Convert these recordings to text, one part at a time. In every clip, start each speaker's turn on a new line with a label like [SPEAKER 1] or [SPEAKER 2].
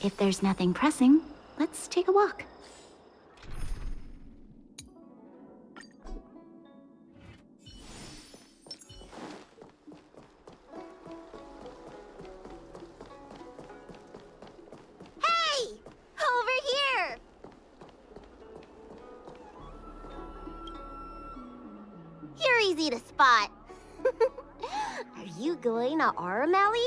[SPEAKER 1] If there's nothing pressing, let's take a walk.
[SPEAKER 2] Hey! Over here! You're easy to spot. Are you going to Aurum Alley?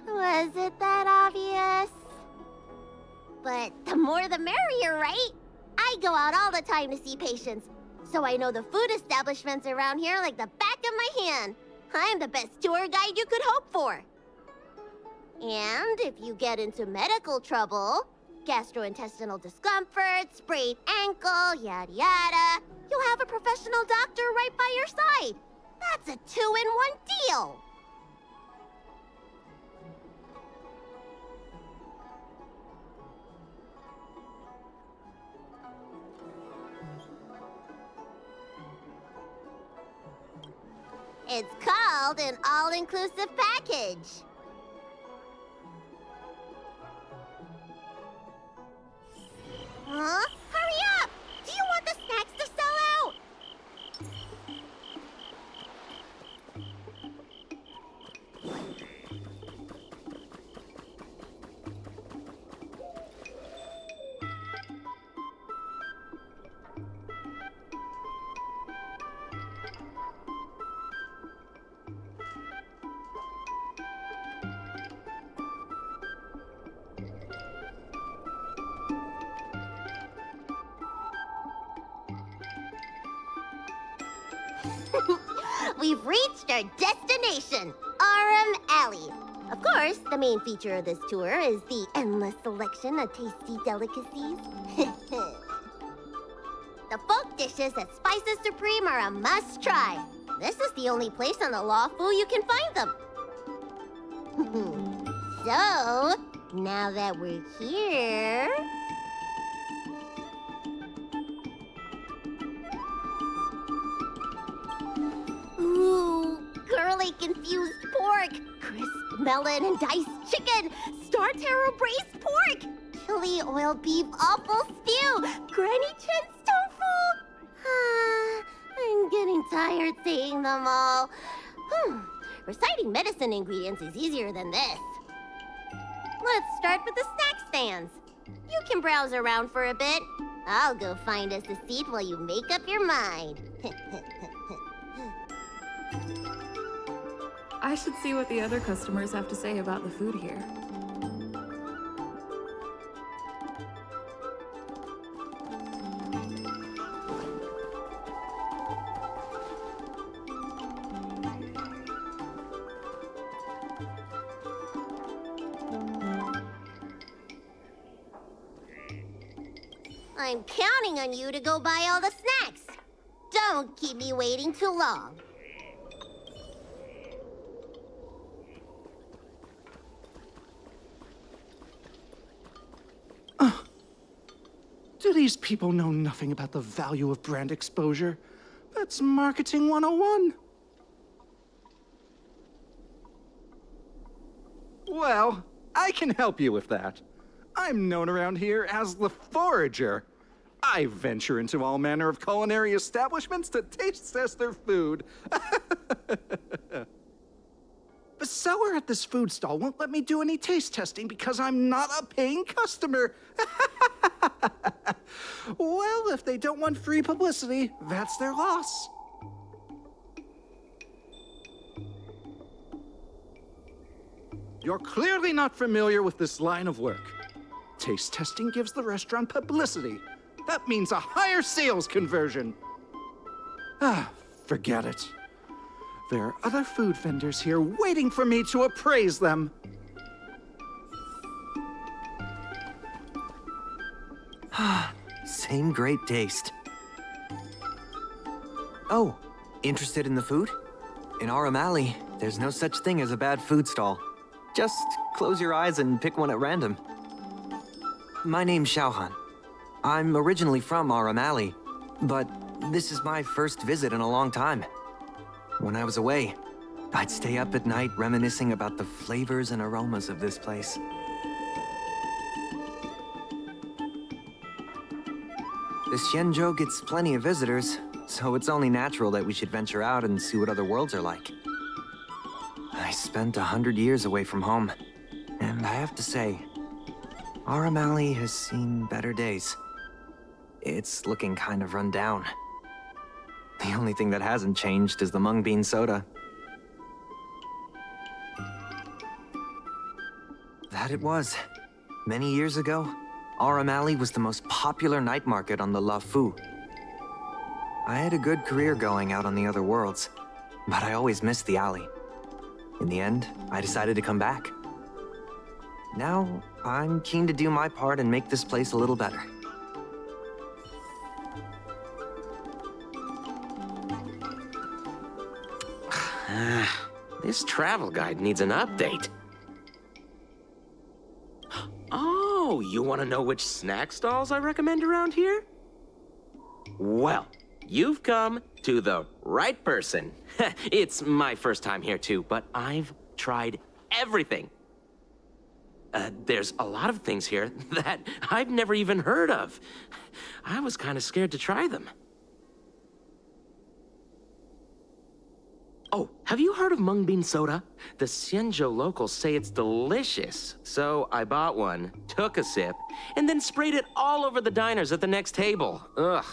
[SPEAKER 2] Was it that obvious? But the more the merrier, right? I go out all the time to see patients, so I know the food establishments around here like the back of my hand. I'm the best tour guide you could hope for. And if you get into medical trouble, gastrointestinal discomfort, sprained ankle, yada yada, you'll have a professional doctor right by your side. That's a two-in-one deal. It's called an all-inclusive package. Huh? Hurry up! Do you want the snacks to sell out? We've reached our destination, Aurum Alley. Of course, the main feature of this tour is the endless selection of tasty delicacies. The folk dishes at Spices Supreme are a must-try. This is the only place on the Lawfu you can find them. So, now that we're here... Ooh, curly confused pork, crisp melon and diced chicken, star taro braised pork, chili oil beef awful stew, Granny Chen's tofu. I'm getting tired saying them all. Reciting medicine ingredients is easier than this. Let's start with the snack stands. You can browse around for a bit. I'll go find us a seat while you make up your mind.
[SPEAKER 3] I should see what the other customers have to say about the food here.
[SPEAKER 2] I'm counting on you to go buy all the snacks. Don't keep me waiting too long.
[SPEAKER 4] Do these people know nothing about the value of brand exposure? That's marketing 101. Well, I can help you with that. I'm known around here as the Forager. I venture into all manner of culinary establishments to taste test their food. The seller at this food stall won't let me do any taste testing because I'm not a paying customer. Well, if they don't want free publicity, that's their loss. You're clearly not familiar with this line of work. Taste testing gives the restaurant publicity. That means a higher sales conversion. Forget it. There are other food vendors here waiting for me to appraise them.
[SPEAKER 5] Same great taste. Oh, interested in the food? In Aurum Alley, there's no such thing as a bad food stall. Just close your eyes and pick one at random. My name's Xiaohan. I'm originally from Aurum Alley, but this is my first visit in a long time. When I was away, I'd stay up at night reminiscing about the flavors and aromas of this place. The Xianzhou gets plenty of visitors, so it's only natural that we should venture out and see what other worlds are like. I spent 100 years away from home, and I have to say, Aurum Alley has seen better days. It's looking kind of run down. The only thing that hasn't changed is the mung bean soda. That it was. Many years ago, Aurum Alley was the most popular night market on the La Fu. I had a good career going out on the other worlds, but I always missed the alley. In the end, I decided to come back. Now, I'm keen to do my part and make this place a little better.
[SPEAKER 6] This travel guide needs an update. Oh, you want to know which snack stalls I recommend around here? Well, you've come to the right person. It's my first time here too, but I've tried everything. There's a lot of things here that I've never even heard of. I was kind of scared to try them. Oh, have you heard of mung bean soda? The Xianzhou locals say it's delicious. So I bought one, took a sip, and then sprayed it all over the diners at the next table. Ugh.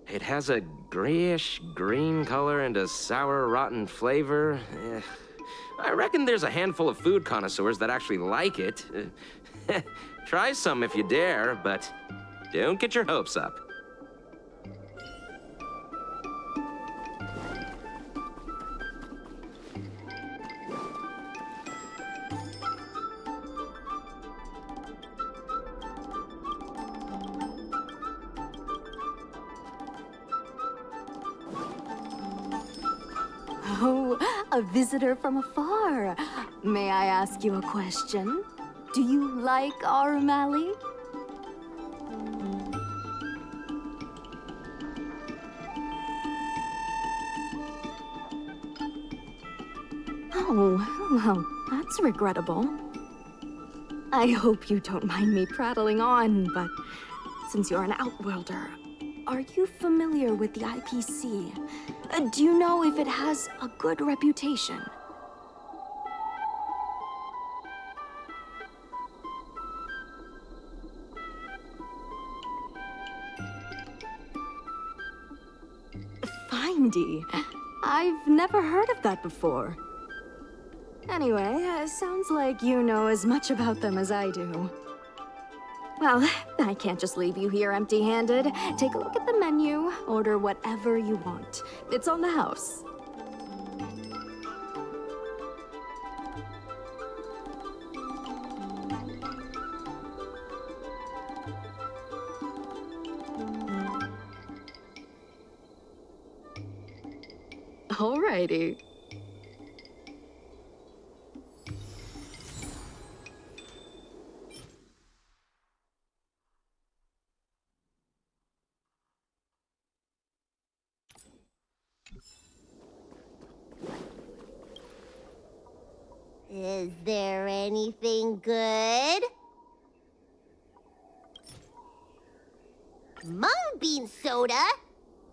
[SPEAKER 6] It has a grayish green color and a sour, rotten flavor. I reckon there's a handful of food connoisseurs that actually like it. Try some if you dare, but don't get your hopes up.
[SPEAKER 7] Oh, a visitor from afar. May I ask you a question? Do you like Aurum Alley? Oh, well, that's regrettable. I hope you don't mind me prattling on, but since you're an outworlder, are you familiar with the IPC? Do you know if it has a good reputation? Findy. I've never heard of that before. Anyway, sounds like you know as much about them as I do. Well, I can't just leave you here empty-handed. Take a look at the menu, order whatever you want. It's on the house. Alrighty.
[SPEAKER 2] Is there anything good? Mung bean soda?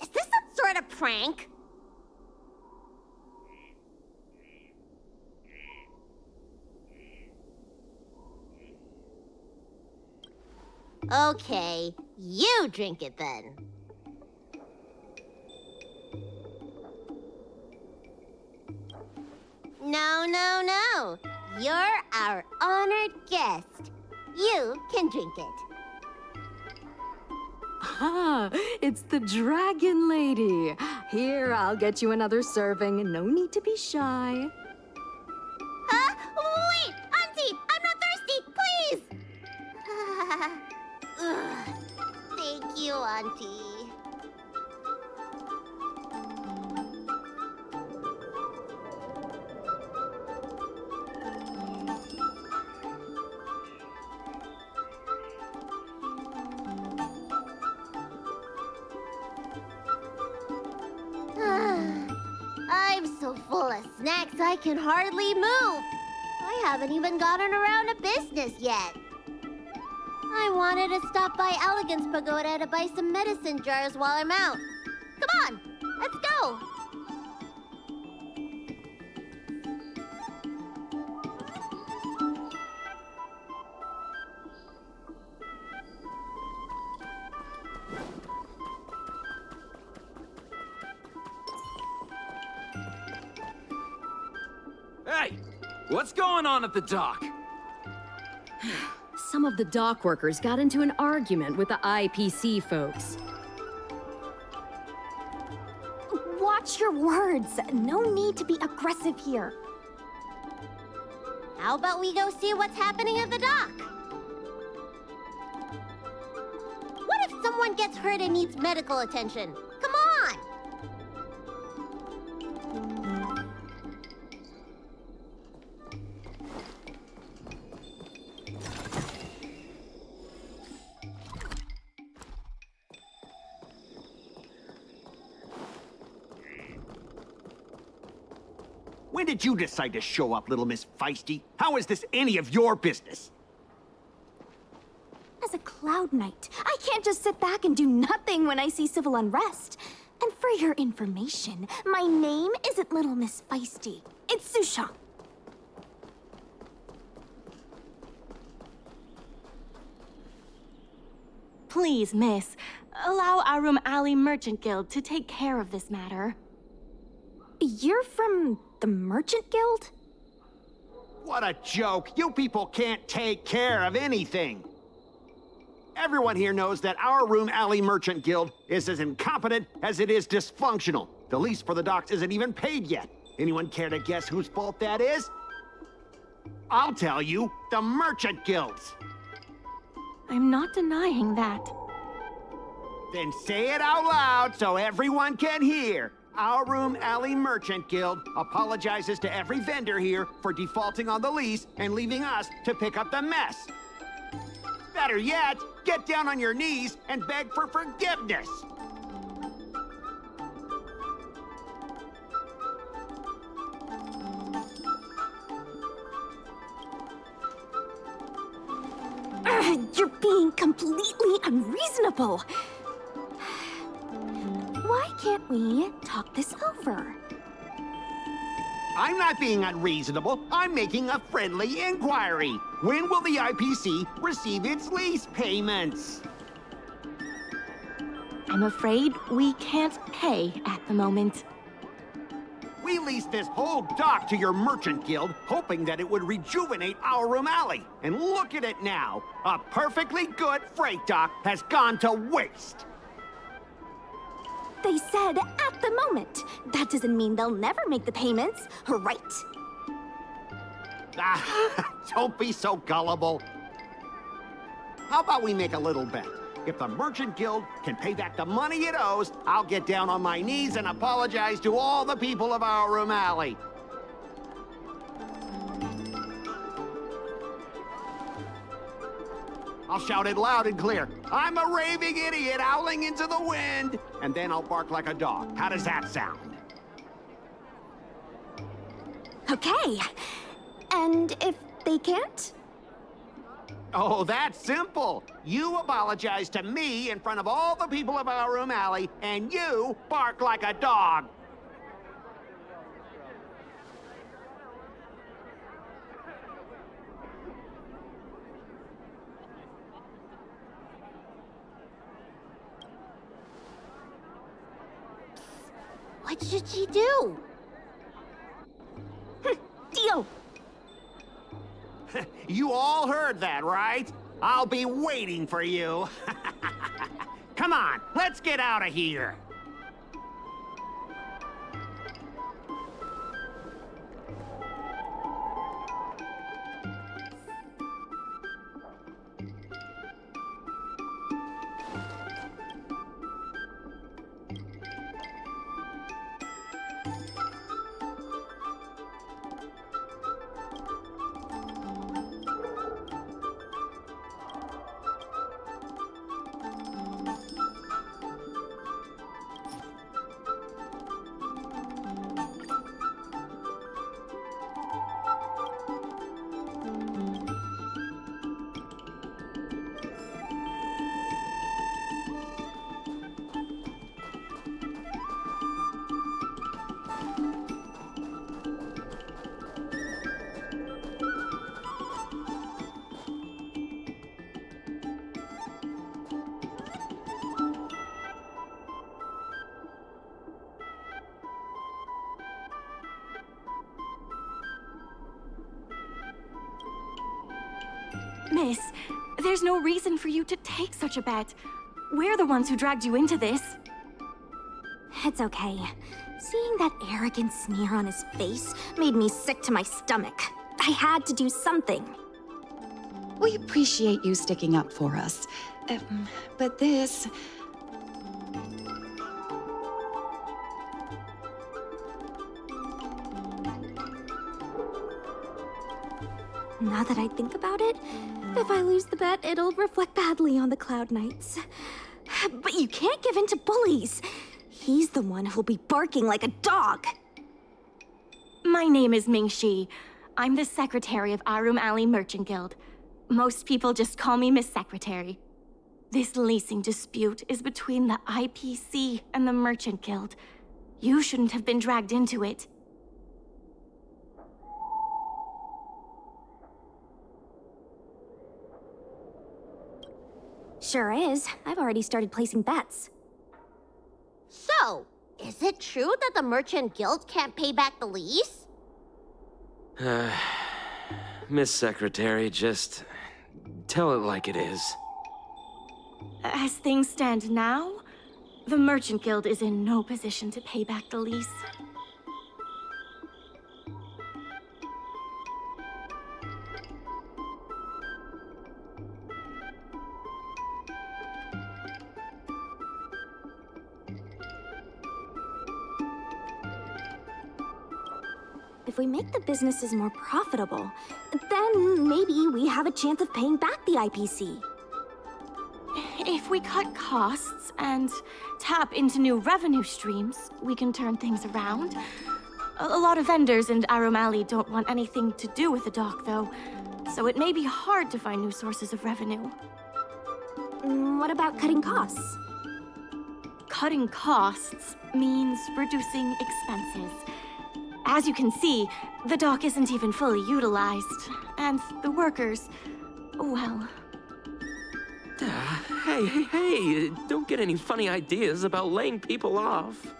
[SPEAKER 2] Is this some sort of prank? Okay, you drink it then. No, no, no. You're our honored guest. You can drink it.
[SPEAKER 7] Ah, it's the Dragon Lady. Here, I'll get you another serving. No need to be shy.
[SPEAKER 2] Huh? Wait! Auntie! I'm not thirsty! Please! Ugh. Thank you, Auntie. I can hardly move. I haven't even gotten around to business yet. I wanted to stop by Elegance Pagoda to buy some medicine jars while I'm out. Come on, let's go.
[SPEAKER 8] Hey, what's going on at the dock?
[SPEAKER 9] Some of the dock workers got into an argument with the IPC folks.
[SPEAKER 7] Watch your words. No need to be aggressive here.
[SPEAKER 2] How about we go see what's happening at the dock? What if someone gets hurt and needs medical attention? Come on!
[SPEAKER 10] When did you decide to show up, little Miss Feisty? How is this any of your business?
[SPEAKER 7] As a Cloud Knight, I can't just sit back and do nothing when I see civil unrest. And for your information, my name isn't Little Miss Feisty. It's Susha.
[SPEAKER 11] Please, miss, allow Aurum Alley Merchant Guild to take care of this matter.
[SPEAKER 7] You're from the Merchant Guild?
[SPEAKER 10] What a joke! You people can't take care of anything! Everyone here knows that our Aurum Alley Merchant Guild is as incompetent as it is dysfunctional. The lease for the docks isn't even paid yet. Anyone care to guess whose fault that is? I'll tell you, the Merchant Guild's.
[SPEAKER 11] I'm not denying that.
[SPEAKER 10] Then say it out loud so everyone can hear. Our Aurum Alley Merchant Guild apologizes to every vendor here for defaulting on the lease and leaving us to pick up the mess. Better yet, get down on your knees and beg for forgiveness.
[SPEAKER 7] You're being completely unreasonable. Why can't we talk this over?
[SPEAKER 10] I'm not being unreasonable. I'm making a friendly inquiry. When will the IPC receive its lease payments?
[SPEAKER 11] I'm afraid we can't pay at the moment.
[SPEAKER 10] We leased this whole dock to your merchant guild, hoping that it would rejuvenate our Aurum Alley. And look at it now. A perfectly good freight dock has gone to waste.
[SPEAKER 7] They said at the moment. That doesn't mean they'll never make the payments, right?
[SPEAKER 10] Ah, don't be so gullible. How about we make a little bet? If the Merchant Guild can pay back the money it owes, I'll get down on my knees and apologize to all the people of our Aurum Alley. I'll shout it loud and clear. I'm a raving idiot howling into the wind. And then I'll bark like a dog. How does that sound?
[SPEAKER 7] Okay. And if they can't?
[SPEAKER 10] Oh, that's simple. You apologize to me in front of all the people of our Aurum Alley, and you bark like a dog.
[SPEAKER 2] What should she do?
[SPEAKER 7] Deal.
[SPEAKER 10] You all heard that, right? I'll be waiting for you. Come on, let's get out of here.
[SPEAKER 11] Miss, there's no reason for you to take such a bet. We're the ones who dragged you into this.
[SPEAKER 7] It's okay. Seeing that arrogant sneer on his face made me sick to my stomach. I had to do something.
[SPEAKER 12] We appreciate you sticking up for us. But this...
[SPEAKER 7] Now that I think about it, if I lose the bet, it'll reflect badly on the Cloud Knights. But you can't give in to bullies. He's the one who'll be barking like a dog.
[SPEAKER 11] My name is Ming-Shi. I'm the secretary of Aurum Alley Merchant Guild. Most people just call me Miss Secretary. This leasing dispute is between the IPC and the Merchant Guild. You shouldn't have been dragged into it.
[SPEAKER 7] Sure is. I've already started placing bets.
[SPEAKER 2] So, is it true that the Merchant Guild can't pay back the lease?
[SPEAKER 6] Miss Secretary, just tell it like it is.
[SPEAKER 11] As things stand now, the Merchant Guild is in no position to pay back the lease.
[SPEAKER 7] If we make the businesses more profitable, then maybe we have a chance of paying back the IPC.
[SPEAKER 11] If we cut costs and tap into new revenue streams, we can turn things around. A lot of vendors in Aurum Alley don't want anything to do with the dock, though, so it may be hard to find new sources of revenue.
[SPEAKER 7] What about cutting costs?
[SPEAKER 11] Cutting costs means reducing expenses. As you can see, the dock isn't even fully utilized, and the workers, well...
[SPEAKER 6] Hey, don't get any funny ideas about laying people off.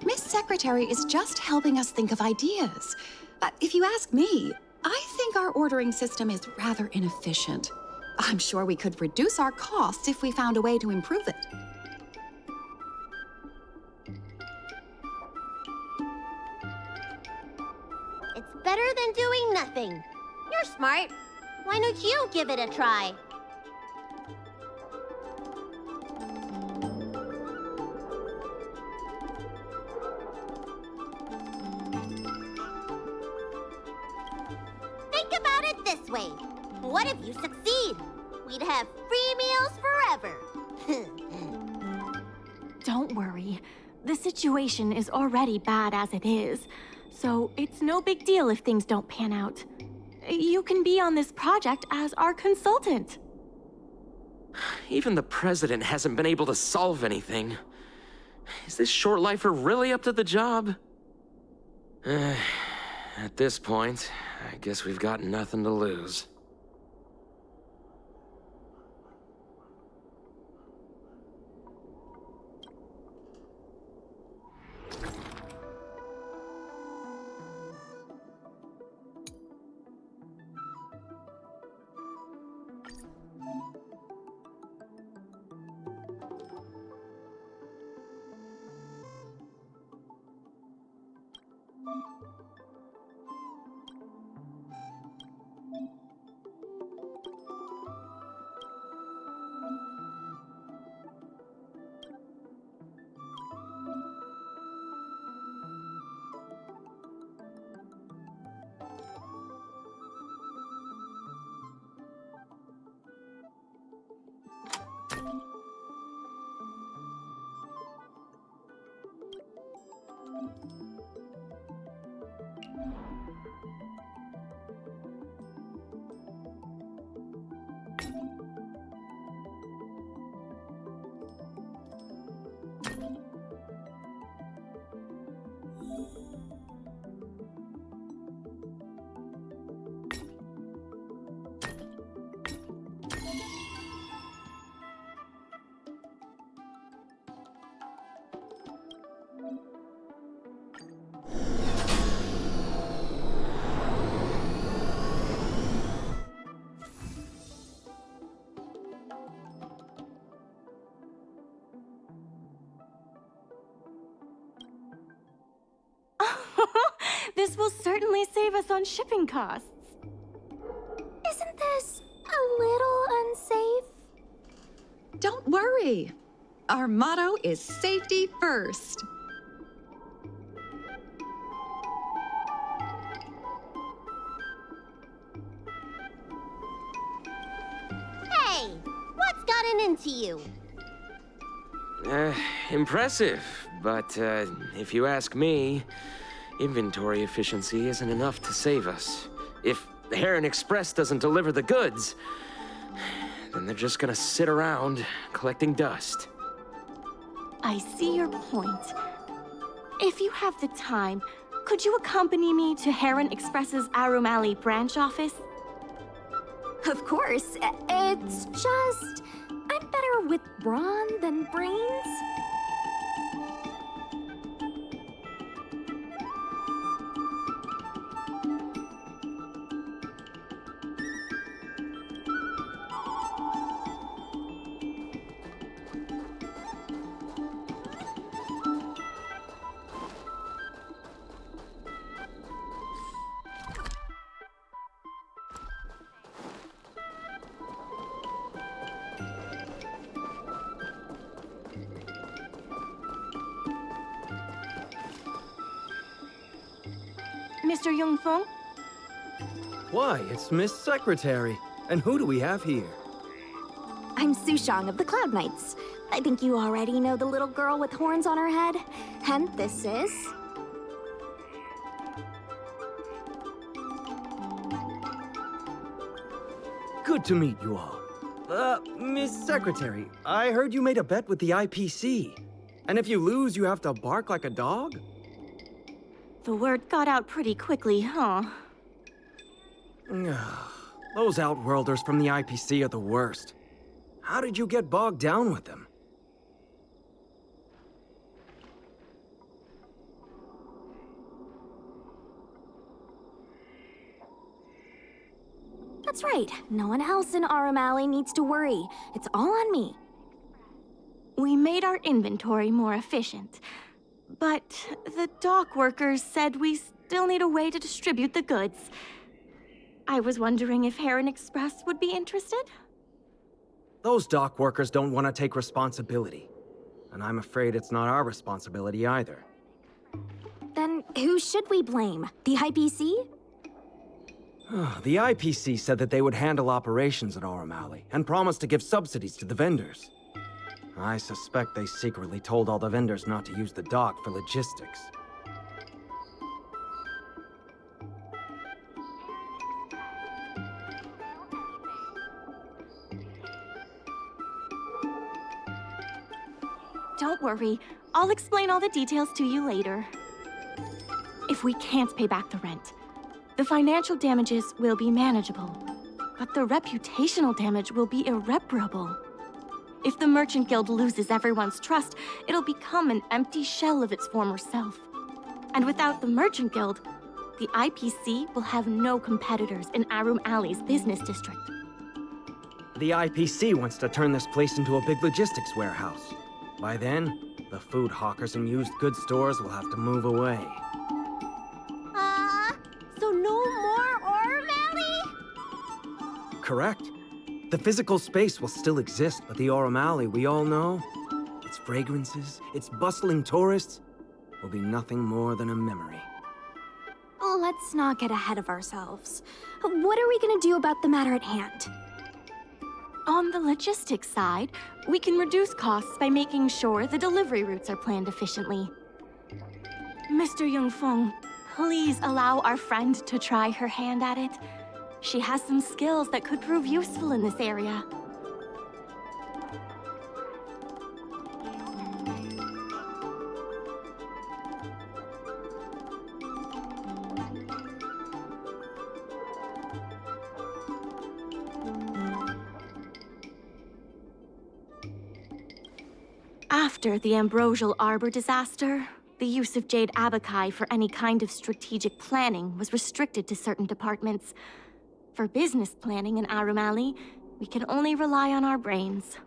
[SPEAKER 12] Miss Secretary is just helping us think of ideas. If you ask me, I think our ordering system is rather inefficient. I'm sure we could reduce our costs if we found a way to improve it.
[SPEAKER 2] It's better than doing nothing. You're smart. Why don't you give it a try? Think about it this way. What if you succeed? We'd have free meals forever.
[SPEAKER 11] Don't worry. The situation is already bad as it is, so it's no big deal if things don't pan out. You can be on this project as our consultant.
[SPEAKER 6] Even the president hasn't been able to solve anything. Is this short lifer really up to the job? At this point, I guess we've got nothing to lose.
[SPEAKER 11] This will certainly save us on shipping costs.
[SPEAKER 7] Isn't this a little unsafe?
[SPEAKER 12] Don't worry. Our motto is safety first.
[SPEAKER 2] Hey, what's gotten into you?
[SPEAKER 6] Impressive, but if you ask me, inventory efficiency isn't enough to save us. If Heron Express doesn't deliver the goods, then they're just gonna sit around collecting dust.
[SPEAKER 11] I see your point. If you have the time, could you accompany me to Heron Express's Aurum Alley branch office?
[SPEAKER 7] Of course. It's just... I'm better with brawn than brains.
[SPEAKER 11] Mr. Yongfeng?
[SPEAKER 13] Why, it's Miss Secretary. And who do we have here?
[SPEAKER 7] I'm Sushang of the Cloud Knights. I think you already know the little girl with horns on her head. And this is...
[SPEAKER 13] Good to meet you all. Miss Secretary, I heard you made a bet with the IPC. And if you lose, you have to bark like a dog?
[SPEAKER 11] The word got out pretty quickly, huh?
[SPEAKER 13] Those Outworlders from the IPC are the worst. How did you get bogged down with them?
[SPEAKER 7] That's right. No one else in Aurum Alley needs to worry. It's all on me.
[SPEAKER 11] We made our inventory more efficient. But the dock workers said we still need a way to distribute the goods. I was wondering if Heron Express would be interested?
[SPEAKER 13] Those dock workers don't want to take responsibility. And I'm afraid it's not our responsibility either.
[SPEAKER 7] Then who should we blame? The IPC?
[SPEAKER 13] The IPC said that they would handle operations at Aurum Alley and promised to give subsidies to the vendors. I suspect they secretly told all the vendors not to use the dock for logistics.
[SPEAKER 11] Don't worry. I'll explain all the details to you later. If we can't pay back the rent, the financial damages will be manageable, but the reputational damage will be irreparable. If the Merchant Guild loses everyone's trust, it'll become an empty shell of its former self. And without the Merchant Guild, the IPC will have no competitors in Aurum Alley's business district.
[SPEAKER 13] The IPC wants to turn this place into a big logistics warehouse. By then, the food hawkers and used goods stores will have to move away.
[SPEAKER 2] So no more Aurum Alley?
[SPEAKER 13] Correct. The physical space will still exist, but the Aurum Alley we all know, its fragrances, its bustling tourists, will be nothing more than a memory.
[SPEAKER 7] Let's not get ahead of ourselves. What are we gonna do about the matter at hand?
[SPEAKER 11] On the logistics side, we can reduce costs by making sure the delivery routes are planned efficiently. Mr. Yongfeng, please allow our friend to try her hand at it. She has some skills that could prove useful in this area. After the Ambrosial Arbor disaster, the use of Jade Abakai for any kind of strategic planning was restricted to certain departments. For business planning in Aurum Alley, we can only rely on our brains.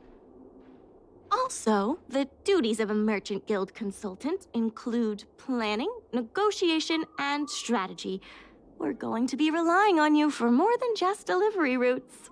[SPEAKER 2] All
[SPEAKER 11] Also, the duties of a Merchant Guild consultant include planning, negotiation, and strategy. We're going to be relying on you for more than just delivery routes.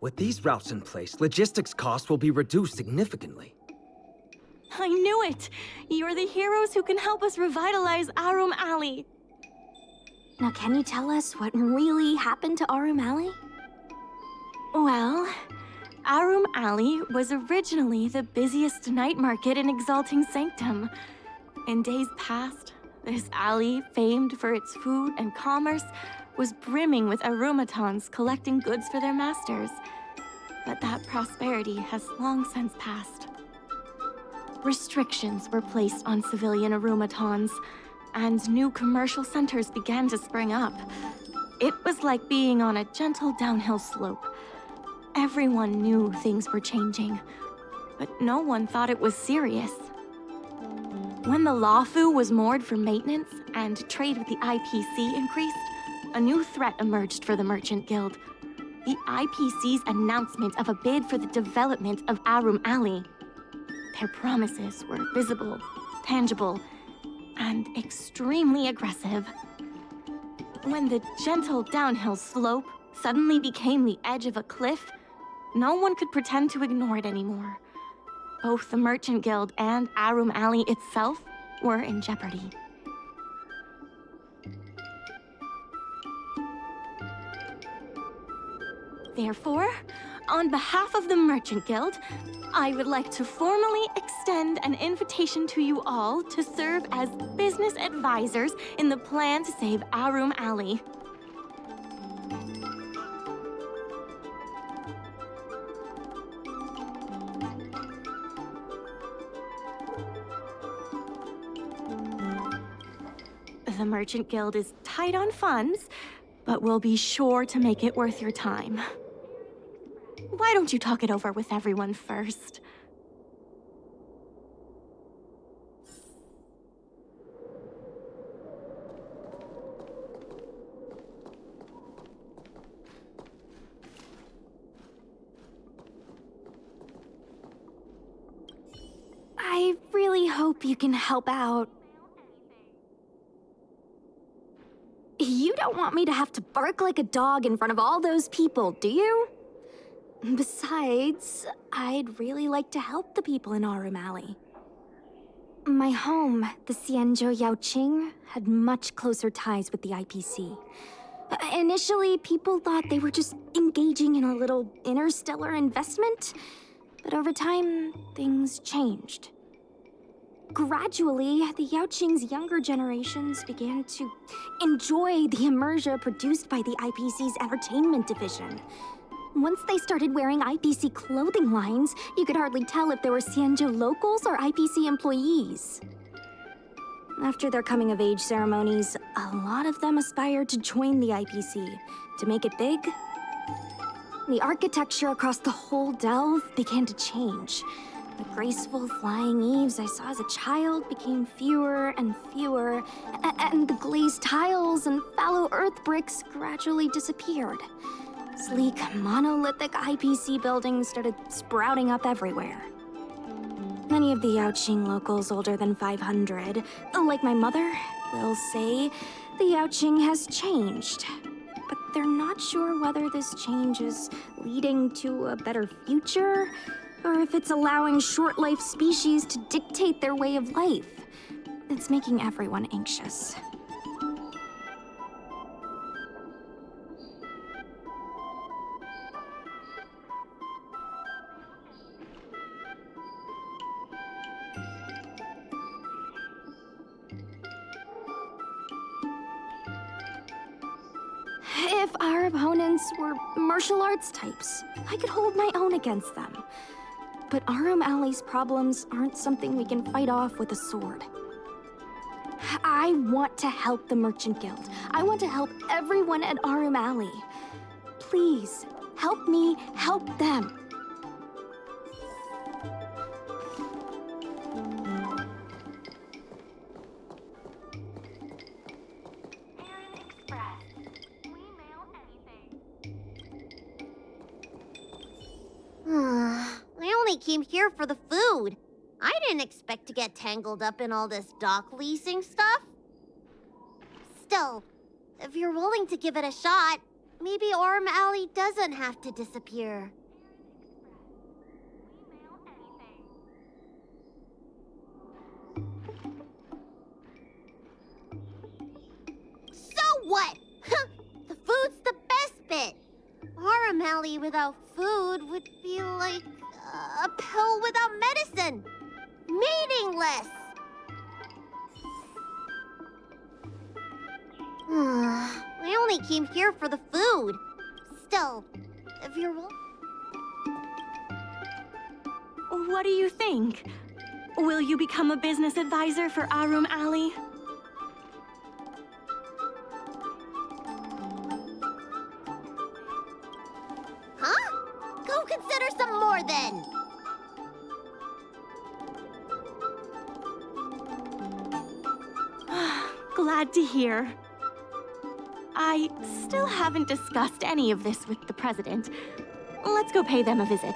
[SPEAKER 13] With these routes in place, logistics costs will be reduced significantly.
[SPEAKER 11] I knew it! You're the heroes who can help us revitalize Aurum Alley.
[SPEAKER 7] Now, can you tell us what really happened to Aurum Alley?
[SPEAKER 11] Well, Aurum Alley was originally the busiest night market in Exalting Sanctum. In days past, this alley, famed for its food and commerce, was brimming with arumatons collecting goods for their masters. But that prosperity has long since passed. Restrictions were placed on civilian arumatons, and new commercial centers began to spring up. It was like being on a gentle downhill slope. Everyone knew things were changing, but no one thought it was serious. When the Lawfu was moored for maintenance and trade with the IPC increased, a new threat emerged for the Merchant Guild. The IPC's announcement of a bid for the development of Aurum Alley. Their promises were visible, tangible, and extremely aggressive. When the gentle downhill slope suddenly became the edge of a cliff, no one could pretend to ignore it anymore. Both the Merchant Guild and Aurum Alley itself were in jeopardy. Therefore, on behalf of the Merchant Guild, I would like to formally extend an invitation to you all to serve as business advisors in the plan to save Aurum Alley. The Merchant Guild is tight on funds, but we'll be sure to make it worth your time. Why don't you talk it over with everyone first?
[SPEAKER 7] I really hope you can help out. You don't want me to have to bark like a dog in front of all those people, do you? Besides, I'd really like to help the people in Aurum Alley. My home, the Xianzhou Yaoqing, had much closer ties with the IPC. Initially, people thought they were just engaging in a little interstellar investment, but over time, things changed. Gradually, the Yaoqing's younger generations began to enjoy the immersion produced by the IPC's entertainment division. Once they started wearing IPC clothing lines, you could hardly tell if they were Xianzhou locals or IPC employees. After their coming-of-age ceremonies, a lot of them aspired to join the IPC. To make it big, the architecture across the whole delve began to change. The graceful flying eaves I saw as a child became fewer and fewer, and the glazed tiles and fallow earth bricks gradually disappeared. Sleek, monolithic IPC buildings started sprouting up everywhere. Many of the Yaoqing locals older than 500, like my mother, will say the Yaoqing has changed. But they're not sure whether this change is leading to a better future, or if it's allowing short-life species to dictate their way of life. It's making everyone anxious. If our opponents were martial arts types, I could hold my own against them. But Aurum Alley's problems aren't something we can fight off with a sword. I want to help the Merchant Guild. I want to help everyone at Aurum Alley. Please, help me help them.
[SPEAKER 2] I only came here for the food. I didn't expect to get tangled up in all this dock leasing stuff. Still, if you're willing to give it a shot, maybe Aurum Alley doesn't have to disappear. So what? The food's the best bit. Aurum Alley without food would be like a pill without medicine. Meaningless. I only came here for the food. Still, if you're
[SPEAKER 11] What do you think? Will you become a business advisor for Aurum Alley?
[SPEAKER 2] Huh? Go consider some more then.
[SPEAKER 11] Glad to hear. I still haven't discussed any of this with the president. Let's go pay them a visit.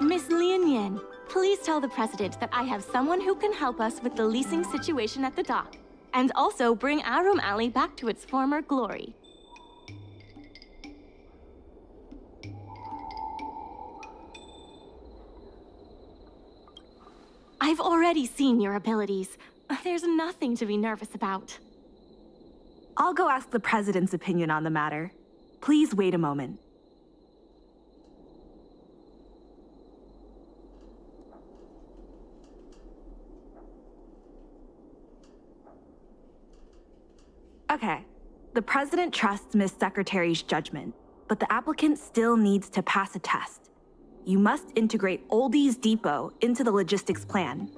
[SPEAKER 11] Miss Lian, please tell the president that I have someone who can help us with the leasing situation at the dock, and also bring Aurum Alley back to its former glory. I've already seen your abilities. There's nothing to be nervous about.
[SPEAKER 14] I'll go ask the president's opinion on the matter. Please wait a moment. Okay, the president trusts Miss Secretary's judgment, but the applicant still needs to pass a test. You must integrate Oldie's Depot into the logistics plan.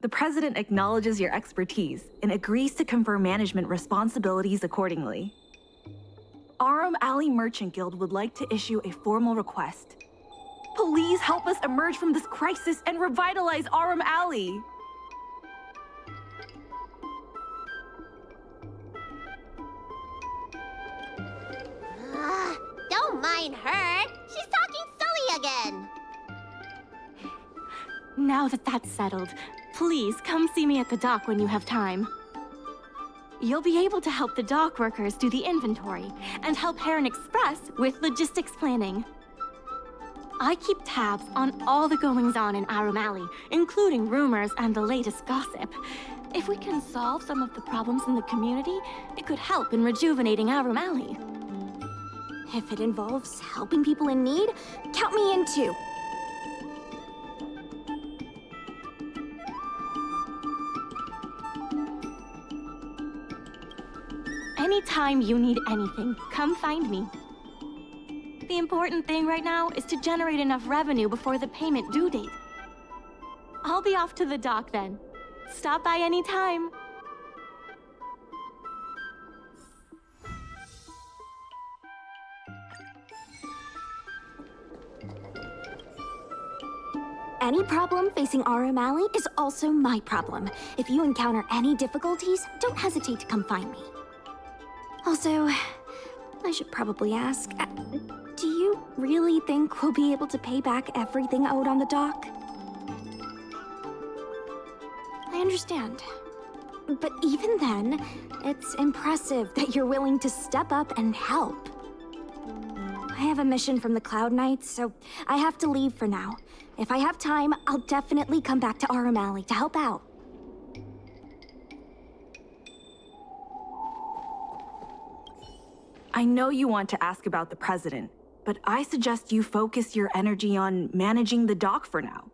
[SPEAKER 14] The President acknowledges your expertise and agrees to confer management responsibilities accordingly. Aurum Alley Merchant Guild would like to issue a formal request. Please help us emerge from this crisis and revitalize Aurum Alley.
[SPEAKER 2] Don't mind her. She's talking silly again.
[SPEAKER 11] Now that that's settled, please come see me at the dock when you have time. You'll be able to help the dock workers do the inventory and help Heron Express with logistics planning. I keep tabs on all the goings-on in Aurum Alley, including rumors and the latest gossip. If we can solve some of the problems in the community, it could help in rejuvenating Aurum Alley.
[SPEAKER 7] If it involves helping people in need, count me in too.
[SPEAKER 11] Anytime you need anything, come find me. The important thing right now is to generate enough revenue before the payment due date. I'll be off to the dock then. Stop by anytime.
[SPEAKER 7] Any problem facing Aurum Alley is also my problem. If you encounter any difficulties, don't hesitate to come find me. Also, I should probably ask, do you really think we'll be able to pay back everything owed on the dock? I understand. But even then, it's impressive that you're willing to step up and help. I have a mission from the Cloud Knights, so I have to leave for now. If I have time, I'll definitely come back to Aurum Alley to help out.
[SPEAKER 14] I know you want to ask about the President, but I suggest you focus your energy on managing the dock for now.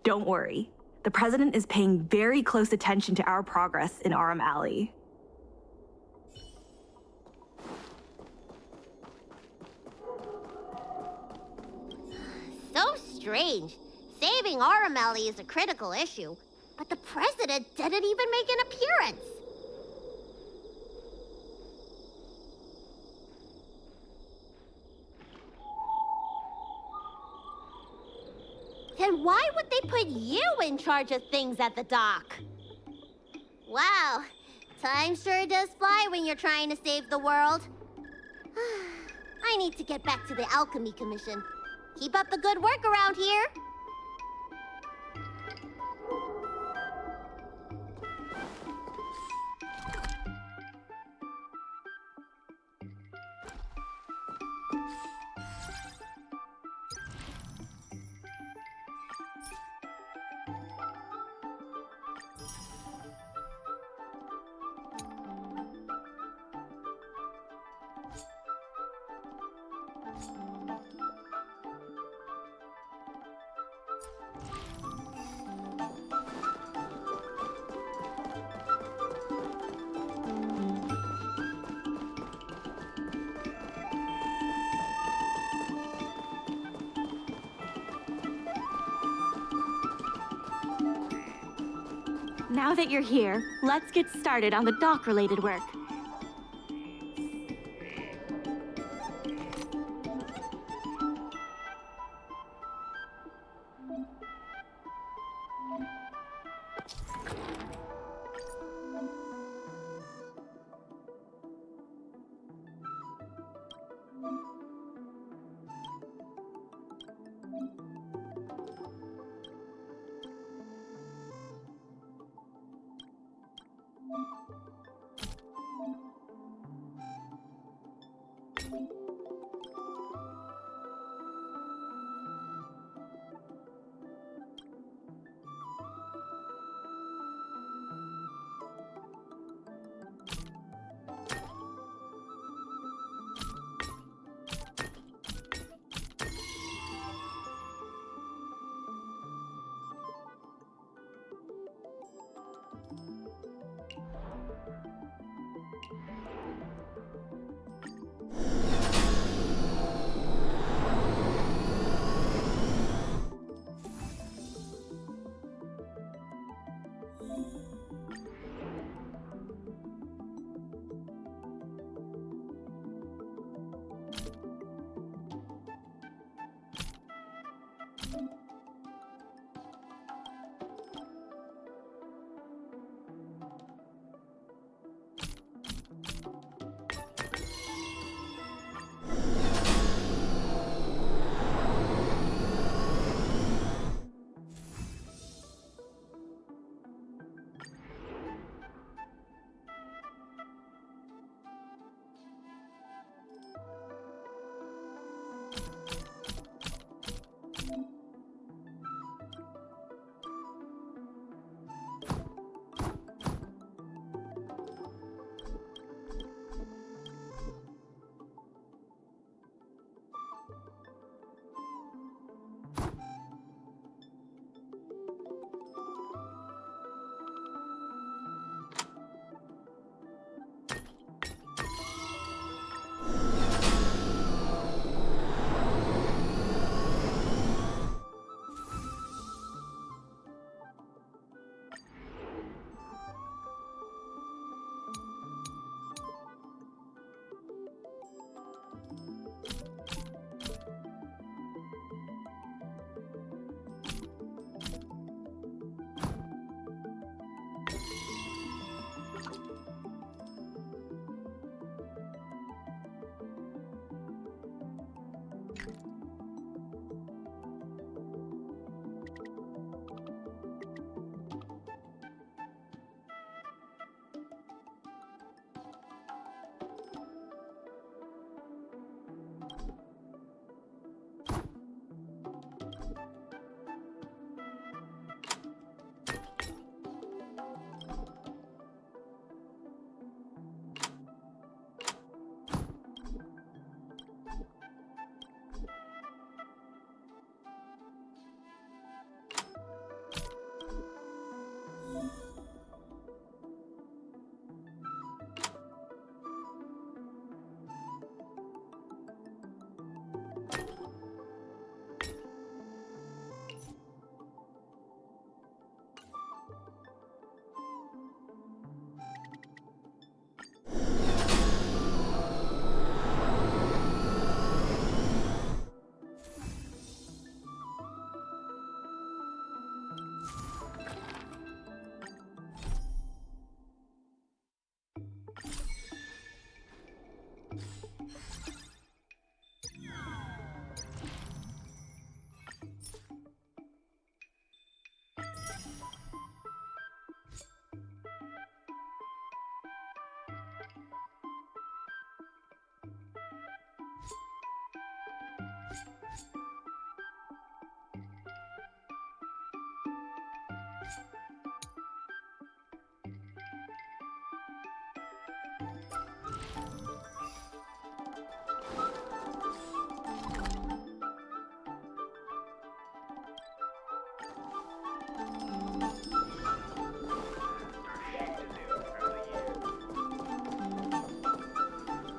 [SPEAKER 14] Don't worry. The President is paying very close attention to our progress in Aurum Alley.
[SPEAKER 2] So strange. Saving Aurum Alley is a critical issue, but the President didn't even make an appearance. Then why would they put you in charge of things at the dock? Wow, time sure does fly when you're trying to save the world. I need to get back to the Alchemy Commission. Keep up the good work around here.
[SPEAKER 11] Now that you're here, let's get started on the dock-related work.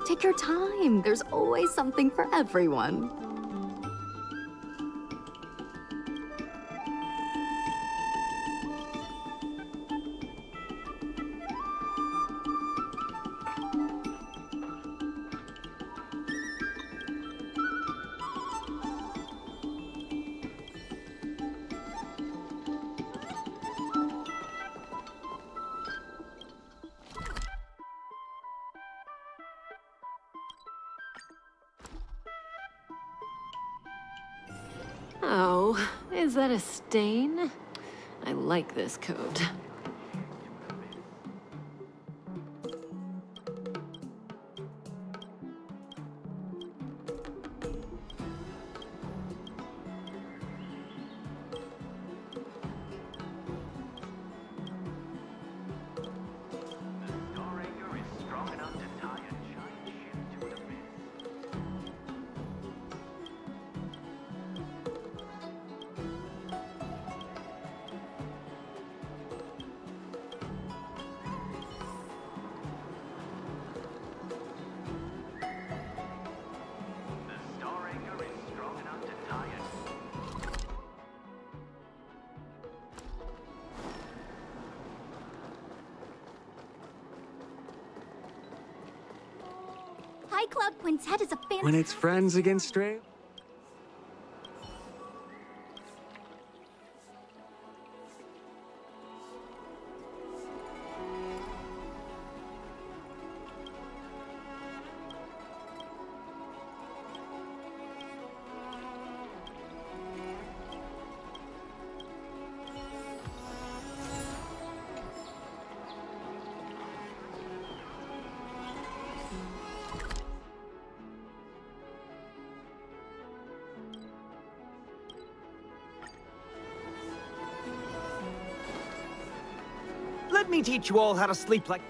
[SPEAKER 7] Take your time. There's always something for everyone.
[SPEAKER 9] Oh, is that a stain? I like this coat.
[SPEAKER 2] High Cloud Quintet is a fan.
[SPEAKER 15] When it's friends against stray.
[SPEAKER 13] Let me teach you all how to sleep like...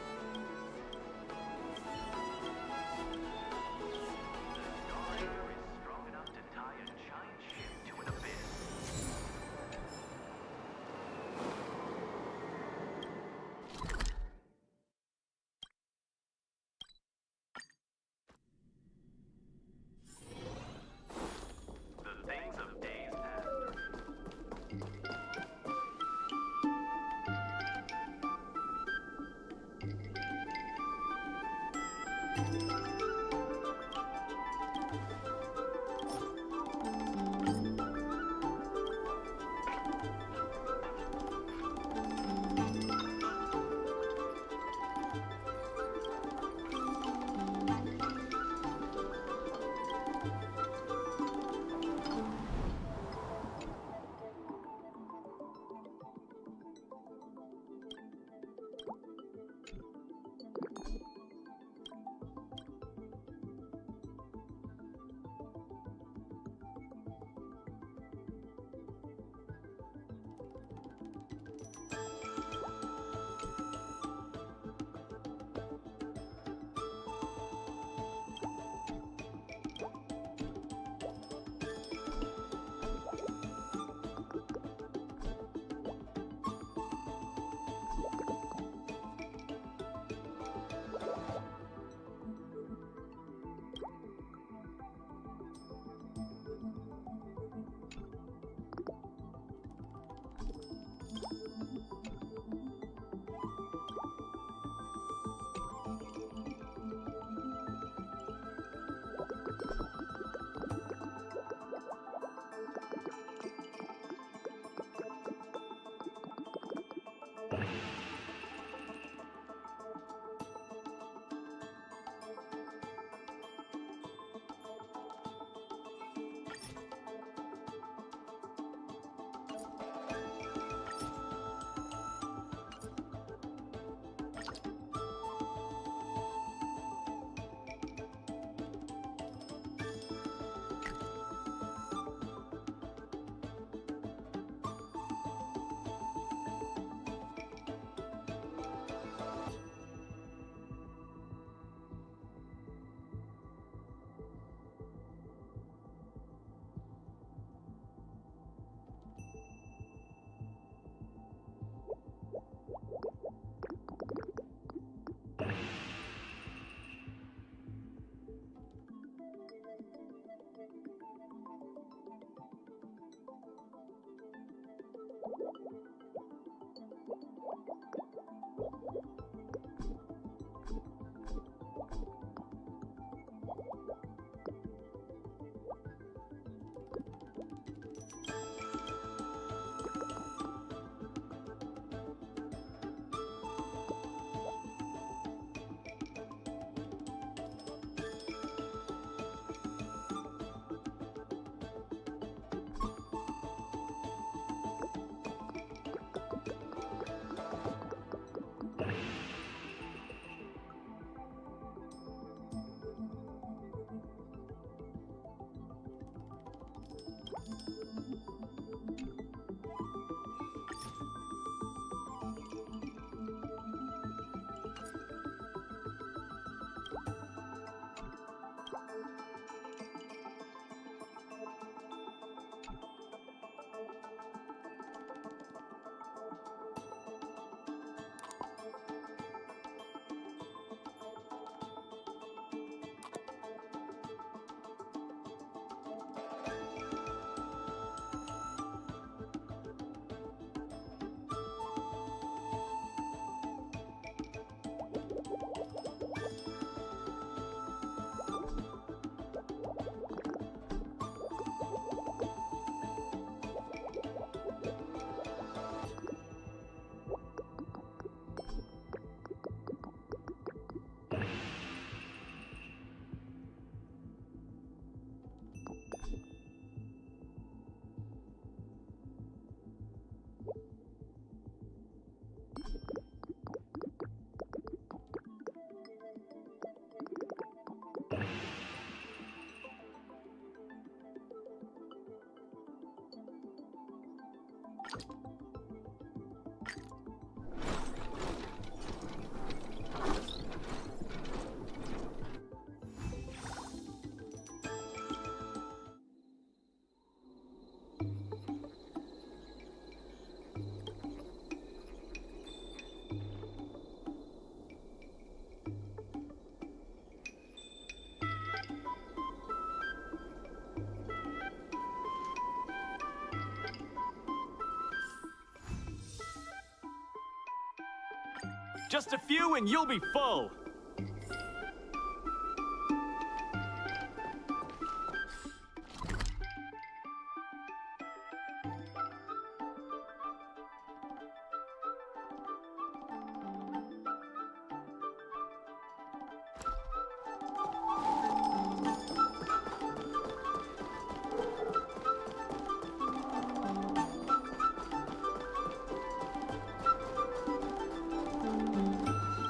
[SPEAKER 8] Just a few and you'll be full.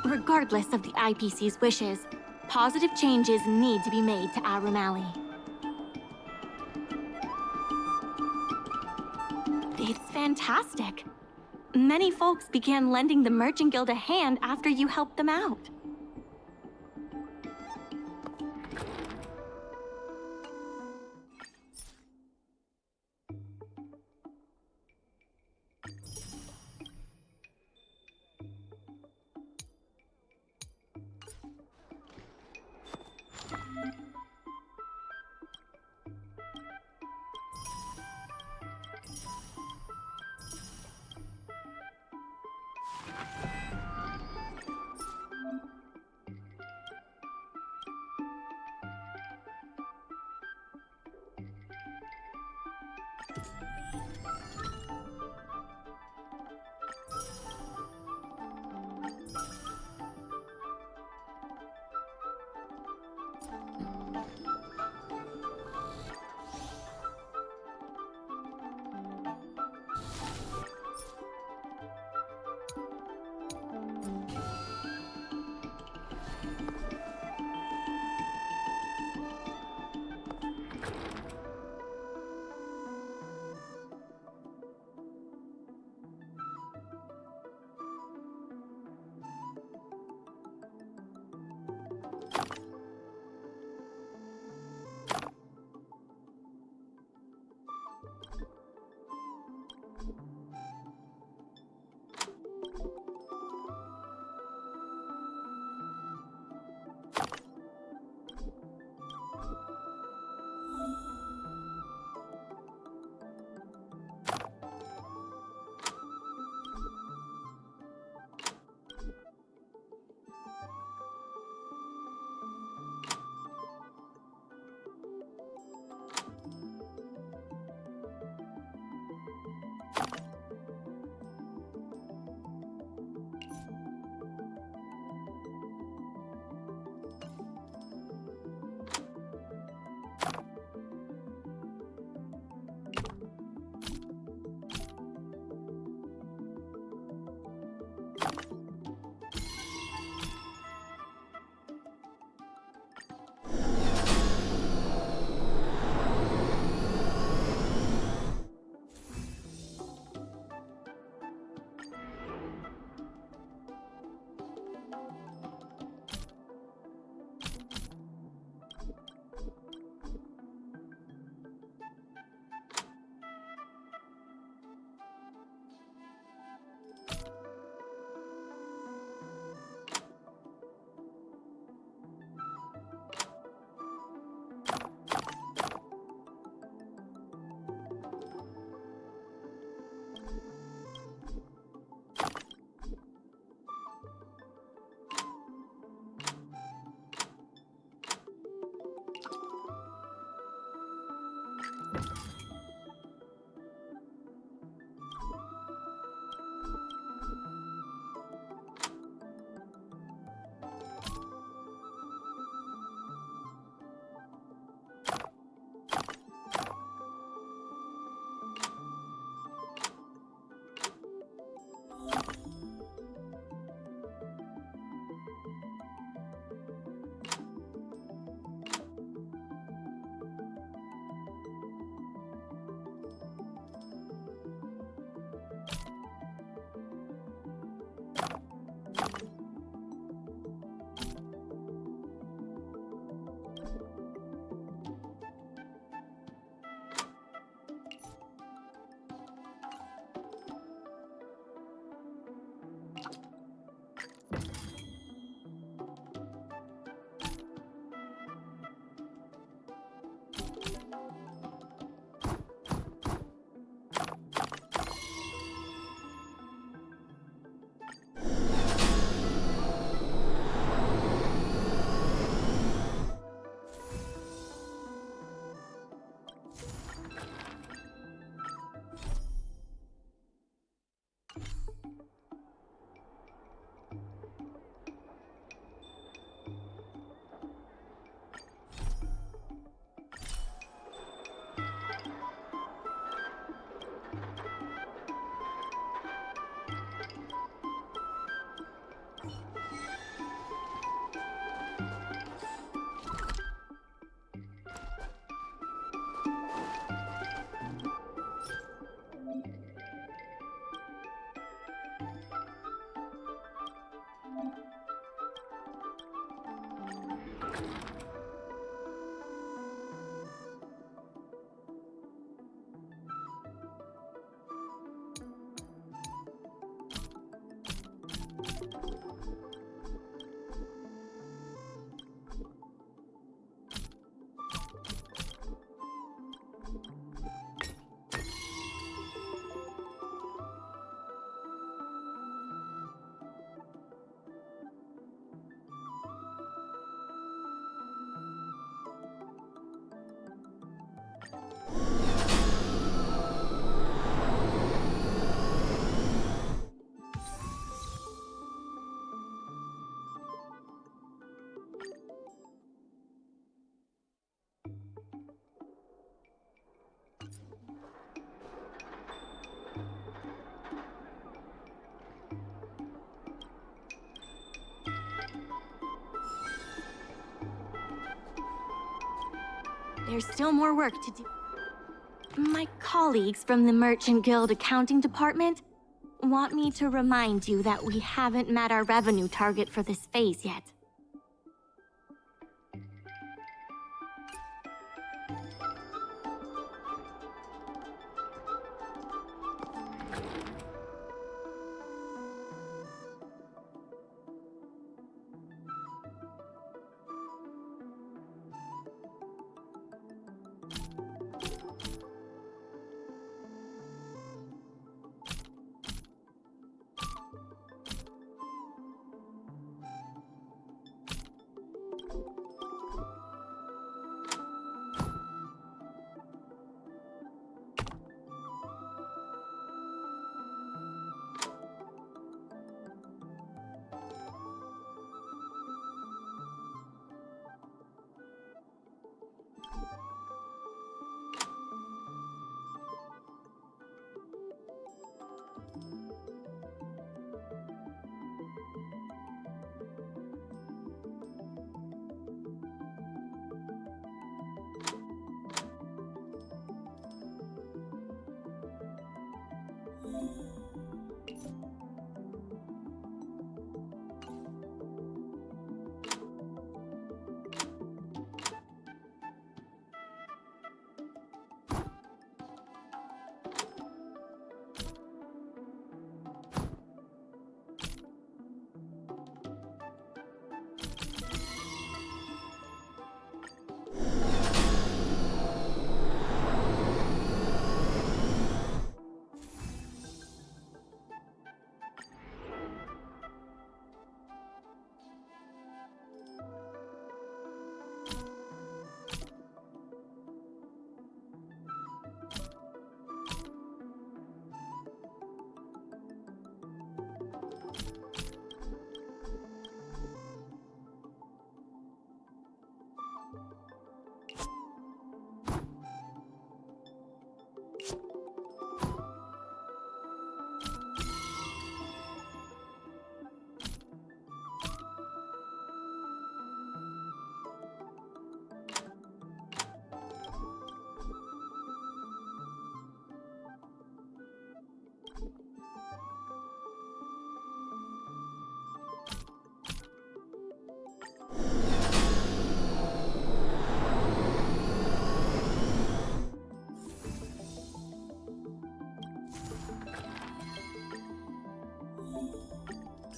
[SPEAKER 11] Regardless of the IPC's wishes, positive changes need to be made to Aurum Alley. It's fantastic. Many folks began lending the Merchant Guild a hand after you helped them out. There's still more work to do. My colleagues from the Merchant Guild Accounting Department want me to remind you that we haven't met our revenue target for this phase yet.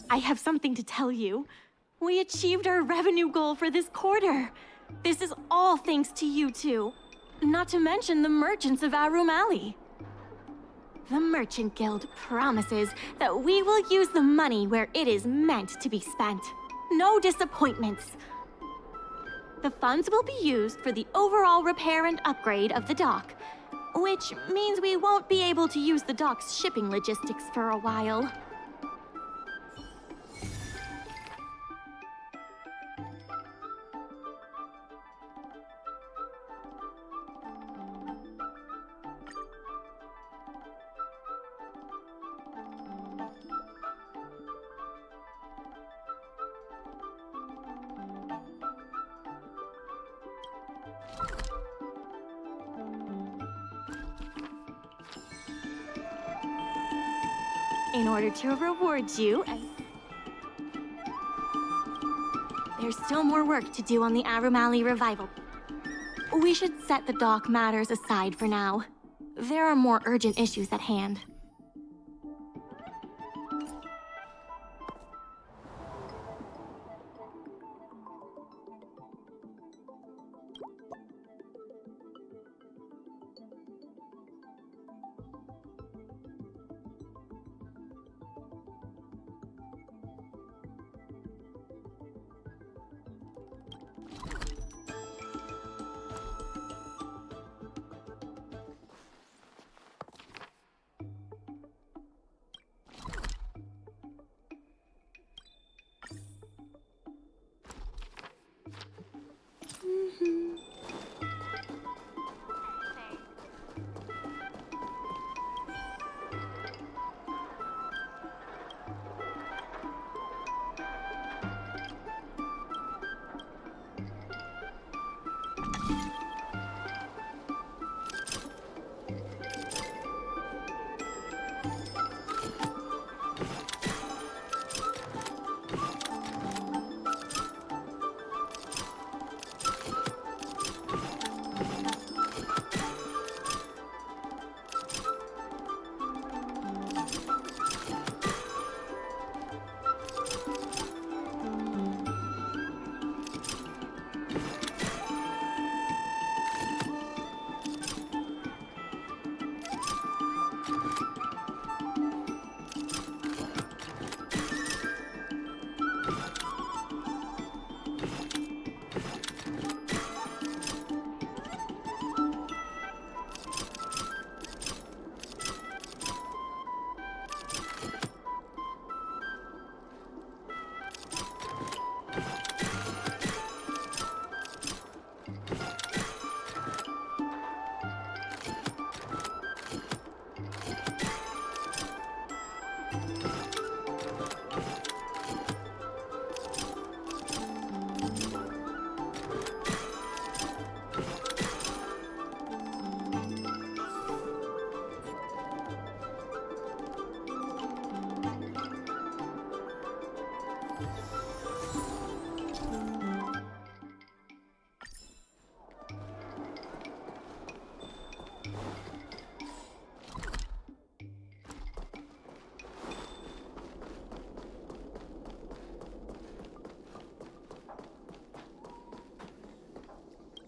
[SPEAKER 11] I have something to tell you. We achieved our revenue goal for this quarter. This is all thanks to you two. Not to mention the merchants of Aurum Alley. The Merchant Guild promises that we will use the money where it is meant to be spent. No disappointments. The funds will be used for the overall repair and upgrade of the dock, which means we won't be able to use the dock's shipping logistics for a while. In order to reward you, There's still more work to do on the Aurum Alley revival. We should set the dock matters aside for now. There are more urgent issues at hand.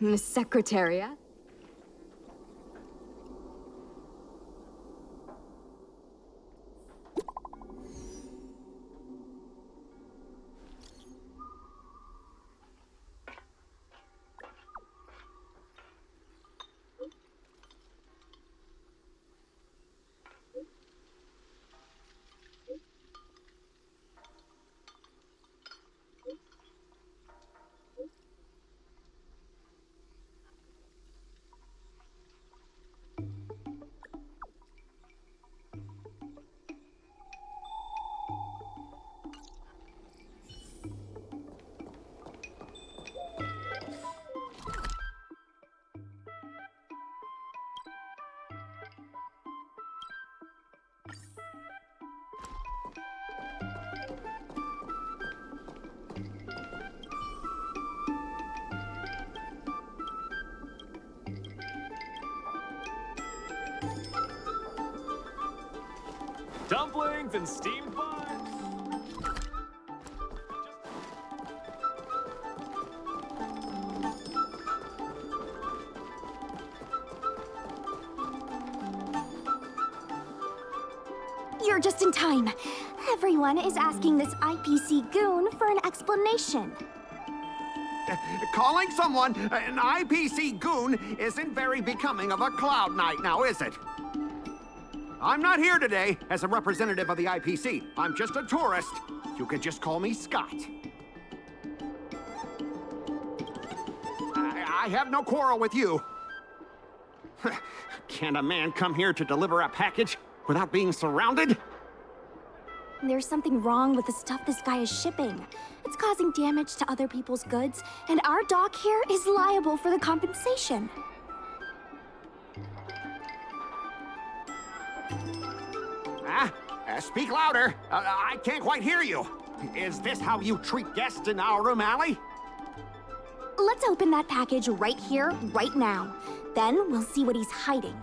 [SPEAKER 9] Miss Secretariat?
[SPEAKER 8] Dumplings and steamed buns.
[SPEAKER 2] You're just in time. Everyone is asking this IPC goon for an explanation.
[SPEAKER 10] Calling someone an IPC goon isn't very becoming of a Cloud Knight now, is it? I'm not here today as a representative of the IPC. I'm just a tourist. You could just call me Scott. I have no quarrel with you. Can a man come here to deliver a package without being surrounded?
[SPEAKER 2] There's something wrong with the stuff this guy is shipping. It's causing damage to other people's goods, and our dock here is liable for the compensation.
[SPEAKER 10] Speak louder. I can't quite hear you. Is this how you treat guests in Aurum Alley?
[SPEAKER 7] Let's open that package right here, right now. Then we'll see what he's hiding.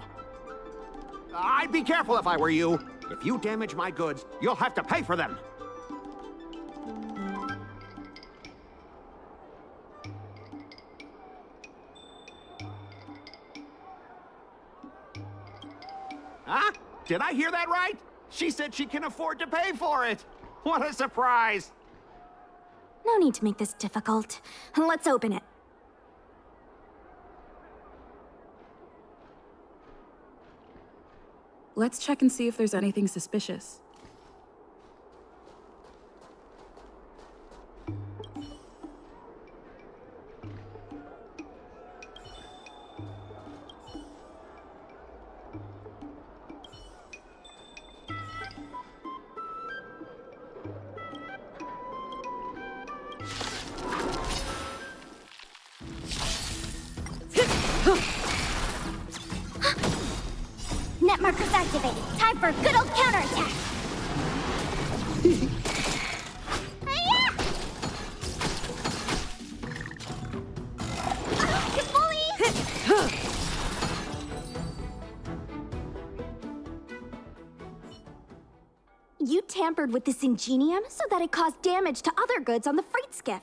[SPEAKER 10] I'd be careful if I were you. If you damage my goods, you'll have to pay for them. Huh? Did I hear that right? She said she can afford to pay for it. What a surprise.
[SPEAKER 7] No need to make this difficult. Let's open it.
[SPEAKER 3] Let's check and see if there's anything suspicious.
[SPEAKER 2] Net markers activated. Time for a good old counterattack. Hi-ya! You bully!
[SPEAKER 7] You tampered with this ingenium so that it caused damage to other goods on the freight skiff.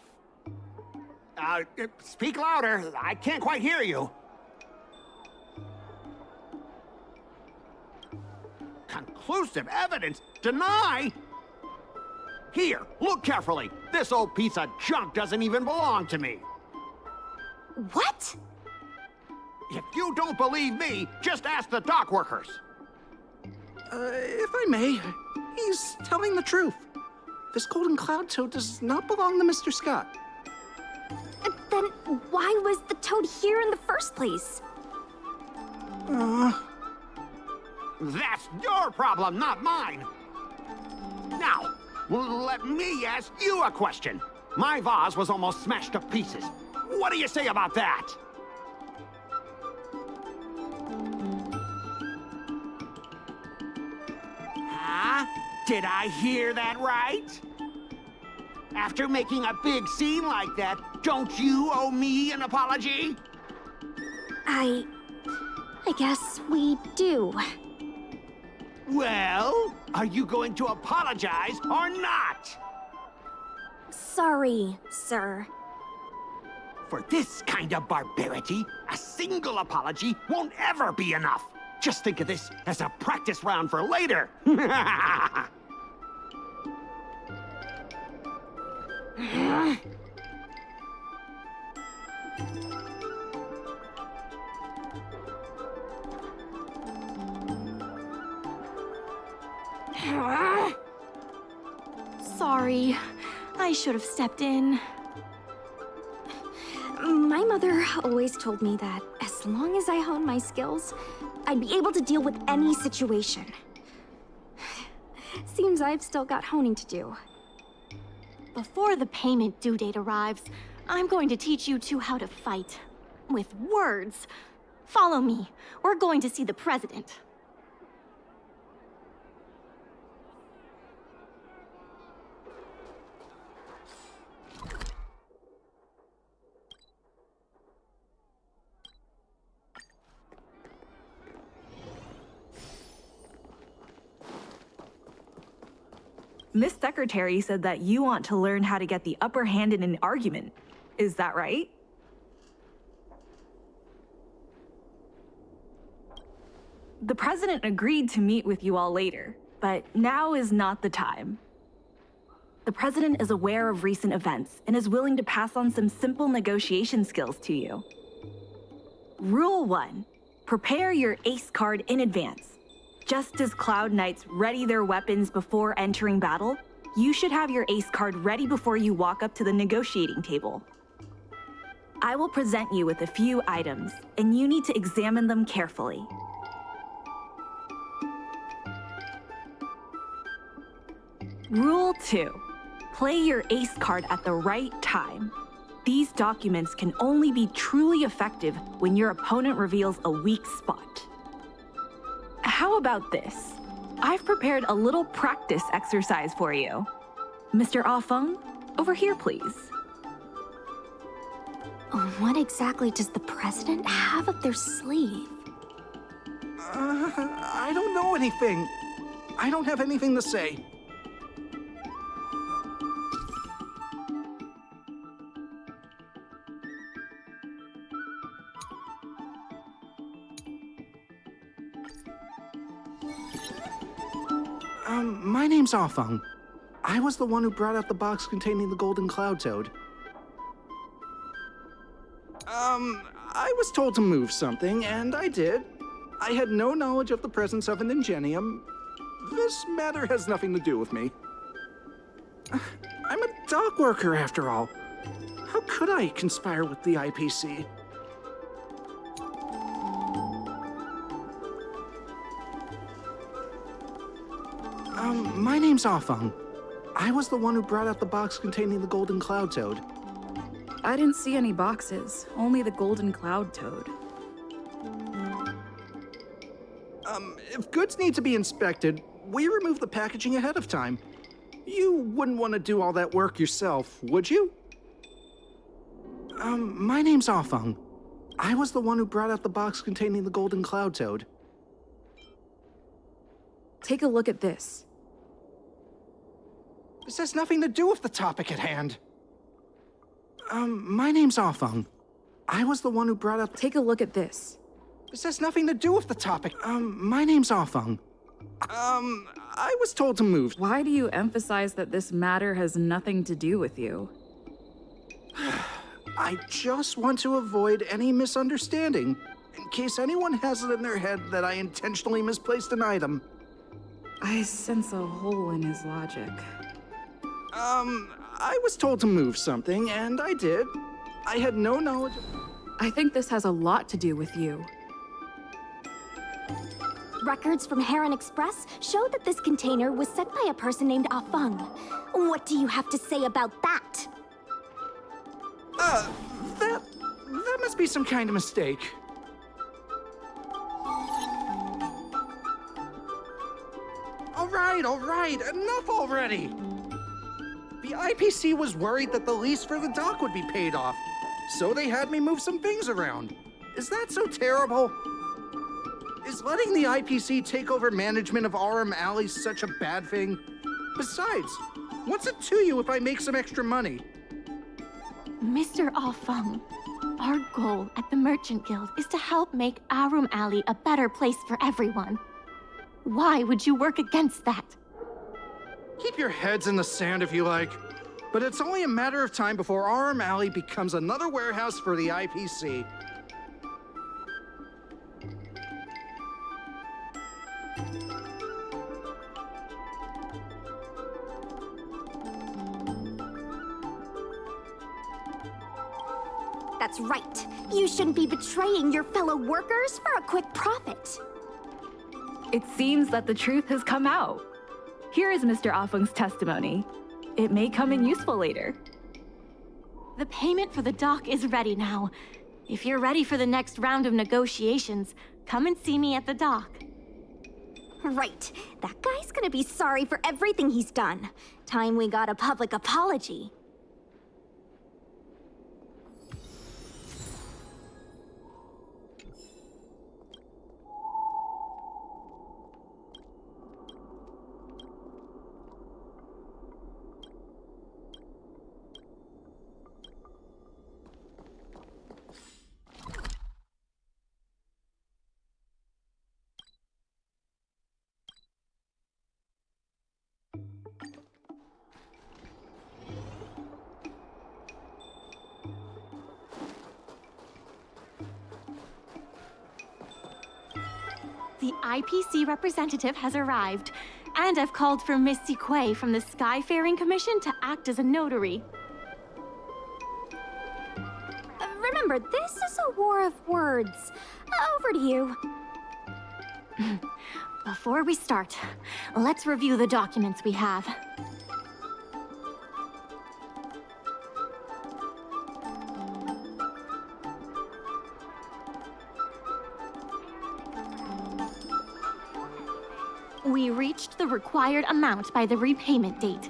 [SPEAKER 10] Speak louder. I can't quite hear you. Conclusive evidence? Deny? Here, look carefully. This old piece of junk doesn't even belong to me.
[SPEAKER 7] What?
[SPEAKER 10] If you don't believe me, just ask the dock workers.
[SPEAKER 4] If I may, he's telling the truth. This golden cloud toad does not belong to Mr. Scott.
[SPEAKER 7] Then why was the toad here in the first place?
[SPEAKER 10] That's your problem, not mine. Now, let me ask you a question. My vase was almost smashed to pieces. What do you say about that? Huh? Did I hear that right? After making a big scene like that, don't you owe me an apology?
[SPEAKER 7] I guess we do.
[SPEAKER 10] Well, are you going to apologize or not?
[SPEAKER 7] Sorry, sir.
[SPEAKER 10] For this kind of barbarity, a single apology won't ever be enough. Just think of this as a practice round for later.
[SPEAKER 11] Sorry, I should have stepped in.
[SPEAKER 7] My mother always told me that as long as I honed my skills, I'd be able to deal with any situation. Seems I've still got honing to do.
[SPEAKER 11] Before the payment due date arrives, I'm going to teach you two how to fight. With words. Follow me. We're going to see the president.
[SPEAKER 14] Miss Secretary said that you want to learn how to get the upper hand in an argument. Is that right? The president agreed to meet with you all later, but now is not the time. The president is aware of recent events and is willing to pass on some simple negotiation skills to you. Rule 1, prepare your ace card in advance. Just as Cloud Knights ready their weapons before entering battle, you should have your ace card ready before you walk up to the negotiating table. I will present you with a few items, and you need to examine them carefully. Rule 2, play your ace card at the right time. These documents can only be truly effective when your opponent reveals a weak spot. How about this? I've prepared a little practice exercise for you. Mr. Ah-Feng, over here, please.
[SPEAKER 7] What exactly does the president have up their sleeve?
[SPEAKER 4] I don't know anything. I don't have anything to say. My name's Ah-Feng. I was the one who brought out the box containing the golden cloud toad. I was told to move something, and I did. I had no knowledge of the presence of an ingenium. This matter has nothing to do with me. I'm a dock worker, after all. How could I conspire with the IPC? My name's Ah-Feng. I was the one who brought out the box containing the golden cloud toad.
[SPEAKER 3] I didn't see any boxes, only the golden cloud toad.
[SPEAKER 4] If goods need to be inspected, we remove the packaging ahead of time. You wouldn't want to do all that work yourself, would you? My name's Ah-Feng. I was the one who brought out the box containing the golden cloud toad.
[SPEAKER 3] Take a look at this.
[SPEAKER 4] This has nothing to do with the topic at hand. My name's Ah-Feng. I was the one who brought out...
[SPEAKER 3] Take a look at this.
[SPEAKER 4] This has nothing to do with the topic. My name's Ah-Feng. I was told to move.
[SPEAKER 3] Why do you emphasize that this matter has nothing to do with you?
[SPEAKER 4] I just want to avoid any misunderstanding, in case anyone has it in their head that I intentionally misplaced an item.
[SPEAKER 3] I sense a hole in his logic.
[SPEAKER 4] I was told to move something, and I did. I had no knowledge of...
[SPEAKER 3] I think this has a lot to do with you.
[SPEAKER 2] Records from Heron Express show that this container was sent by a person named Ah-Feng. What do you have to say about that?
[SPEAKER 4] That must be some kind of mistake. All right, enough already! The IPC was worried that the lease for the dock would be paid off, so they had me move some things around. Is that so terrible? Is letting the IPC take over management of Aurum Alley such a bad thing? Besides, what's it to you if I make some extra money?
[SPEAKER 11] Mr. Ah-Feng, our goal at the Merchant Guild is to help make Aurum Alley a better place for everyone. Why would you work against that?
[SPEAKER 4] Keep your heads in the sand if you like, but it's only a matter of time before Aurum Alley becomes another warehouse for the IPC.
[SPEAKER 2] That's right. You shouldn't be betraying your fellow workers for a quick profit.
[SPEAKER 14] It seems that the truth has come out. Here is Mr. Ah-Feng's testimony. It may come in useful later.
[SPEAKER 11] The payment for the dock is ready now. If you're ready for the next round of negotiations, come and see me at the dock.
[SPEAKER 2] Right. That guy's gonna be sorry for everything he's done. Time we got a public apology.
[SPEAKER 11] The IPC representative has arrived, and I've called for Miss Siquei from the Skyfaring Commission to act as a notary.
[SPEAKER 2] Remember, this is a war of words. Over to you.
[SPEAKER 11] Before we start, let's review the documents we have. We reached the required amount by the repayment date.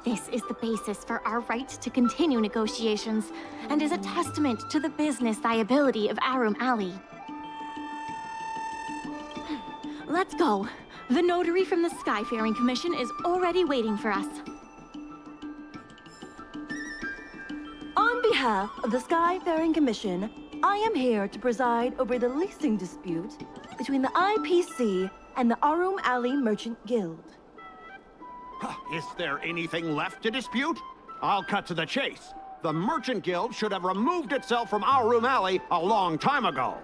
[SPEAKER 11] This is the basis for our right to continue negotiations, and is a testament to the business viability of Aurum Alley. Let's go. The notary from the Skyfaring Commission is already waiting for us.
[SPEAKER 15] On behalf of the Skyfaring Commission, I am here to preside over the leasing dispute between the IPC and the Aurum Alley Merchant Guild.
[SPEAKER 10] Is there anything left to dispute? I'll cut to the chase. The Merchant Guild should have removed itself from Aurum Alley a long time ago.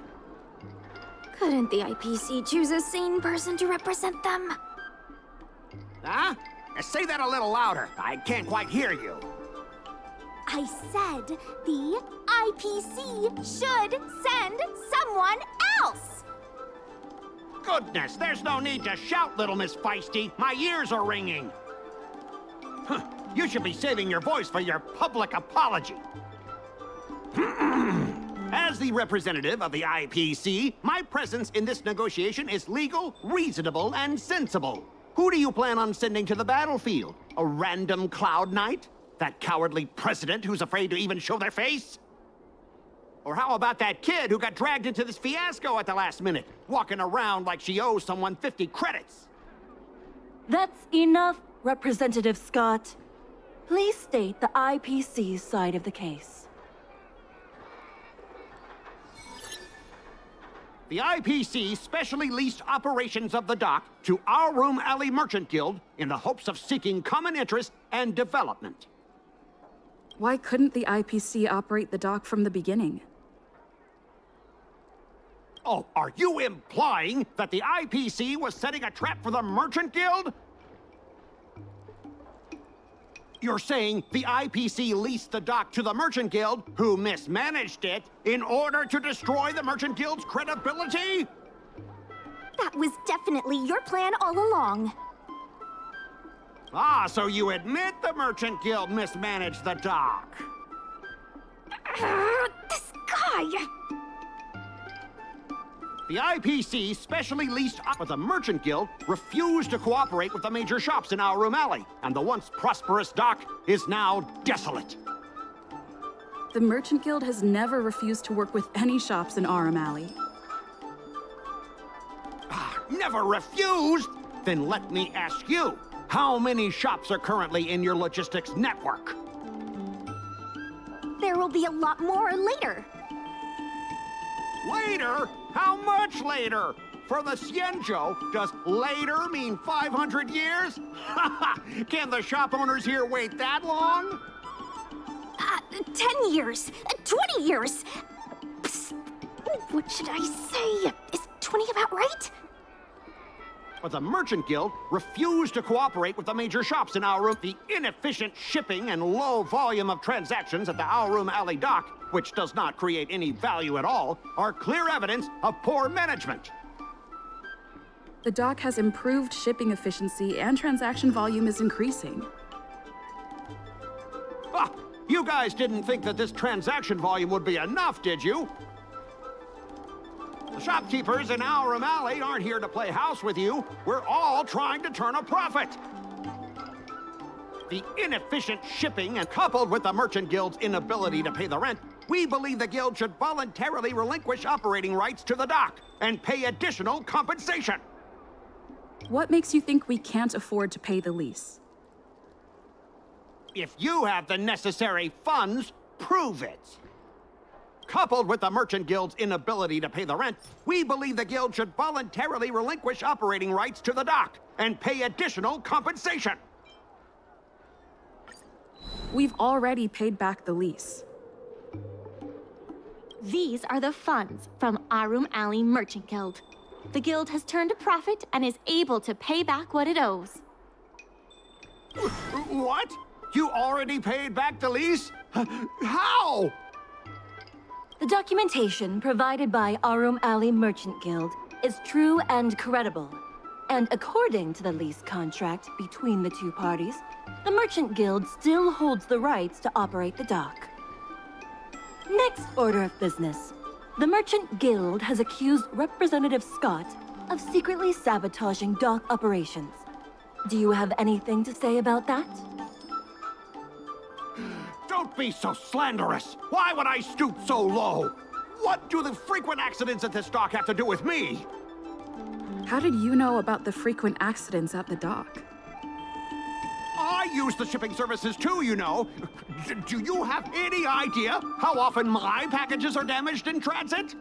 [SPEAKER 7] Couldn't the IPC choose a sane person to represent them?
[SPEAKER 10] Huh? Say that a little louder. I can't quite hear you.
[SPEAKER 2] I said the IPC should send someone else!
[SPEAKER 10] Goodness, there's no need to shout, little Miss Feisty. My ears are ringing. You should be saving your voice for your public apology. As the representative of the IPC, my presence in this negotiation is legal, reasonable, and sensible. Who do you plan on sending to the battlefield? A random Cloud Knight? That cowardly president who's afraid to even show their face? Or how about that kid who got dragged into this fiasco at the last minute, walking around like she owes someone 50 credits?
[SPEAKER 15] That's enough, Representative Scott. Please state the IPC's side of the case.
[SPEAKER 10] The IPC specially leased operations of the dock to Aurum Alley Merchant Guild in the hopes of seeking common interest and development.
[SPEAKER 3] Why couldn't the IPC operate the dock from the beginning?
[SPEAKER 10] Oh, are you implying that the IPC was setting a trap for the Merchant Guild? You're saying the IPC leased the dock to the Merchant Guild, who mismanaged it, in order to destroy the Merchant Guild's credibility?
[SPEAKER 2] That was definitely your plan all along.
[SPEAKER 10] Ah, so you admit the Merchant Guild mismanaged the dock.
[SPEAKER 2] This guy!
[SPEAKER 10] The IPC specially leased but the Merchant Guild refused to cooperate with the major shops in Aurum Alley, and the once prosperous dock is now desolate.
[SPEAKER 3] The Merchant Guild has never refused to work with any shops in Aurum Alley.
[SPEAKER 10] Never refused? Then let me ask you, how many shops are currently in your logistics network?
[SPEAKER 2] There will be a lot more later.
[SPEAKER 10] Later? How much later? For the Xianzhou, does later mean 500 years? Can the shop owners here wait that long?
[SPEAKER 2] 10 years, 20 years. Psst. What should I say? Is 20 about right?
[SPEAKER 10] But the Merchant Guild refused to cooperate with the major shops in Aurum. The inefficient shipping and low volume of transactions at the Aurum Alley dock, which does not create any value at all, are clear evidence of poor management.
[SPEAKER 3] The dock has improved shipping efficiency and transaction volume is increasing.
[SPEAKER 10] Ah, you guys didn't think that this transaction volume would be enough, did you? The shopkeepers in Aurum Alley aren't here to play house with you. We're all trying to turn a profit. The inefficient shipping and coupled with the Merchant Guild's inability to pay the rent, we believe the Guild should voluntarily relinquish operating rights to the dock and pay additional compensation.
[SPEAKER 3] What makes you think we can't afford to pay the lease?
[SPEAKER 10] If you have the necessary funds, prove it. Coupled with the Merchant Guild's inability to pay the rent, we believe the Guild should voluntarily relinquish operating rights to the dock and pay additional compensation.
[SPEAKER 3] We've already paid back the lease.
[SPEAKER 11] These are the funds from Aurum Alley Merchant Guild. The Guild has turned a profit and is able to pay back what it owes.
[SPEAKER 10] What? You already paid back the lease? How?
[SPEAKER 15] The documentation provided by Aurum Alley Merchant Guild is true and credible. And according to the lease contract between the two parties, the Merchant Guild still holds the rights to operate the dock. Next order of business. The Merchant Guild has accused Representative Scott of secretly sabotaging dock operations. Do you have anything to say about that?
[SPEAKER 10] Don't be so slanderous! Why would I stoop so low? What do the frequent accidents at this dock have to do with me?
[SPEAKER 3] How did you know about the frequent accidents at the dock?
[SPEAKER 10] I use the shipping services too, you know. Do you have any idea how often my packages are damaged in transit?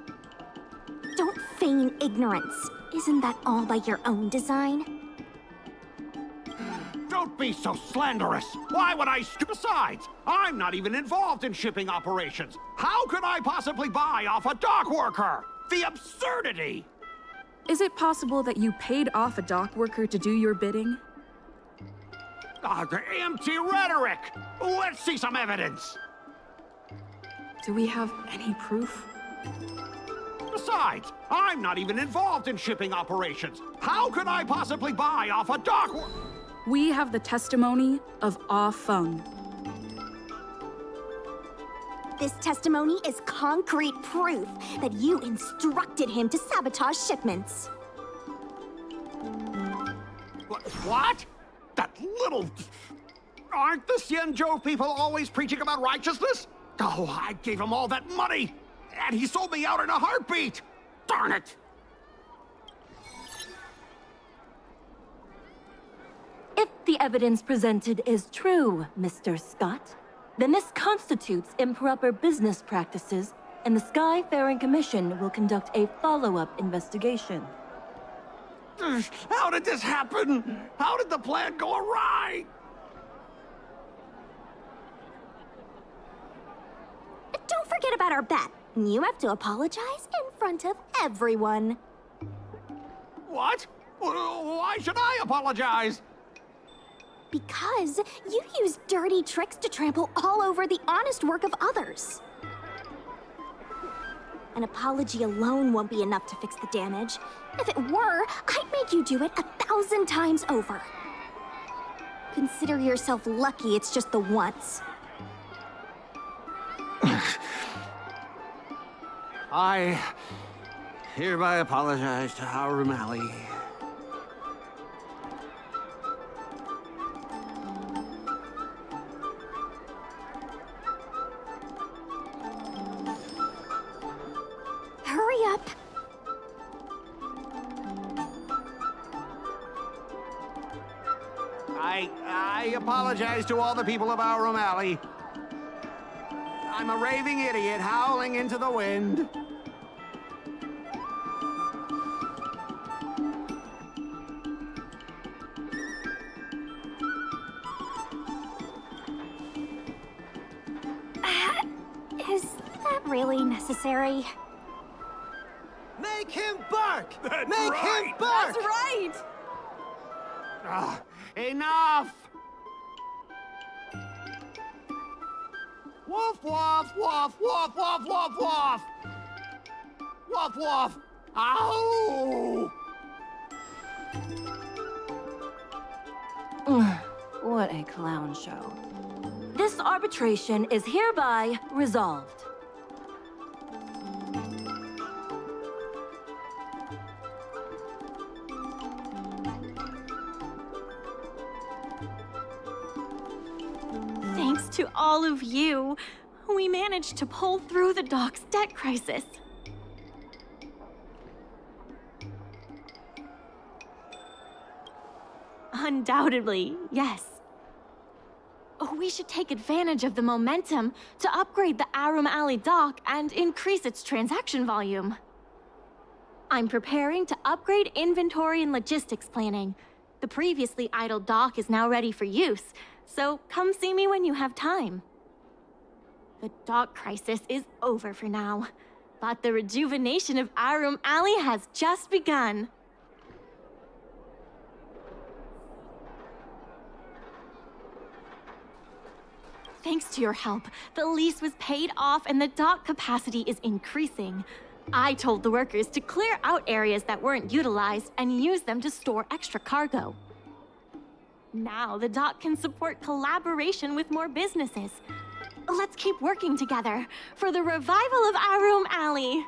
[SPEAKER 2] Don't feign ignorance. Isn't that all by your own design?
[SPEAKER 10] Don't be so slanderous! Why would I Besides, I'm not even involved in shipping operations. How could I possibly buy off a dock worker? The absurdity!
[SPEAKER 3] Is it possible that you paid off a dock worker to do your bidding?
[SPEAKER 10] The empty rhetoric! Let's see some evidence!
[SPEAKER 3] Do we have any proof?
[SPEAKER 10] Besides, I'm not even involved in shipping operations. How could I possibly buy off a dock
[SPEAKER 3] We have the testimony of Ah Feng.
[SPEAKER 2] This testimony is concrete proof that you instructed him to sabotage shipments.
[SPEAKER 10] What? That little... Aren't the Xianzhou people always preaching about righteousness? Oh, I gave him all that money, and he sold me out in a heartbeat! Darn it!
[SPEAKER 15] If the evidence presented is true, Mr. Scott, then this constitutes improper business practices, and the Skyfaring Commission will conduct a follow-up investigation.
[SPEAKER 10] How did this happen? How did the plan go awry?
[SPEAKER 2] Don't forget about our bet. You have to apologize in front of everyone.
[SPEAKER 10] What? Why should I apologize?
[SPEAKER 2] Because you use dirty tricks to trample all over the honest work of others. An apology alone won't be enough to fix the damage. If it were, I'd make you do it 1,000 times over. Consider yourself lucky it's just the once.
[SPEAKER 10] I hereby apologize to aurum Alley.
[SPEAKER 2] Hurry up.
[SPEAKER 10] I apologize to all the people of Aurum Alley. I'm a raving idiot howling into the wind.
[SPEAKER 2] Is that really necessary?
[SPEAKER 16] Make him bark!
[SPEAKER 10] That's
[SPEAKER 16] Make
[SPEAKER 10] right.
[SPEAKER 16] him bark!
[SPEAKER 14] That's right!
[SPEAKER 10] Enough! Woof, woof, woof, woof, woof, woof, woof! Woof, woof! Ow!
[SPEAKER 15] What a clown show. This arbitration is hereby resolved.
[SPEAKER 11] Thanks to all of you, we managed to pull through the dock's debt crisis. Undoubtedly, yes. We should take advantage of the momentum to upgrade the Aurum Alley dock and increase its transaction volume. I'm preparing to upgrade inventory and logistics planning. The previously idle dock is now ready for use, so come see me when you have time. The dock crisis is over for now, but the rejuvenation of Aurum Alley has just begun. Thanks to your help, the lease was paid off and the dock capacity is increasing. I told the workers to clear out areas that weren't utilized and use them to store extra cargo. Now the dock can support collaboration with more businesses. Let's keep working together for the revival of Aurum Alley.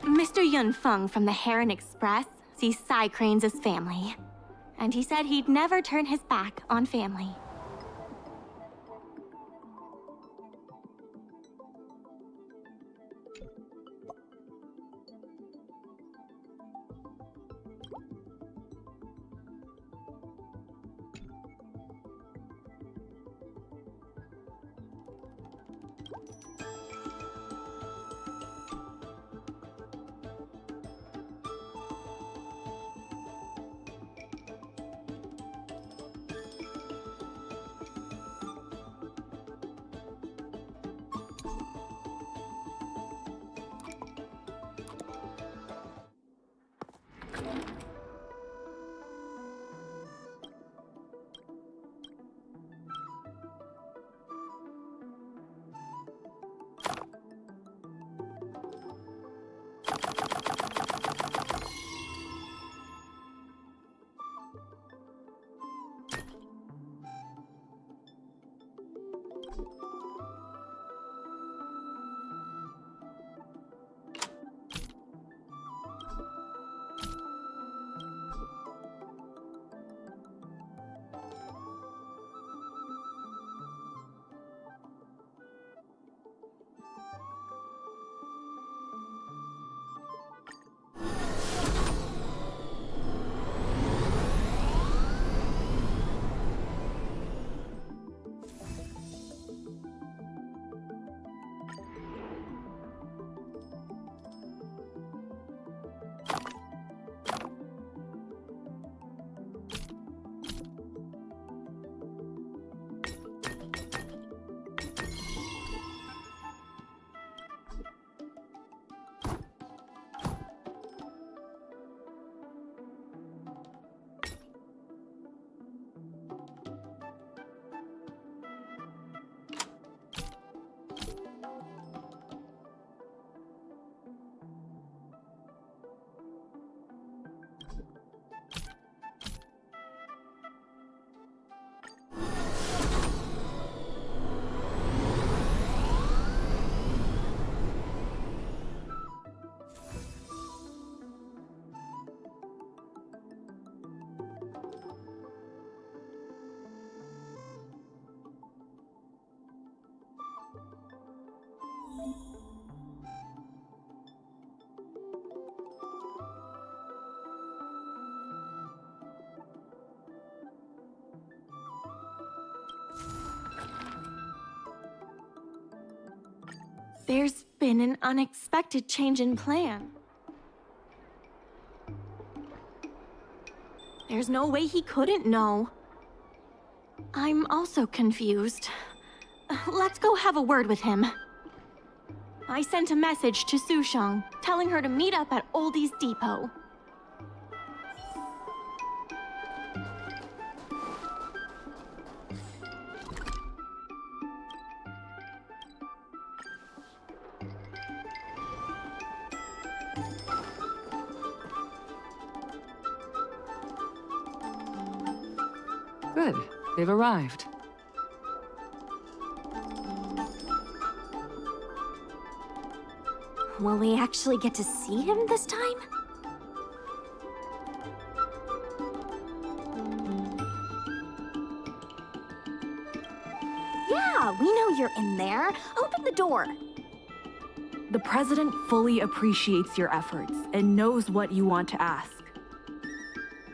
[SPEAKER 11] Mr. Yun Feng from the Heron Express sees Psy Cranes as family. and he said he'd never turn his back on family. There's been an unexpected change in plan. There's no way he couldn't know. I'm also confused. Let's go have a word with him. I sent a message to Sushang, telling her to meet up at Oldie's Depot.
[SPEAKER 17] Good. They've arrived.
[SPEAKER 7] Will we actually get to see him this time? Yeah, we know you're in there. Open the door.
[SPEAKER 14] The president fully appreciates your efforts and knows what you want to ask.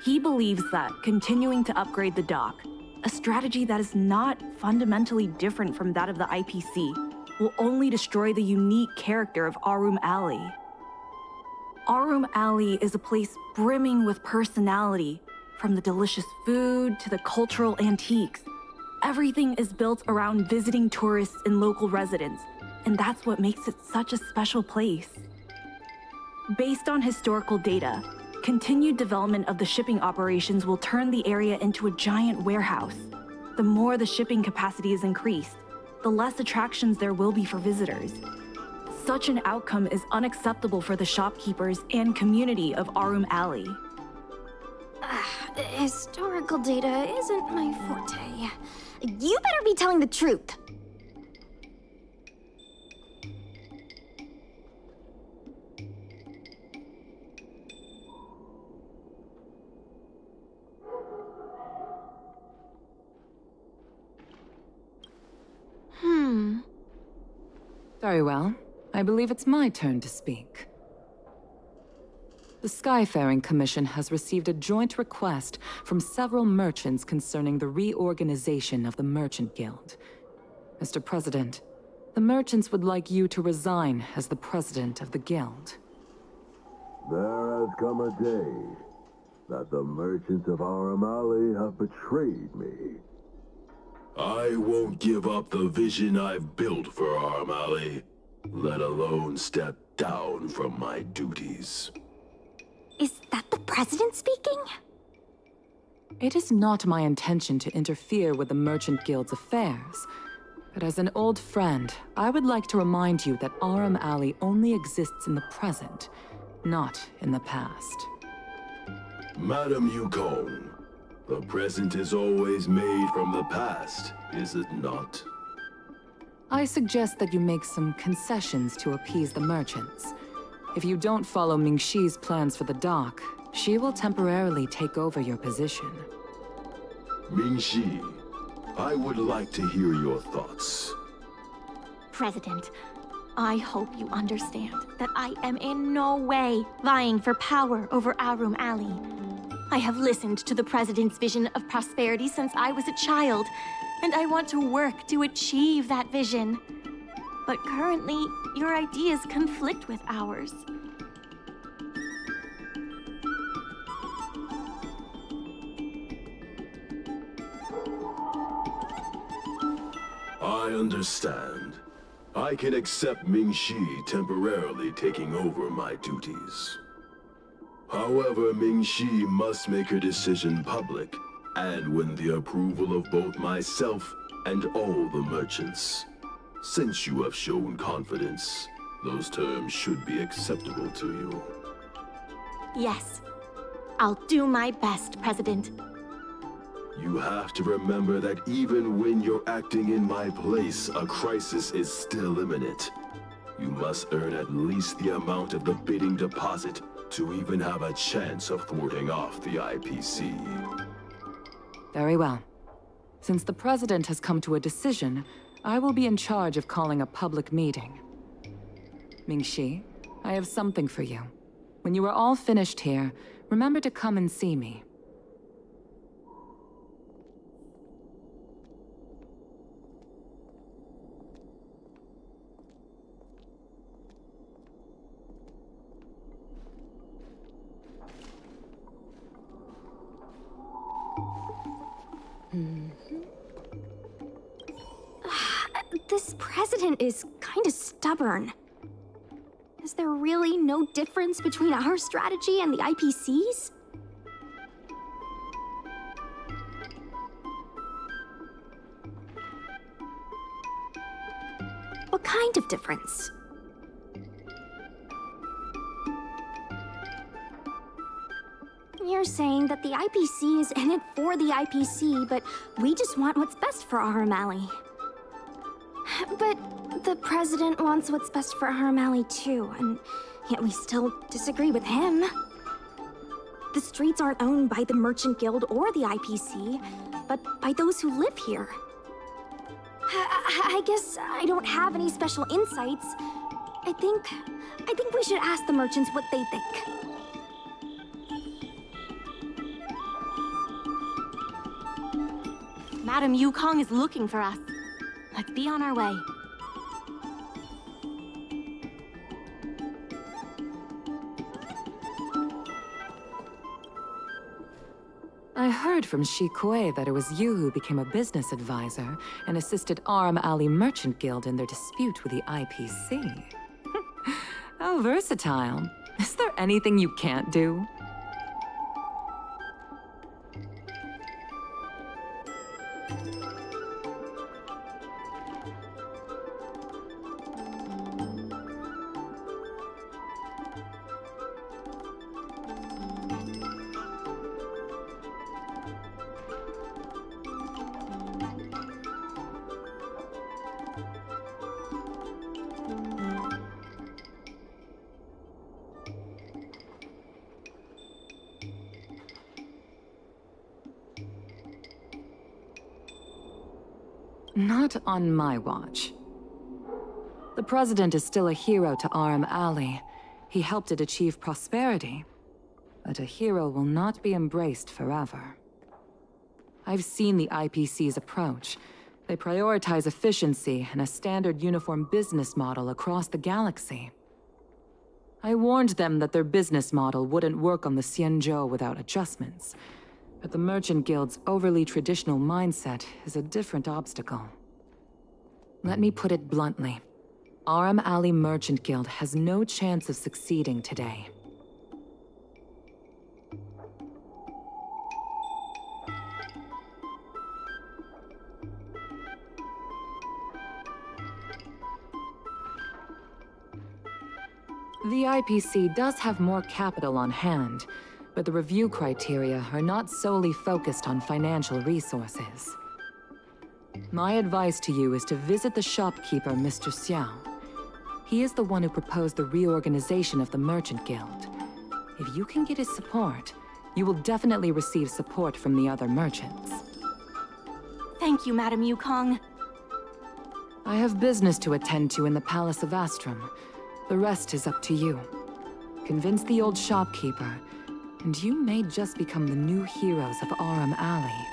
[SPEAKER 14] He believes that continuing to upgrade the dock, a strategy that is not fundamentally different from that of the IPC, will only destroy the unique character of Aurum Alley. Aurum Alley is a place brimming with personality, from the delicious food to the cultural antiques. Everything is built around visiting tourists and local residents, and that's what makes it such a special place. Based on historical data, continued development of the shipping operations will turn the area into a giant warehouse. The more the shipping capacity is increased, the less attractions there will be for visitors. Such an outcome is unacceptable for the shopkeepers and community of Aurum Alley.
[SPEAKER 7] Historical data isn't my forte. You better be telling the truth.
[SPEAKER 17] Very well. I believe it's my turn to speak. The Skyfaring Commission has received a joint request from several merchants concerning the reorganization of the Merchant Guild. Mr. President, the merchants would like you to resign as the president of the guild.
[SPEAKER 18] There has come a day that the merchants of Aurum have betrayed me. I won't give up the vision I've built for Aurum, let alone step down from my duties.
[SPEAKER 7] Is that the president speaking?
[SPEAKER 17] It is not my intention to interfere with the Merchant Guild's affairs, but as an old friend, I would like to remind you that Aurum Alley only exists in the present, not in the past.
[SPEAKER 18] Madam Yukong, the present is always made from the past, is it not?
[SPEAKER 17] I suggest that you make some concessions to appease the merchants. If you don't follow Mingxi's plans for the dock, she will temporarily take over your position.
[SPEAKER 18] Mingxi, I would like to hear your thoughts.
[SPEAKER 11] President, I hope you understand that I am in no way vying for power over Aurum Alley. I have listened to the President's vision of prosperity since I was a child, and I want to work to achieve that vision. But currently, your ideas conflict with ours.
[SPEAKER 18] I understand. I can accept Mingxi temporarily taking over my duties. However, Mingxi must make her decision public, and win the approval of both myself and all the merchants. Since you have shown confidence, those terms should be acceptable to you.
[SPEAKER 11] Yes. I'll do my best, President.
[SPEAKER 18] You have to remember that even when you're acting in my place, a crisis is still imminent. You must earn at least the amount of the bidding deposit to even have a chance of thwarting off the IPC.
[SPEAKER 17] Very well. Since the President has come to a decision, I will be in charge of calling a public meeting. Mingxi, I have something for you. When you are all finished here, remember to come and see me.
[SPEAKER 7] This president is kinda stubborn. Is there really no difference between our strategy and the IPC's? What kind of difference? You're saying that the IPC is in it for the IPC, but we just want what's best for Aurum Alley. But the president wants what's best for Aurum Alley too, and yet we still disagree with him. The streets aren't owned by the Merchant Guild or the IPC, but by those who live here. I guess I don't have any special insights. I think we should ask the merchants what they think.
[SPEAKER 11] Madam Yukong is looking for us. Let's be on our way.
[SPEAKER 17] I heard from Shi Kuei that it was you who became a business advisor and assisted Aurum Alley Merchant Guild in their dispute with the IPC. How versatile. Is there anything you can't do? Not on my watch. The President is still a hero to Aurum Alley. He helped it achieve prosperity. But a hero will not be embraced forever. I've seen the IPC's approach. They prioritize efficiency and a standard uniform business model across the galaxy. I warned them that their business model wouldn't work on the Xianzhou without adjustments. But the Merchant Guild's overly traditional mindset is a different obstacle. Let me put it bluntly. Aurum Alley Merchant Guild has no chance of succeeding today. The IPC does have more capital on hand, but the review criteria are not solely focused on financial resources. My advice to you is to visit the shopkeeper, Mr. Xiao. He is the one who proposed the reorganization of the Merchant Guild. If you can get his support, you will definitely receive support from the other merchants.
[SPEAKER 11] Thank you, Madam Yukong.
[SPEAKER 17] I have business to attend to in the Palace of Astrum. The rest is up to you. Convince the old shopkeeper, and you may just become the new heroes of Aurum Alley.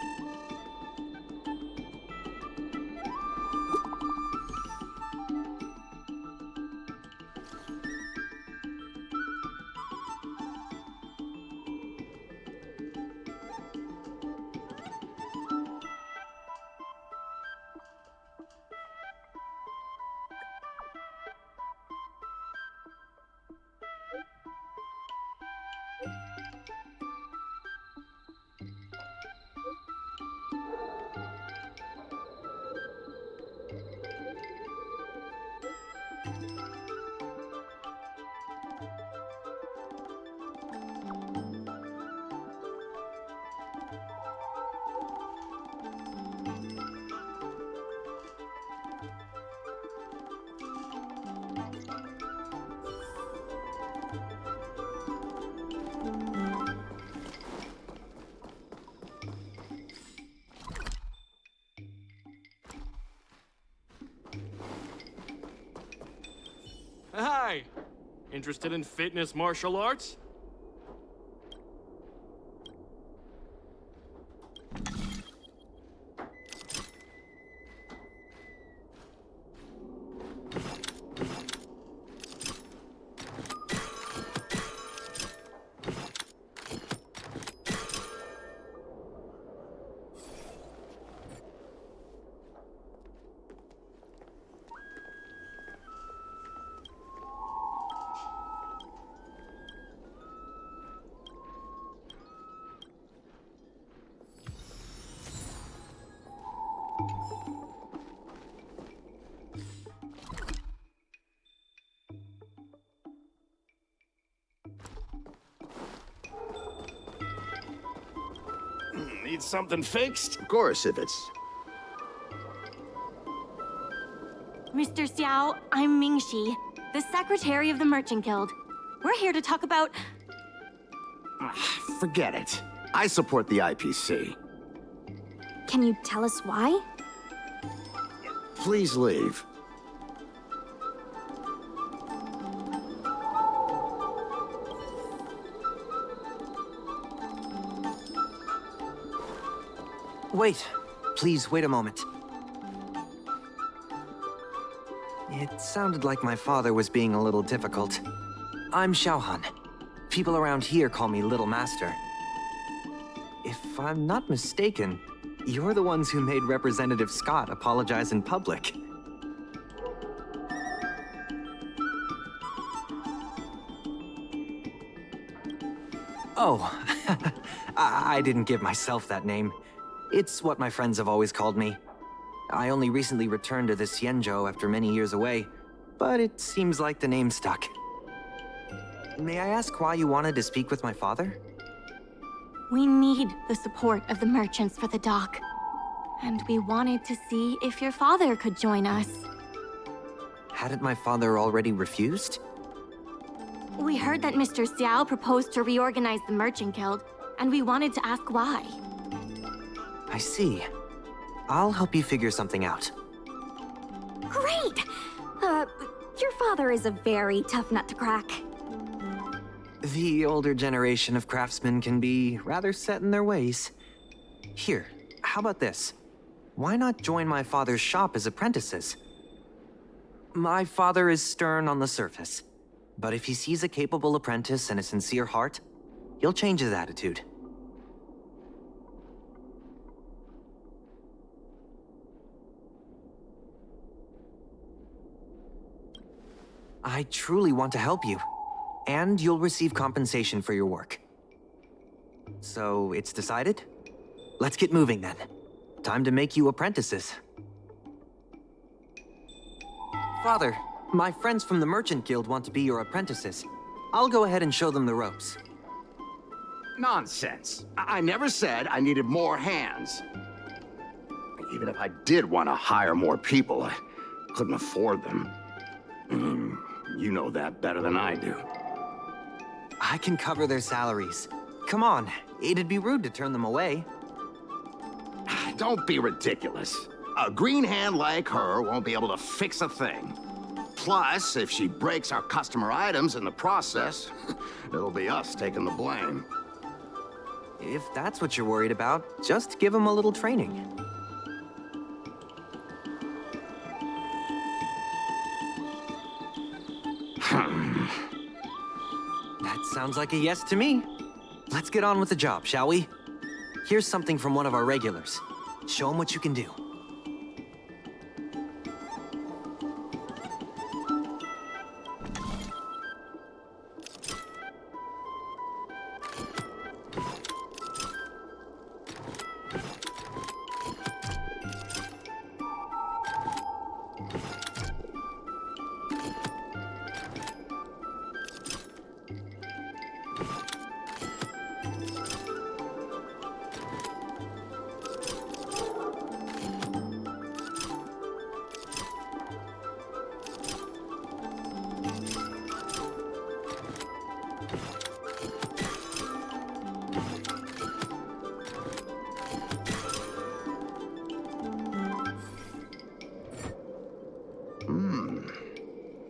[SPEAKER 8] Hi! Interested in fitness martial arts?
[SPEAKER 19] Need something fixed?
[SPEAKER 10] Of course, if it's...
[SPEAKER 11] Mr. Xiao, I'm Mingxi, the Secretary of the Merchant Guild. We're here to talk about...
[SPEAKER 10] Forget it. I support the IPC.
[SPEAKER 7] Can you tell us why?
[SPEAKER 10] Please leave.
[SPEAKER 5] Wait. Please, wait a moment. It sounded like my father was being a little difficult. I'm Xiaohan. People around here call me Little Master. If I'm not mistaken, you're the ones who made Representative Scott apologize in public. Oh, I didn't give myself that name. It's what my friends have always called me. I only recently returned to the Xianzhou after many years away, but it seems like the name stuck. May I ask why you wanted to speak with my father?
[SPEAKER 11] We need the support of the merchants for the dock. And we wanted to see if your father could join us.
[SPEAKER 5] Hadn't my father already refused?
[SPEAKER 11] We heard that Mr. Xiao proposed to reorganize the Merchant Guild, and we wanted to ask why.
[SPEAKER 5] I see. I'll help you figure something out.
[SPEAKER 7] Great! Your father is a very tough nut to crack.
[SPEAKER 5] The older generation of craftsmen can be rather set in their ways. Here, how about this? Why not join my father's shop as apprentices? My father is stern on the surface, but if he sees a capable apprentice and a sincere heart, he'll change his attitude. I truly want to help you, and you'll receive compensation for your work. So, it's decided? Let's get moving then. Time to make you apprentices. Father, my friends from the Merchant Guild want to be your apprentices. I'll go ahead and show them the ropes.
[SPEAKER 10] Nonsense. I never said I needed more hands. Even if I did want to hire more people, I couldn't afford them. You know that better than I do.
[SPEAKER 5] I can cover their salaries. Come on, it'd be rude to turn them away.
[SPEAKER 10] Don't be ridiculous. A green hand like her won't be able to fix a thing. Plus, if she breaks our customer items in the process, it'll be us taking the blame.
[SPEAKER 5] If that's what you're worried about, just give them a little training. That sounds like a yes to me. Let's get on with the job, shall we? Here's something from one of our regulars. Show them what you can do.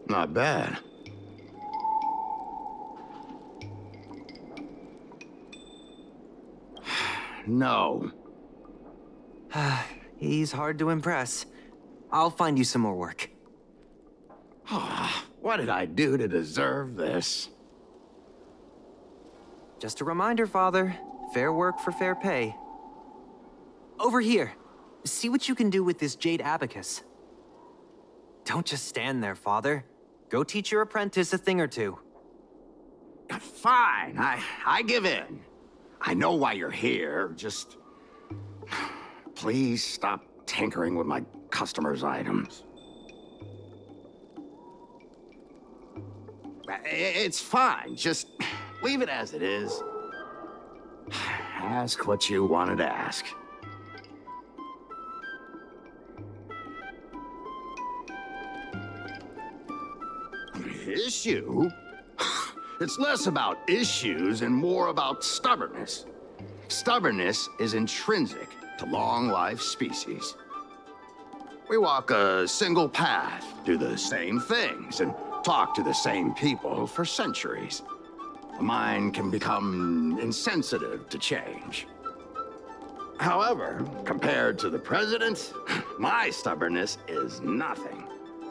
[SPEAKER 10] Not bad. No.
[SPEAKER 5] He's hard to impress. I'll find you some more work.
[SPEAKER 10] What did I do to deserve this?
[SPEAKER 5] Just a reminder, Father. Fair work for fair pay. Over here. See what you can do with this jade abacus. Don't just stand there, Father. Go teach your apprentice a thing or two.
[SPEAKER 10] Fine, I give in. I know why you're here, just... Please stop tinkering with my customers' items. It's fine, just leave it as it is. Ask what you wanted to ask. Issue? It's less about issues and more about stubbornness. Stubbornness is intrinsic to long-life species. We walk a single path, do the same things, and talk to the same people for centuries. The mind can become insensitive to change. However, compared to the president, my stubbornness is nothing.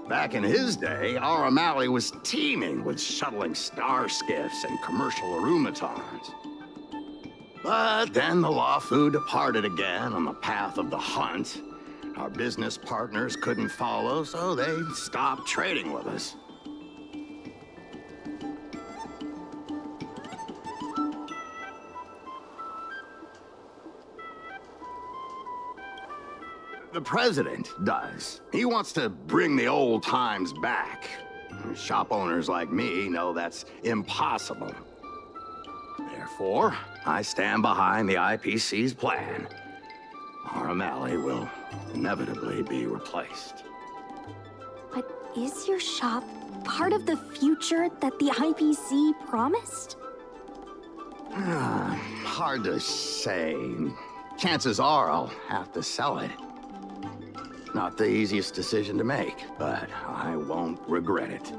[SPEAKER 10] Back in his day, Aurum was teeming with shuttling star skiffs and commercial automatons. But then the Lawfu departed again on the path of the hunt. Our business partners couldn't follow, so they stopped trading with us. The president does. He wants to bring the old times back. Shop owners like me know that's impossible. Therefore, I stand behind the IPC's plan. Aurum will inevitably be replaced.
[SPEAKER 7] But is your shop part of the future that the IPC promised?
[SPEAKER 10] Hard to say. Chances are I'll have to sell it.
[SPEAKER 20] Not the easiest decision to make, but I won't regret it.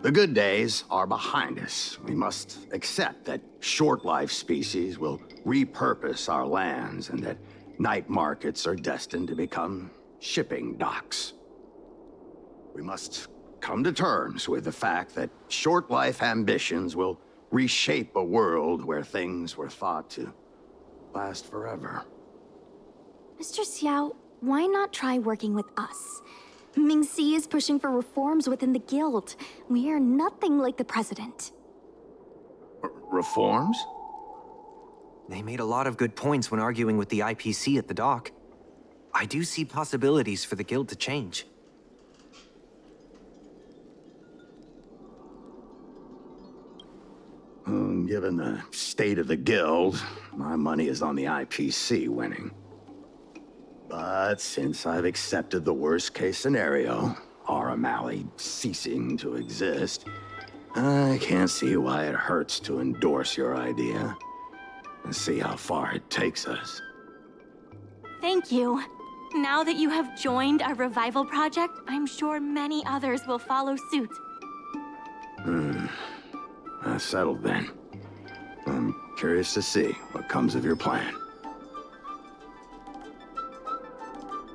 [SPEAKER 20] The good days are behind us. We must accept that short-life species will repurpose our lands and that night markets are destined to become shipping docks. We must come to terms with the fact that short-life ambitions will reshape a world where things were thought to last forever.
[SPEAKER 7] Mr. Xiao, why not try working with us? Mingxi is pushing for reforms within the guild. We are nothing like the president.
[SPEAKER 20] Reforms?
[SPEAKER 5] They made a lot of good points when arguing with the IPC at the dock. I do see possibilities for the guild to change.
[SPEAKER 20] Given the state of the guild, my money is on the IPC winning. But since I've accepted the worst-case scenario, aurum Alley ceasing to exist, I can't see why it hurts to endorse your idea and see how far it takes us.
[SPEAKER 11] Thank you. Now that you have joined our revival project, I'm sure many others will follow suit.
[SPEAKER 20] That's settled then. I'm curious to see what comes of your plan.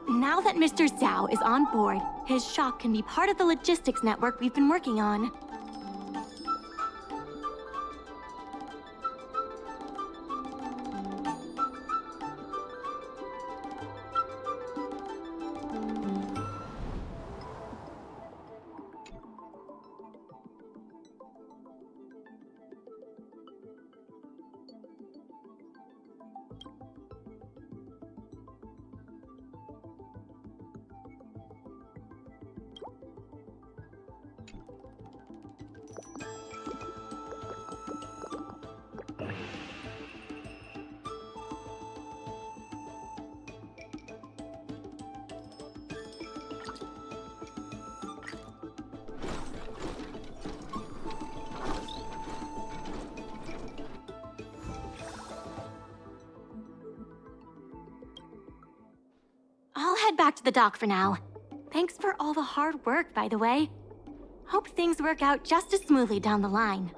[SPEAKER 11] Now that Mr. Zhao is on board, his shop can be part of the logistics network we've been working on. I'll head back to the dock for now. Thanks for all the hard work, by the way. Hope things work out just as smoothly down the line.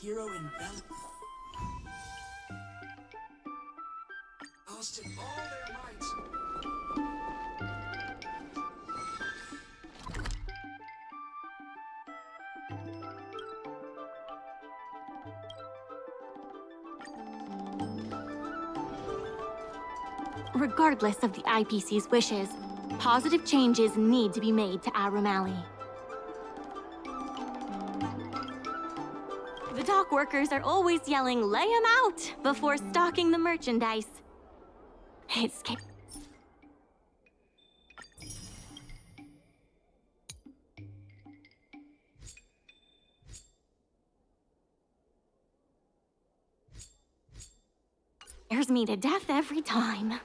[SPEAKER 16] Hero in battle lost in all their might.
[SPEAKER 11] Regardless of the IPC's wishes, positive changes need to be made to Aurum Alley. The dock workers are always yelling, "Lay 'em out!" before stocking the merchandise. It's scares me to death every time.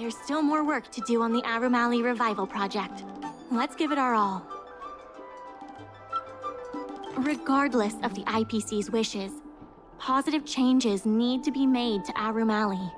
[SPEAKER 11] There's still more work to do on the Aurum Alley Revival Project. Let's give it our all. Regardless of the IPC's wishes, positive changes need to be made to Aurum Alley.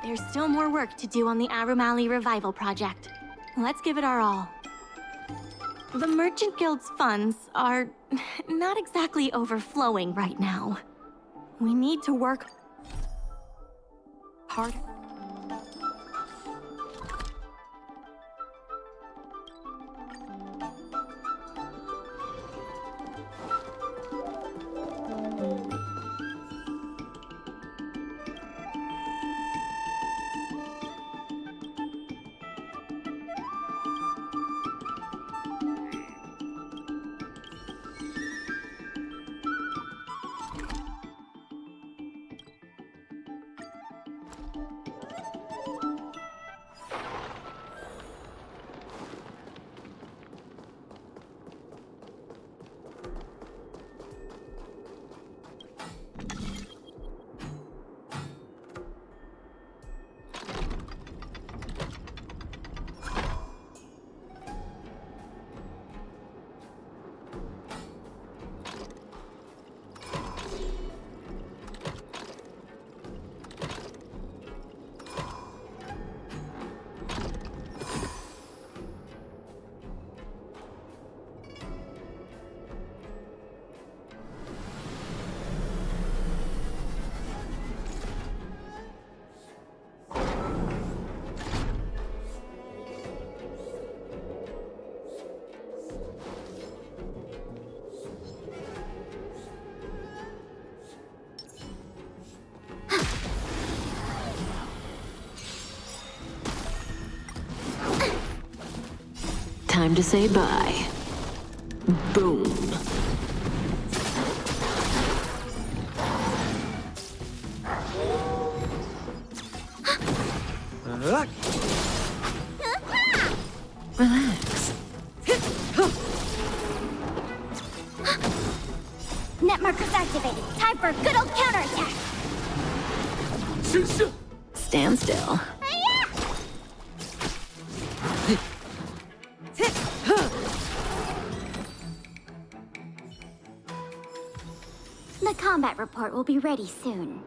[SPEAKER 11] there's still more work to do on the Aurum Alley Revival Project. Let's give it our all. The Merchant Guild's funds are not exactly overflowing right now. We need to work harder.
[SPEAKER 15] Time to say bye. Boom.
[SPEAKER 1] Relax.
[SPEAKER 2] Net markers activated. Time for a good old counterattack.
[SPEAKER 15] Stand still.
[SPEAKER 2] The combat report will be ready soon.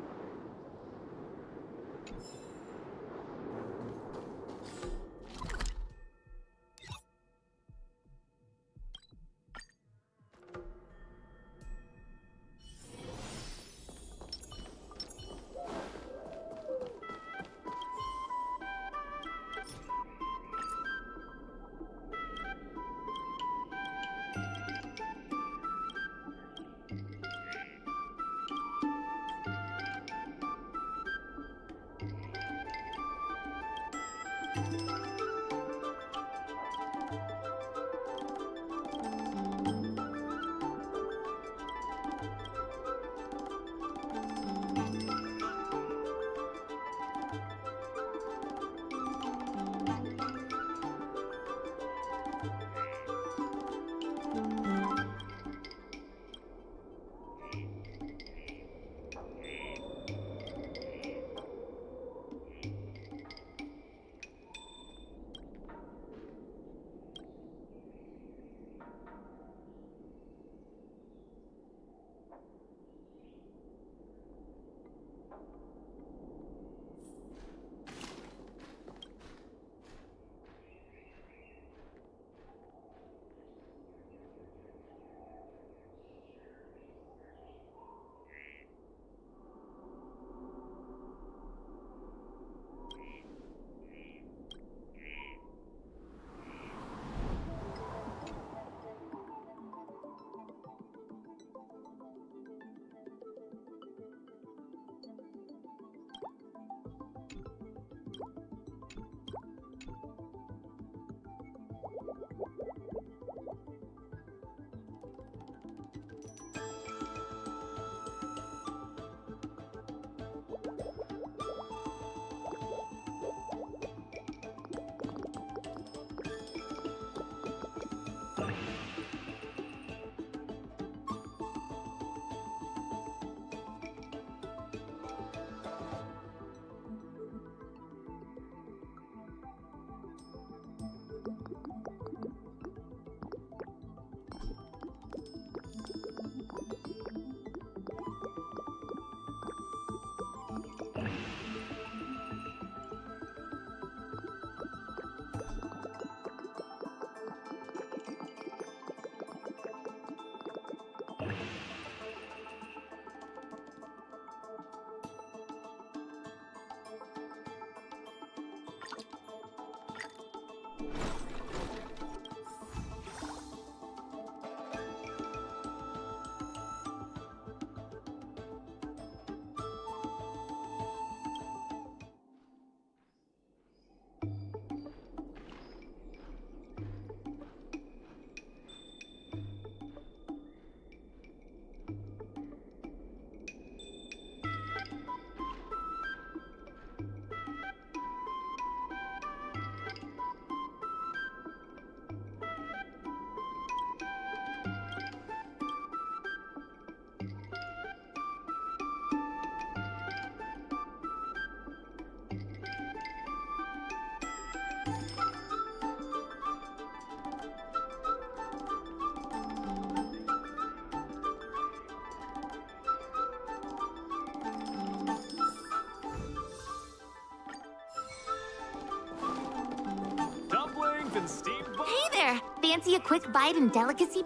[SPEAKER 8] and steamboat.
[SPEAKER 2] Hey there! Fancy a quick bite and delicacy?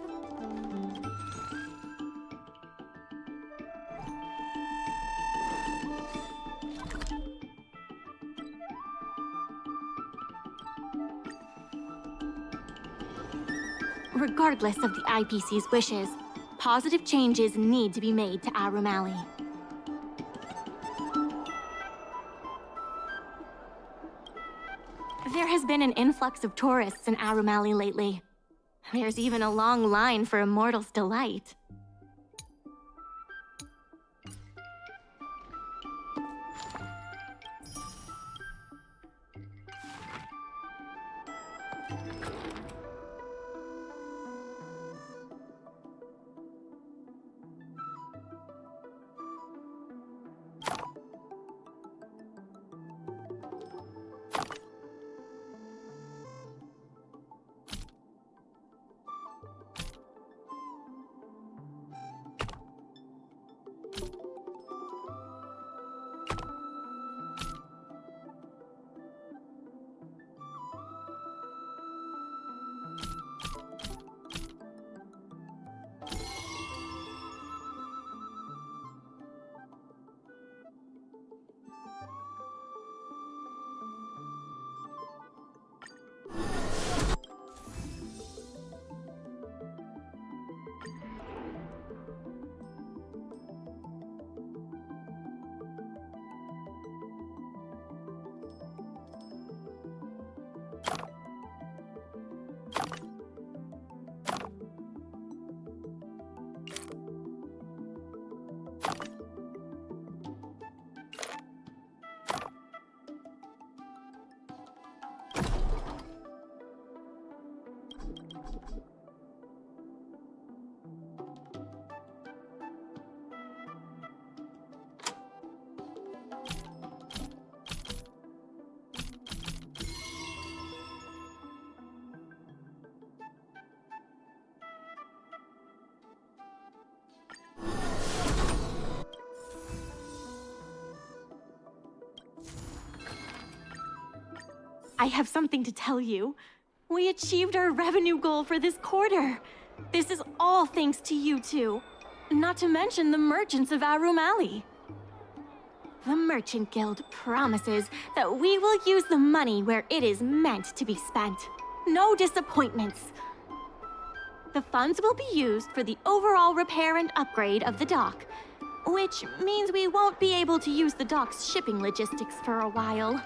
[SPEAKER 2] Regardless of the IPC's wishes, positive changes need to be made to Aurum Alley. There has been an influx of tourists in Aurum Alley lately. There's even a long line for Immortal's Delight. I have something to tell you. We achieved our revenue goal for this quarter. This is all thanks to you two. Not to mention the merchants of Aurum Alley. The Merchant Guild promises that we will use the money where it is meant to be spent. No disappointments. The funds will be used for the overall repair and upgrade of the dock, which means we won't be able to use the dock's shipping logistics for a while.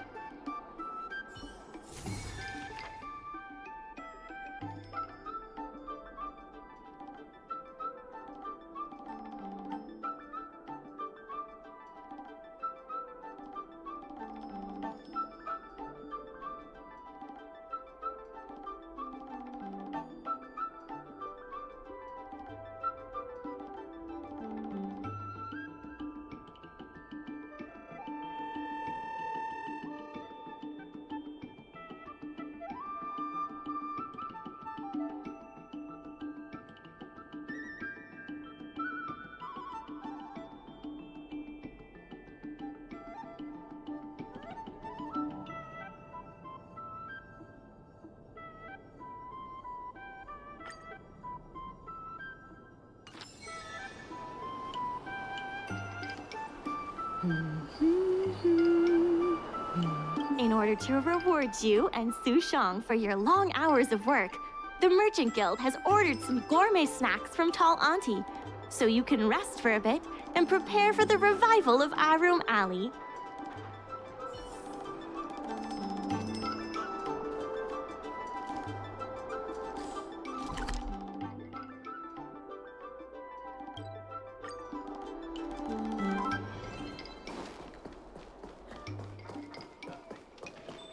[SPEAKER 2] In order to reward you and Su Shang for your long hours of work, the Merchant Guild has ordered some gourmet snacks from Tall Auntie, so you can rest for a bit and prepare for the revival of Aurum Alley.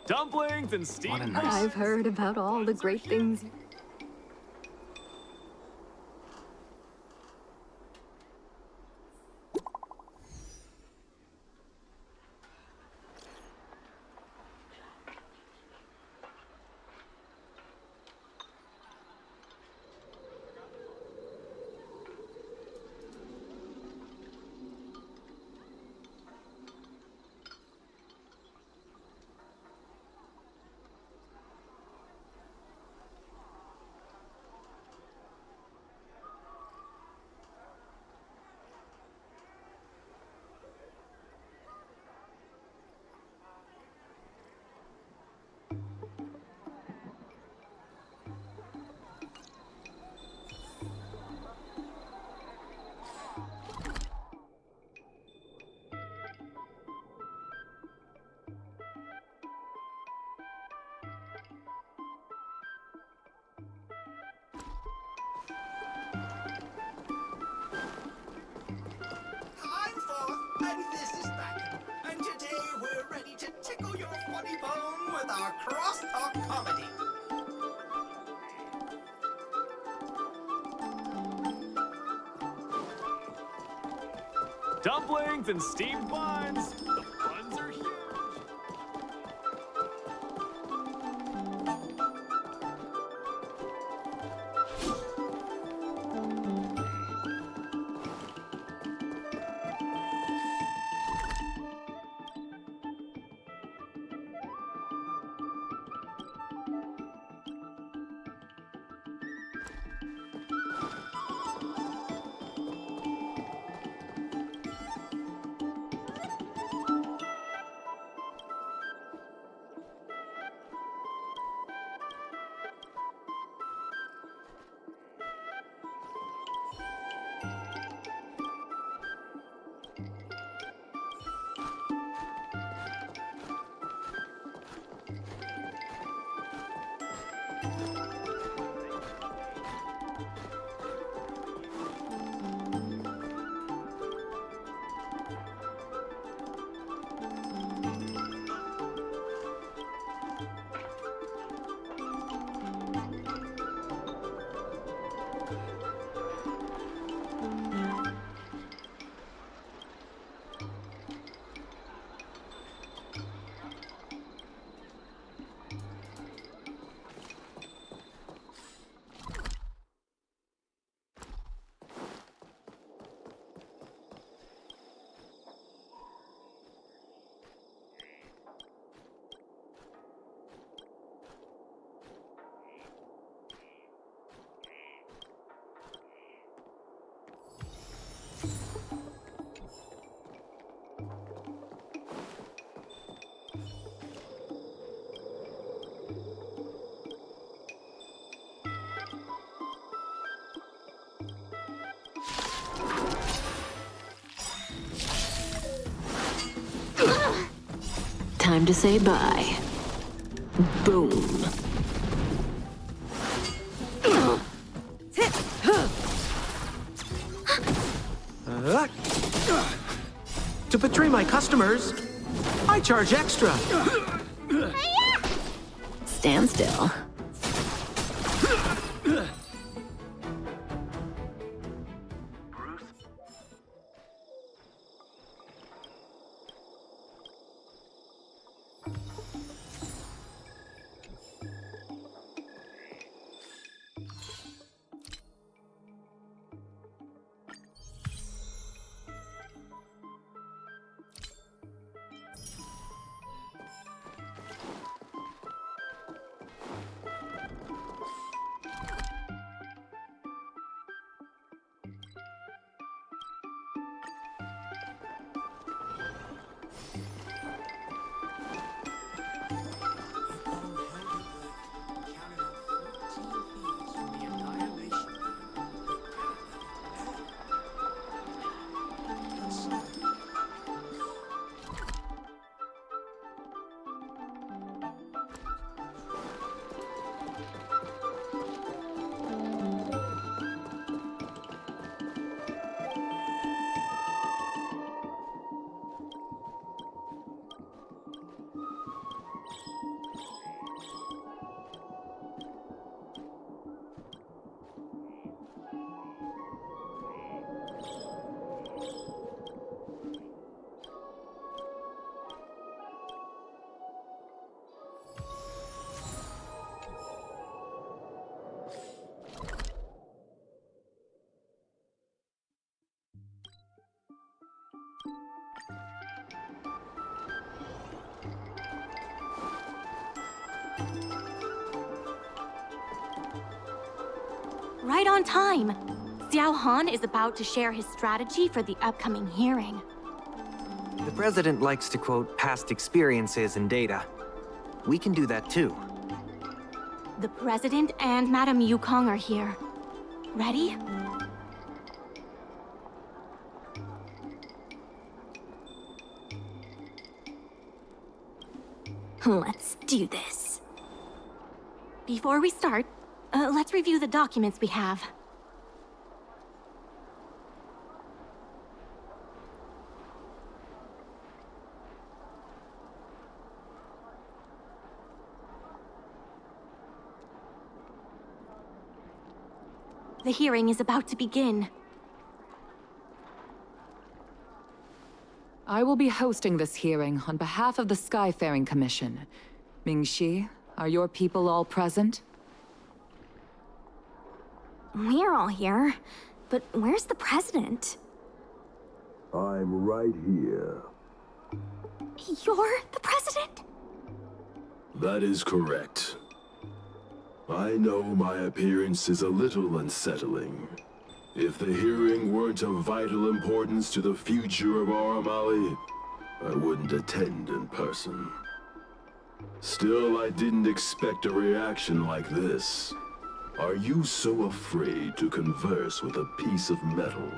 [SPEAKER 8] Dumplings and steamed.
[SPEAKER 7] I've heard about all the great things.
[SPEAKER 8] Dumplings and steamed buns. The buns are huge.
[SPEAKER 15] Time to say bye. Boom.
[SPEAKER 6] To betray my customers, I charge extra.
[SPEAKER 15] Stand still.
[SPEAKER 11] Right on time. Xiao Han is about to share his strategy for the upcoming hearing.
[SPEAKER 5] The president likes to quote past experiences and data. We can do that too.
[SPEAKER 11] The president and Madame Yukong are here. Ready?
[SPEAKER 15] Let's do this.
[SPEAKER 11] Before we start, let's review the documents we have. The hearing is about to begin.
[SPEAKER 17] I will be hosting this hearing on behalf of the Skyfaring Commission. Ming-Shi, are your people all present?
[SPEAKER 7] We're all here, but where's the president?
[SPEAKER 18] I'm right here.
[SPEAKER 7] You're the president?
[SPEAKER 18] That is correct. I know my appearance is a little unsettling. If the hearing weren't of vital importance to the future of Aurum Alley, I wouldn't attend in person. Still, I didn't expect a reaction like this. Are you so afraid to converse with a piece of metal?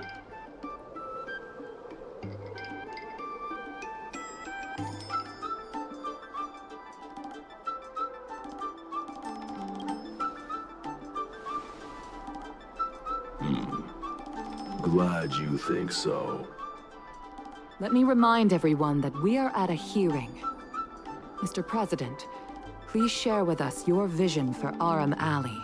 [SPEAKER 18] Glad you think so.
[SPEAKER 17] Let me remind everyone that we are at a hearing. Mr. President, please share with us your vision for Aurum Alley.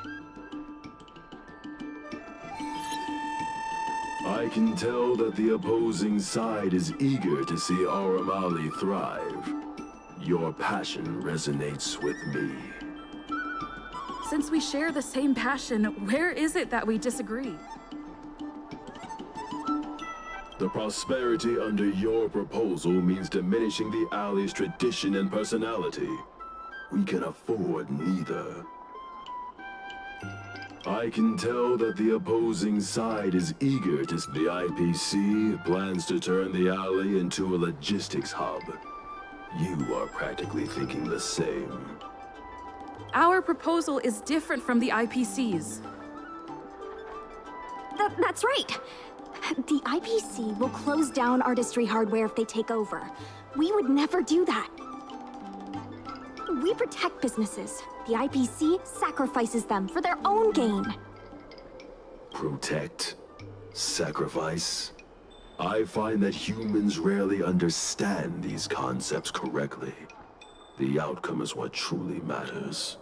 [SPEAKER 18] I can tell that the opposing side is eager to see Aurum Alley thrive. Your passion resonates with me.
[SPEAKER 3] Since we share the same passion, where is it that we disagree?
[SPEAKER 18] The prosperity under your proposal means diminishing the alley's tradition and personality. We can afford neither. I can tell that the opposing side is eager to... The IPC plans to turn the alley into a logistics hub. You are practically thinking the same.
[SPEAKER 3] Our proposal is different from the IPC's.
[SPEAKER 7] That's right. The IPC will close down artistry hardware if they take over. We would never do that. We protect businesses. The IPC sacrifices them for their own gain.
[SPEAKER 18] Protect? Sacrifice? I find that humans rarely understand these concepts correctly. The outcome is what truly matters.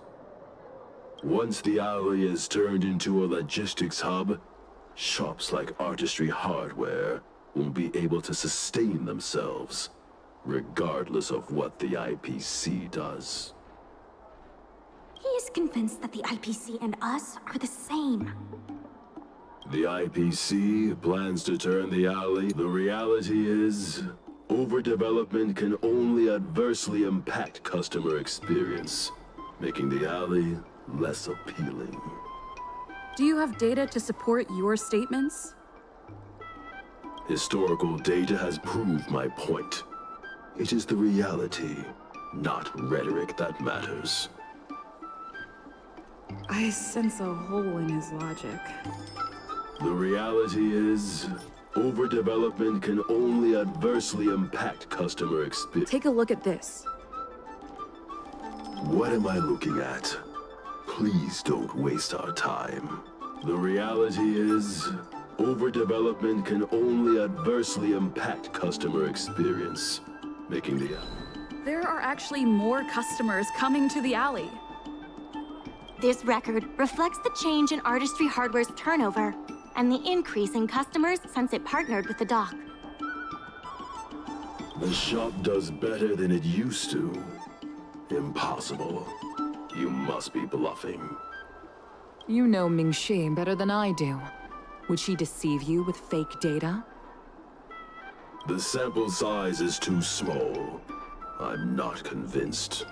[SPEAKER 18] Once the alley is turned into a logistics hub, shops like Artistry Hardware will be able to sustain themselves, regardless of what the IPC does.
[SPEAKER 7] He is convinced that the IPC and us are the same.
[SPEAKER 18] The IPC plans to turn the alley. The reality is, overdevelopment can only adversely impact customer experience, making the alley less appealing.
[SPEAKER 3] Do you have data to support your statements?
[SPEAKER 18] Historical data has proved my point. It is the reality, not rhetoric, that matters.
[SPEAKER 3] I sense a hole in his logic.
[SPEAKER 18] The reality is, overdevelopment can only adversely impact customer experience.
[SPEAKER 3] Take a look at this.
[SPEAKER 18] What am I looking at? Please don't waste our time. The reality is, overdevelopment can only adversely impact customer experience, making the...
[SPEAKER 3] There are actually more customers coming to the alley.
[SPEAKER 11] This record reflects the change in Artistry Hardware's turnover and the increase in customers since it partnered with the dock.
[SPEAKER 18] The shop does better than it used to. Impossible. You must be bluffing.
[SPEAKER 17] You know Ming-Shi better than I do. Would she deceive you with fake data?
[SPEAKER 18] The sample size is too small. I'm not convinced.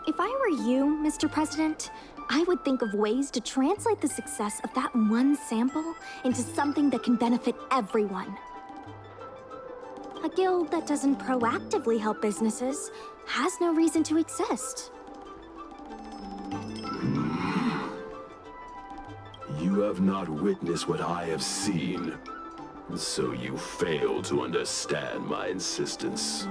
[SPEAKER 7] If I were you, Mr. President, I would think of ways to translate the success of that one sample into something that can benefit everyone. A guild that doesn't proactively help businesses has no reason to exist.
[SPEAKER 18] You have not witnessed what I have seen, so you fail to understand my insistence.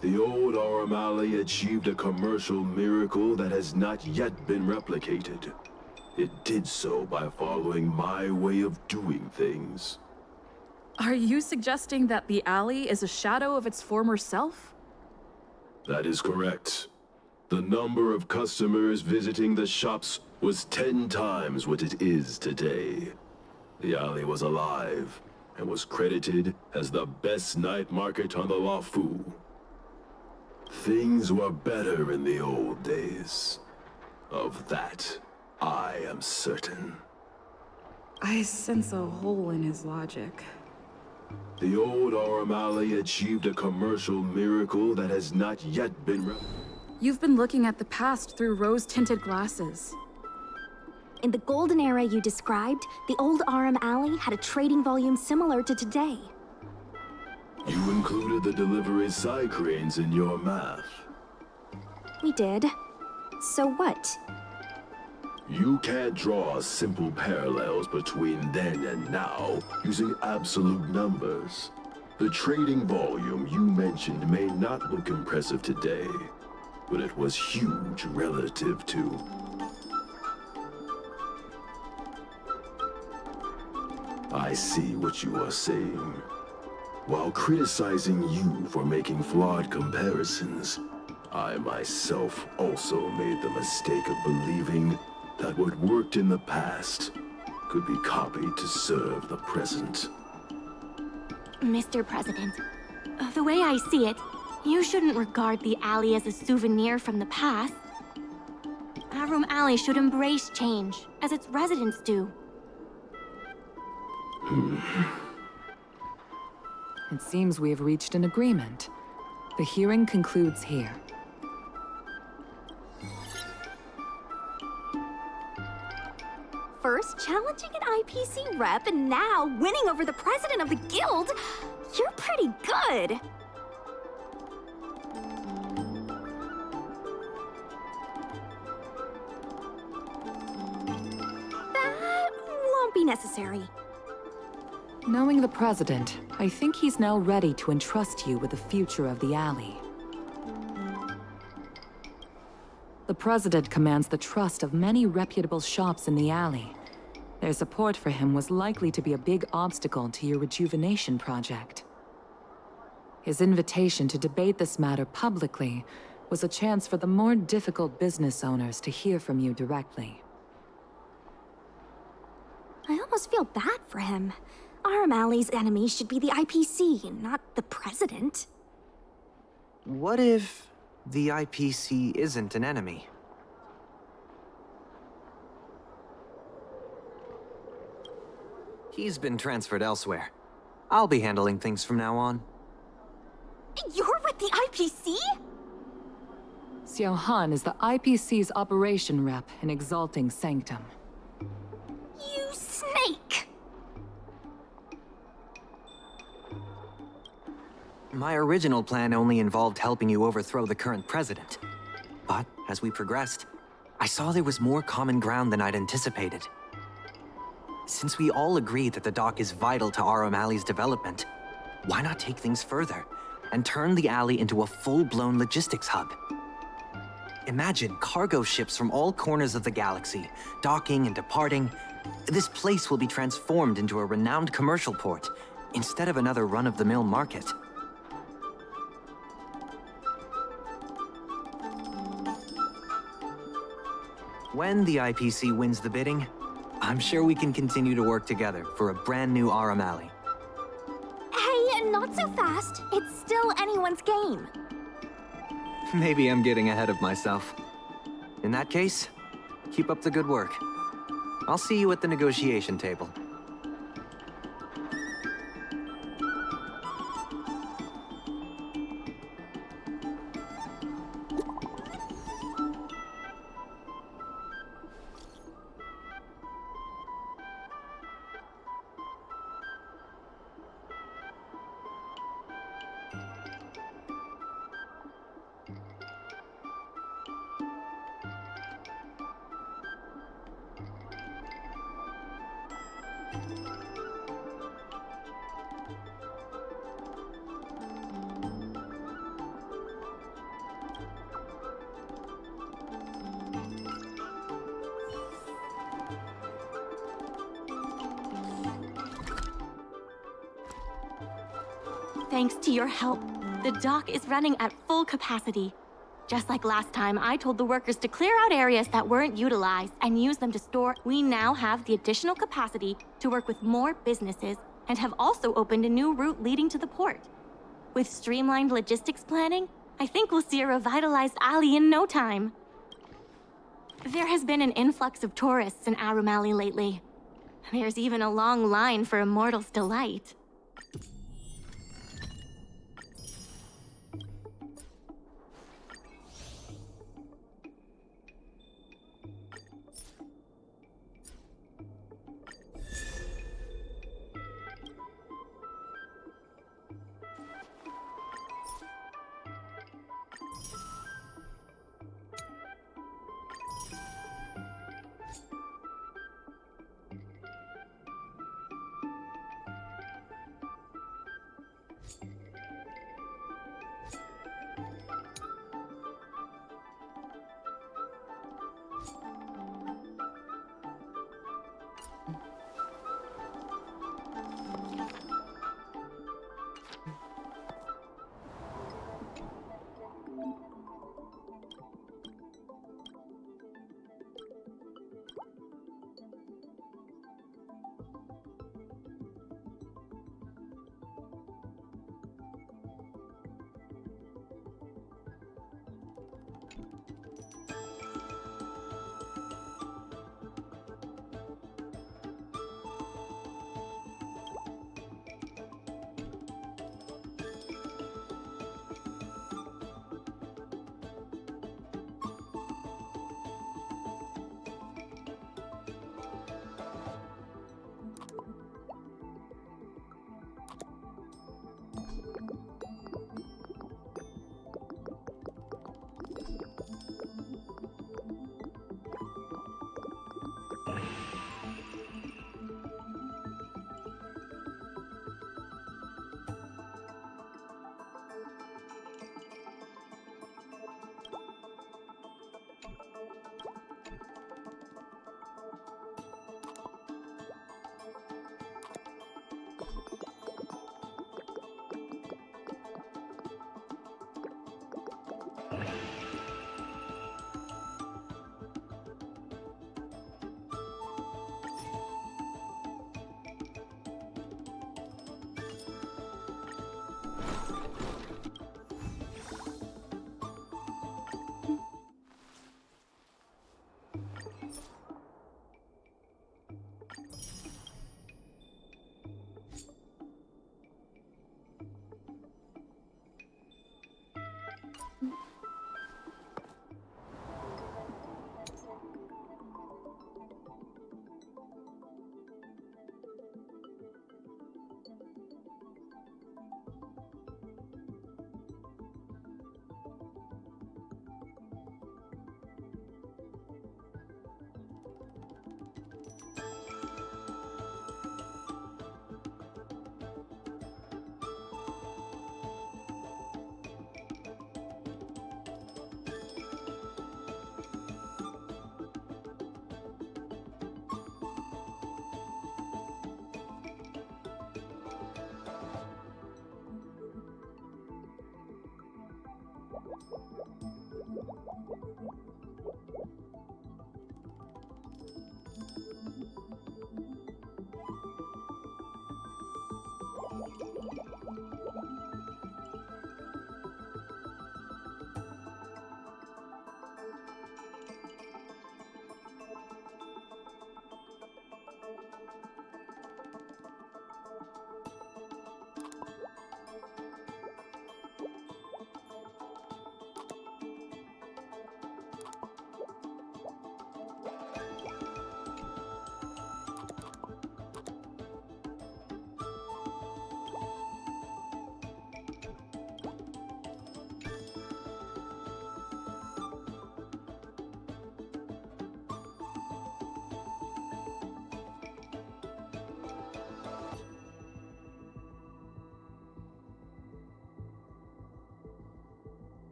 [SPEAKER 18] The old Aurum Alley achieved a commercial miracle that has not yet been replicated. It did so by following my way of doing things.
[SPEAKER 3] Are you suggesting that the alley is a shadow of its former self?
[SPEAKER 18] That is correct. The number of customers visiting the shops was 10 times what it is today. The alley was alive, and was credited as the best night market on the Luofu. Things were better in the old days. Of that, I am certain.
[SPEAKER 3] I sense a hole in his logic.
[SPEAKER 18] The old aurum alley achieved a commercial miracle that has not yet been
[SPEAKER 3] You've been looking at the past through rose-tinted glasses.
[SPEAKER 7] In the golden era you described, the old Aurum Alley had a trading volume similar to today.
[SPEAKER 18] You included the delivery side cranes in your math.
[SPEAKER 7] We did. So what?
[SPEAKER 18] You can't draw simple parallels between then and now using absolute numbers. The trading volume you mentioned may not look impressive today, but it was huge relative to... I see what you are saying. While criticizing you for making flawed comparisons, I myself also made the mistake of believing that what worked in the past could be copied to serve the present.
[SPEAKER 11] Mr. President, the way I see it, you shouldn't regard the alley as a souvenir from the past. Aurum Alley should embrace change, as its residents do.
[SPEAKER 17] It seems we have reached an agreement. The hearing concludes here.
[SPEAKER 7] First challenging an IPC rep and now winning over the president of the guild? You're pretty good. That won't be necessary.
[SPEAKER 17] Knowing the president, I think he's now ready to entrust you with the future of the alley. The president commands the trust of many reputable shops in the alley. Their support for him was likely to be a big obstacle to your rejuvenation project. His invitation to debate this matter publicly was a chance for the more difficult business owners to hear from you directly.
[SPEAKER 7] I almost feel bad for him. Aurum Alley's enemy should be the IPC, not the president.
[SPEAKER 5] What if the IPC isn't an enemy? He's been transferred elsewhere. I'll be handling things from now on.
[SPEAKER 7] You're with the IPC?
[SPEAKER 17] Xiao Han is the IPC's operation rep in Exalting Sanctum.
[SPEAKER 7] You snake!
[SPEAKER 5] My original plan only involved helping you overthrow the current president. But as we progressed, I saw there was more common ground than I'd anticipated. Since we all agree that the dock is vital to Aurum Alley's development, why not take things further and turn the alley into a full-blown logistics hub? Imagine cargo ships from all corners of the galaxy, docking and departing. This place will be transformed into a renowned commercial port, instead of another run-of-the-mill market. When the IPC wins the bidding, I'm sure we can continue to work together for a brand new Aurum Alley.
[SPEAKER 7] Hey, not so fast. It's still anyone's game.
[SPEAKER 5] Maybe I'm getting ahead of myself. In that case, keep up the good work. I'll see you at the negotiation table.
[SPEAKER 11] Thanks to your help, the dock is running at full capacity. Just like last time, I told the workers to clear out areas that weren't utilized and use them to store. We now have the additional capacity to work with more businesses and have also opened a new route leading to the port. With streamlined logistics planning, I think we'll see a revitalized alley in no time. There has been an influx of tourists in Aurum Alley lately. There's even a long line for Immortal's Delight.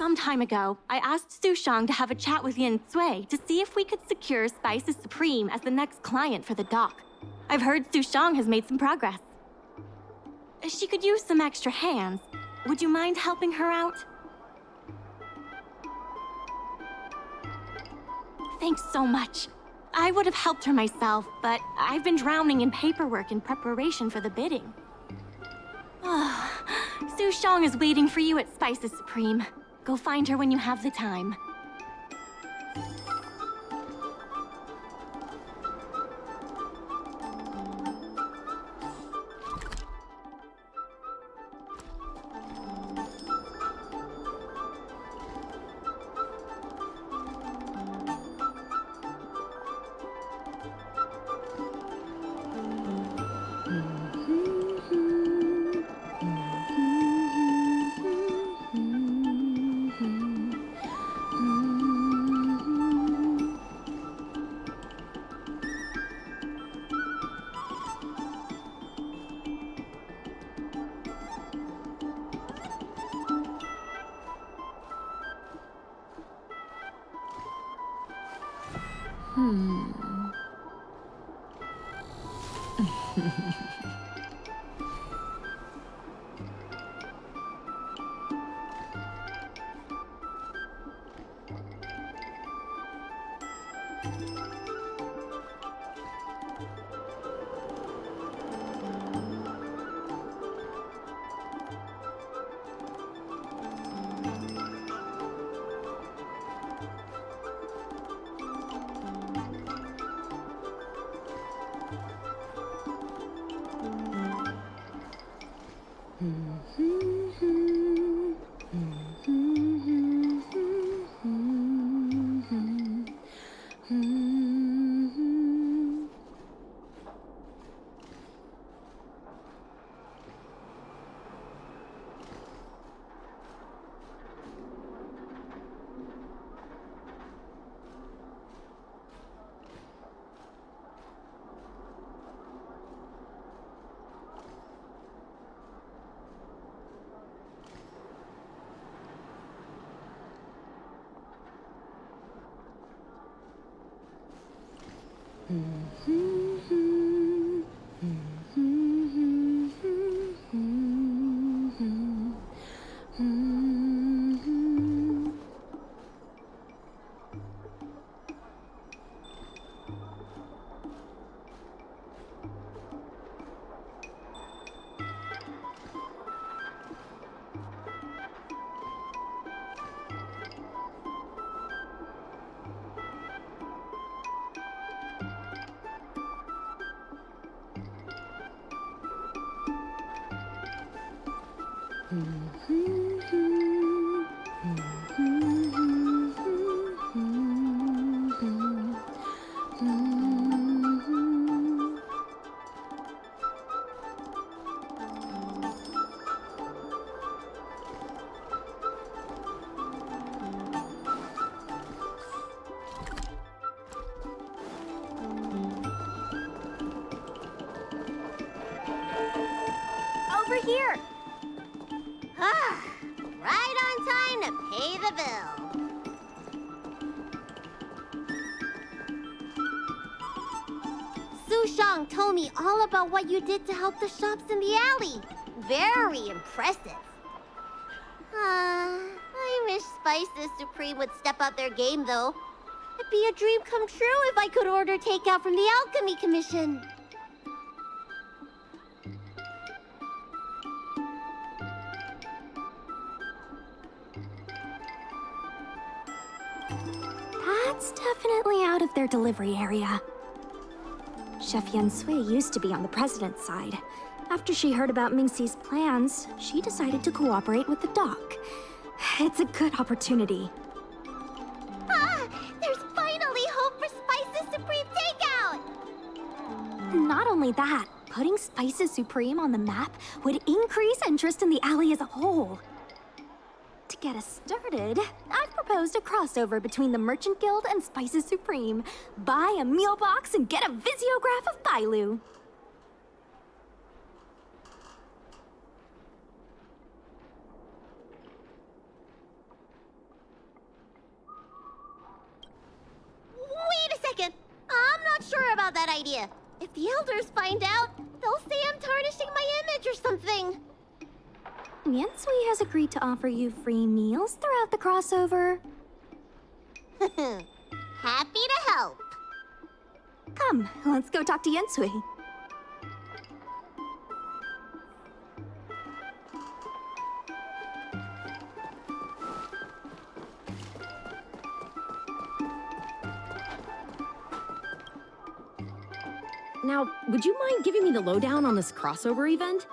[SPEAKER 11] Some time ago, I asked Sushang to have a chat with Yin Sui to see if we could secure Spices Supreme as the next client for the dock. I've heard Sushang has made some progress. She could use some extra hands. Would you mind helping her out? Thanks so much. I would have helped her myself, but I've been drowning in paperwork in preparation for the bidding. Su Shang is waiting for you at Spices Supreme. Go find her when you have the time.
[SPEAKER 2] Over here! Right on time to pay the bill. Su Shang told me all about what you did to help the shops in the alley. Very impressive. I wish Spices Supreme would step up their game, though. It'd be a dream come true if I could order takeout from the Alchemy Commission.
[SPEAKER 7] That's definitely out of their delivery area. Chef Yen Sui used to be on the president's side. After she heard about Mingxi's plans, she decided to cooperate with the doc. It's a good opportunity.
[SPEAKER 2] There's finally hope for Spices Supreme takeout!
[SPEAKER 7] Not only that, putting Spices Supreme on the map would increase interest in the alley as a whole. To get us started, I've proposed a crossover between the Merchant Guild and Spices Supreme. Buy a meal box and get a visiograph of Bailu.
[SPEAKER 2] Wait a second! I'm not sure about that idea. If the elders find out, they'll say I'm tarnishing my image or something.
[SPEAKER 7] Yen Sui has agreed to offer you free meals throughout the crossover.
[SPEAKER 2] Happy to help.
[SPEAKER 7] Come, let's go talk to Yensui.
[SPEAKER 9] Now, would you mind giving me the lowdown on this crossover event?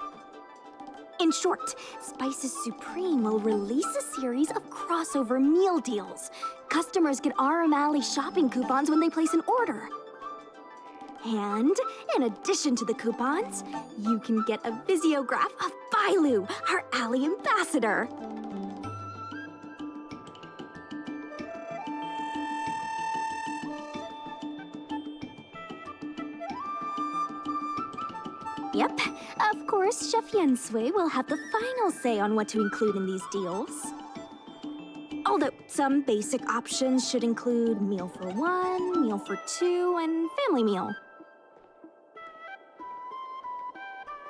[SPEAKER 7] In short, Spices Supreme will release a series of crossover meal deals. Customers get Aurum Alley shopping coupons when they place an order. And in addition to the coupons, you can get a visiograph of Bailu, our Alley ambassador. Yep, of course, Chef Yensui will have the final say on what to include in these deals. Although some basic options should include meal for one, meal for two, and family meal.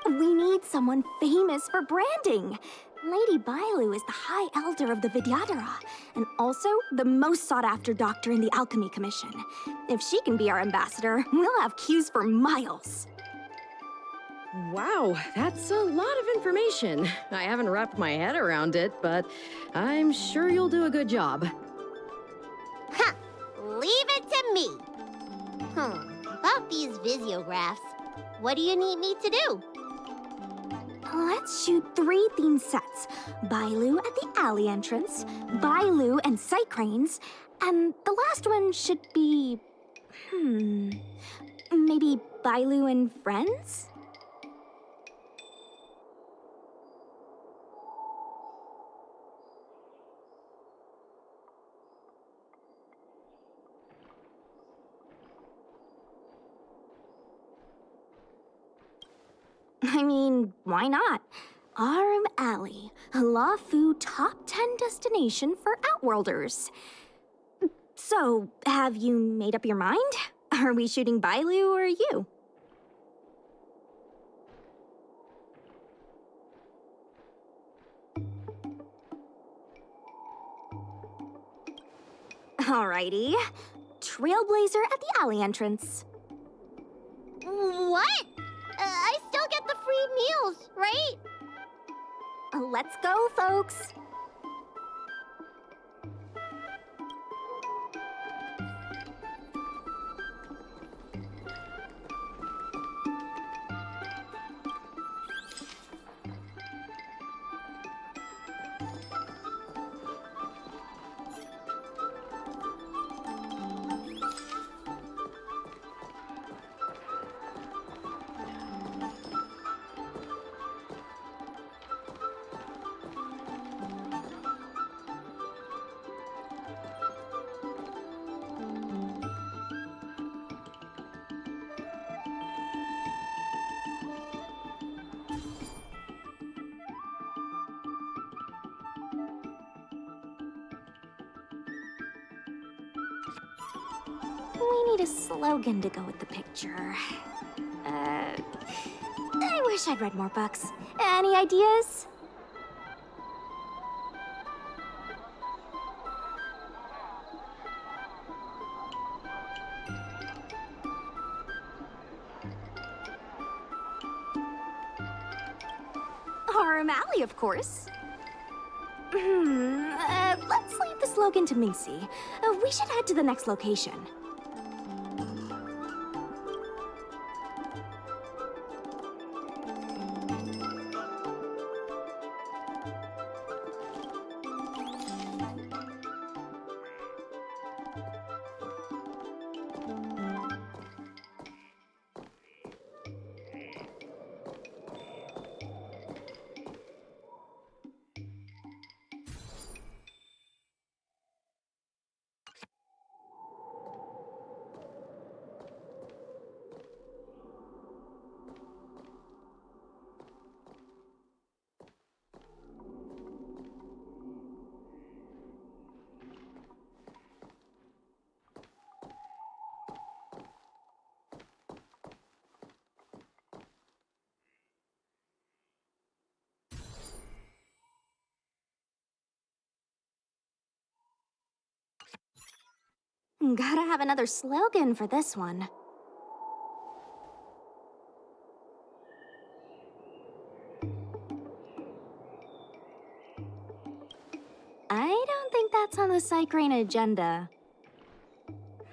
[SPEAKER 7] We need someone famous for branding. Lady Bailu is the High Elder of the Vidyadhara, and also the most sought-after doctor in the Alchemy Commission. If she can be our ambassador, we'll have queues for miles.
[SPEAKER 9] Wow, that's a lot of information. I haven't wrapped my head around it, but I'm sure you'll do a good job.
[SPEAKER 2] Ha! Leave it to me. About these visiographs, what do you need me to do?
[SPEAKER 7] Let's shoot 3 theme sets. Bailu at the alley entrance, Bailu and sight cranes, and the last one should be... maybe Bailu and friends? I mean, why not? Aurum Alley, a LaFu top 10 destination for Outworlders. So, have you made up your mind? Are we shooting Bailu or you? Alrighty. Trailblazer at the alley entrance.
[SPEAKER 2] What? I still get the free meals, right?
[SPEAKER 7] Let's go, folks. We need a slogan to go with the picture. I wish I'd read more books. Any ideas? Aurum Alley, of course. Let's leave the slogan to Mingxi. We should head to the next location. Gotta have another slogan for this one. that's on the Psychrain agenda.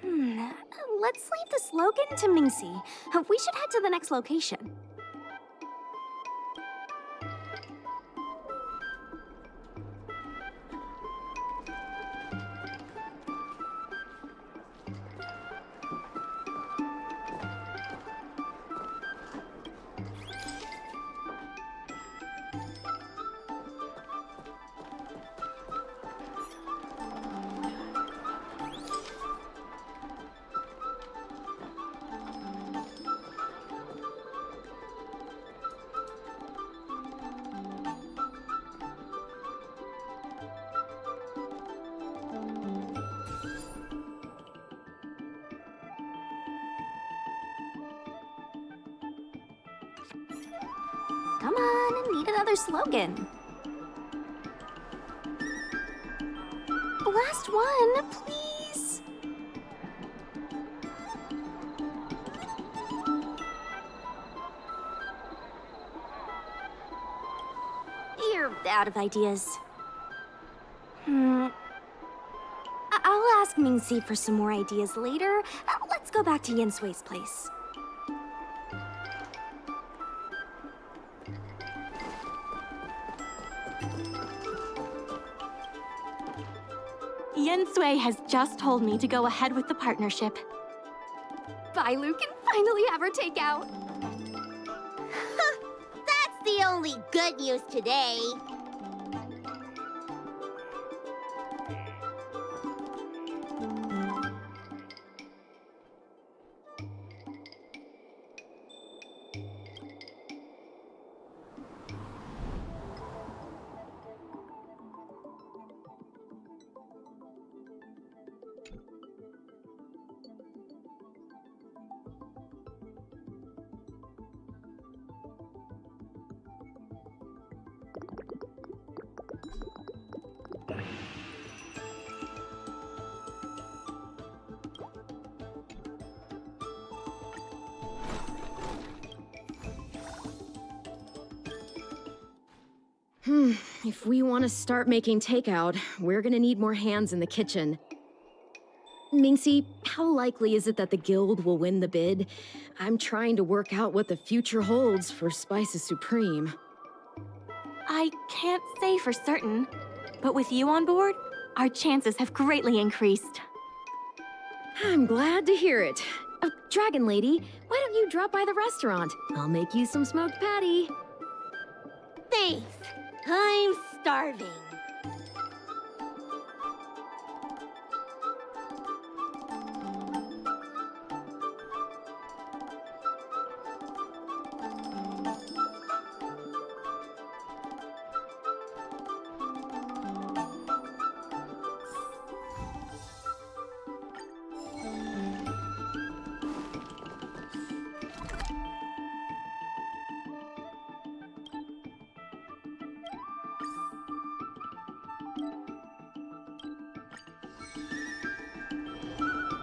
[SPEAKER 7] Let's leave the slogan to Mingxi. We should head to the next location. Come on, I need another slogan. Last one, please. You're out of ideas. I'll ask Mingxi for some more ideas later. Let's go back to Yin Sui's place. Yin Sui has just told me to go ahead with the partnership. Bailu can finally have her takeout.
[SPEAKER 2] That's the only good news today.
[SPEAKER 9] If we want to start making takeout, we're gonna need more hands in the kitchen. Mingxi, how likely is it that the guild will win the bid? I'm trying to work out what the future holds for Spices Supreme.
[SPEAKER 11] I can't say for certain, but with you on board, our chances have greatly increased.
[SPEAKER 9] I'm glad to hear it. Dragon Lady, why don't you drop by the restaurant? I'll make you some smoked patty.
[SPEAKER 2] Thanks. I'm starving.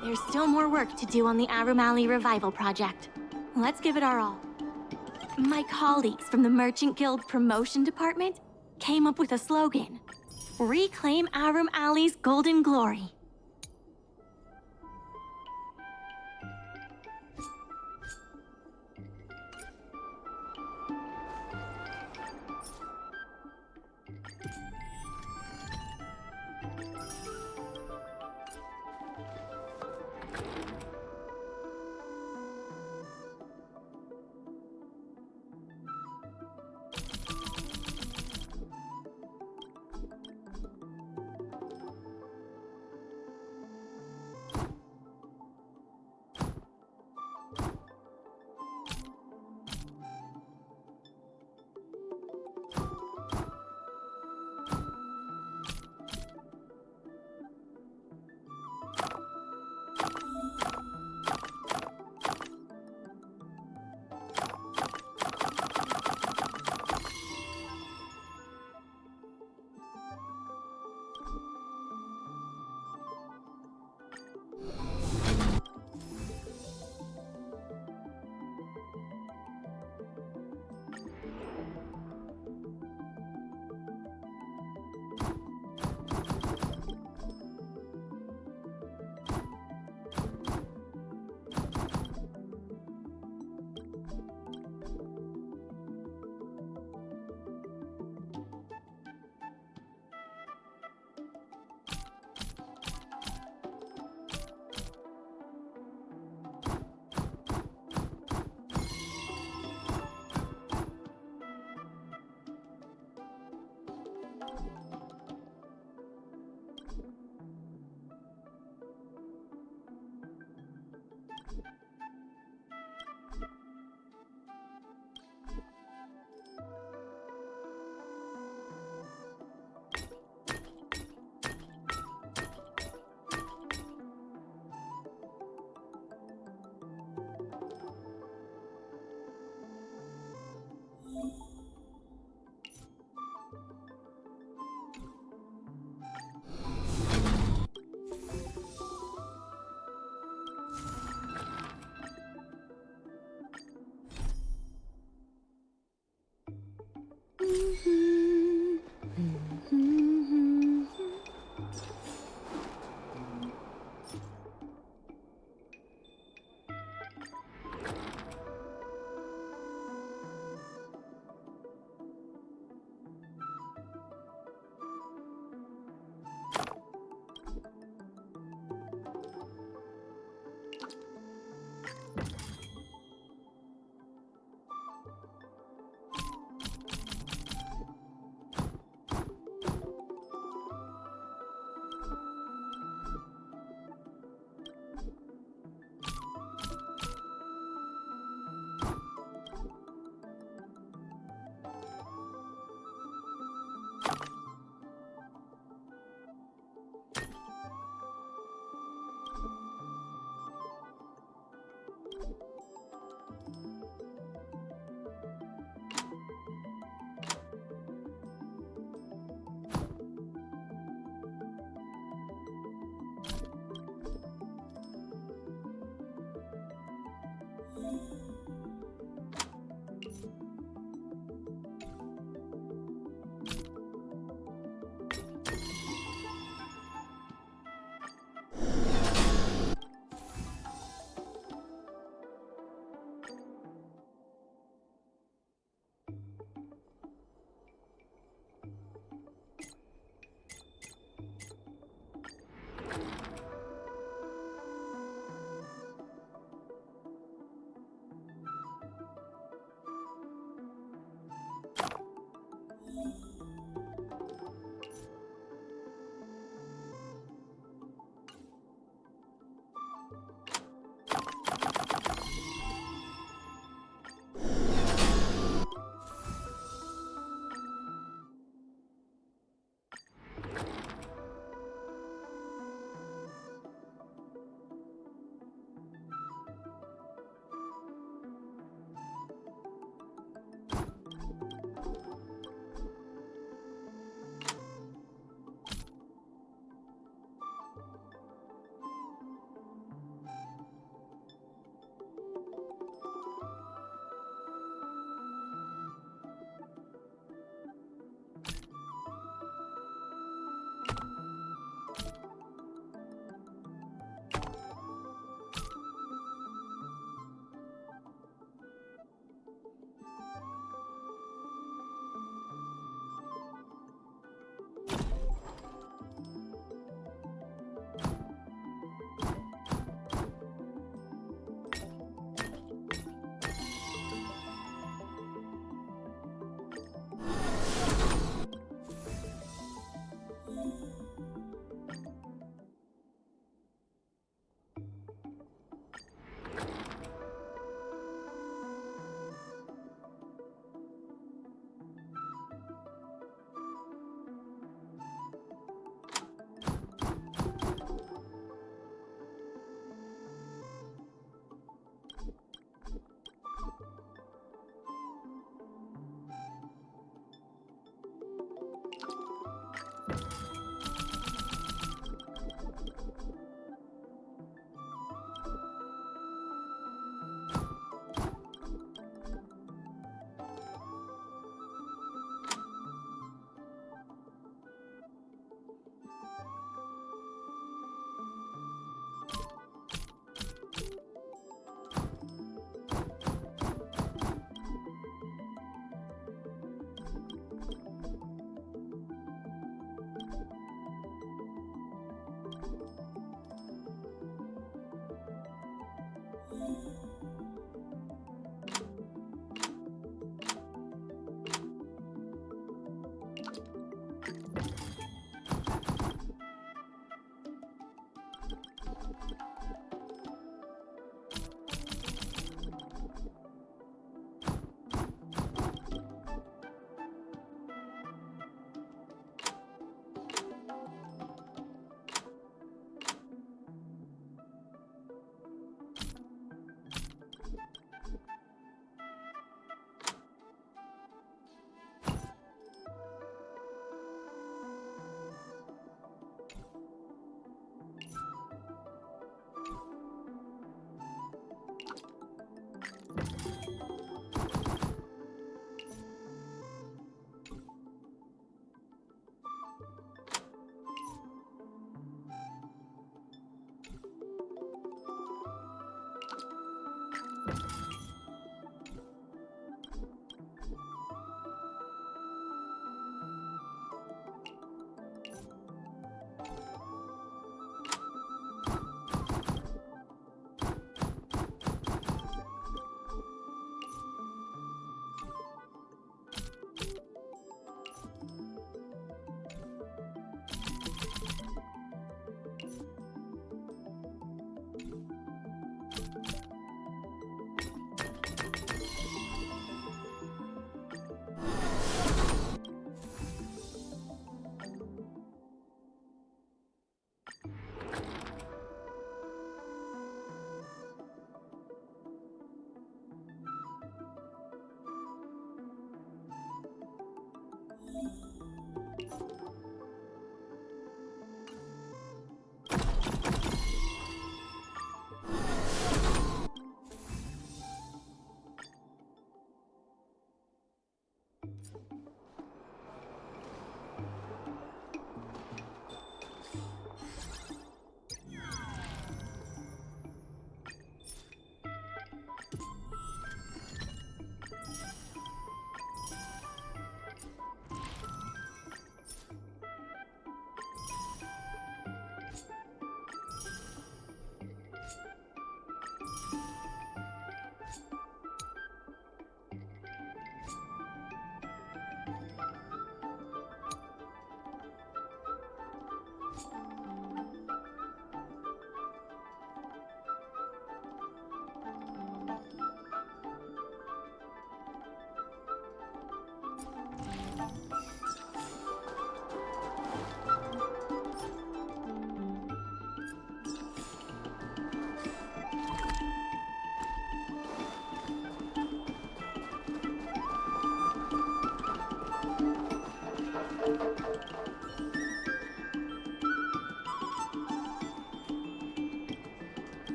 [SPEAKER 11] There's still more work to do on the Aurum Alley Revival Project. Let's give it our all. My colleagues from the Merchant Guild Promotion Department came up with a slogan: Reclaim Aurum Alley's Golden Glory.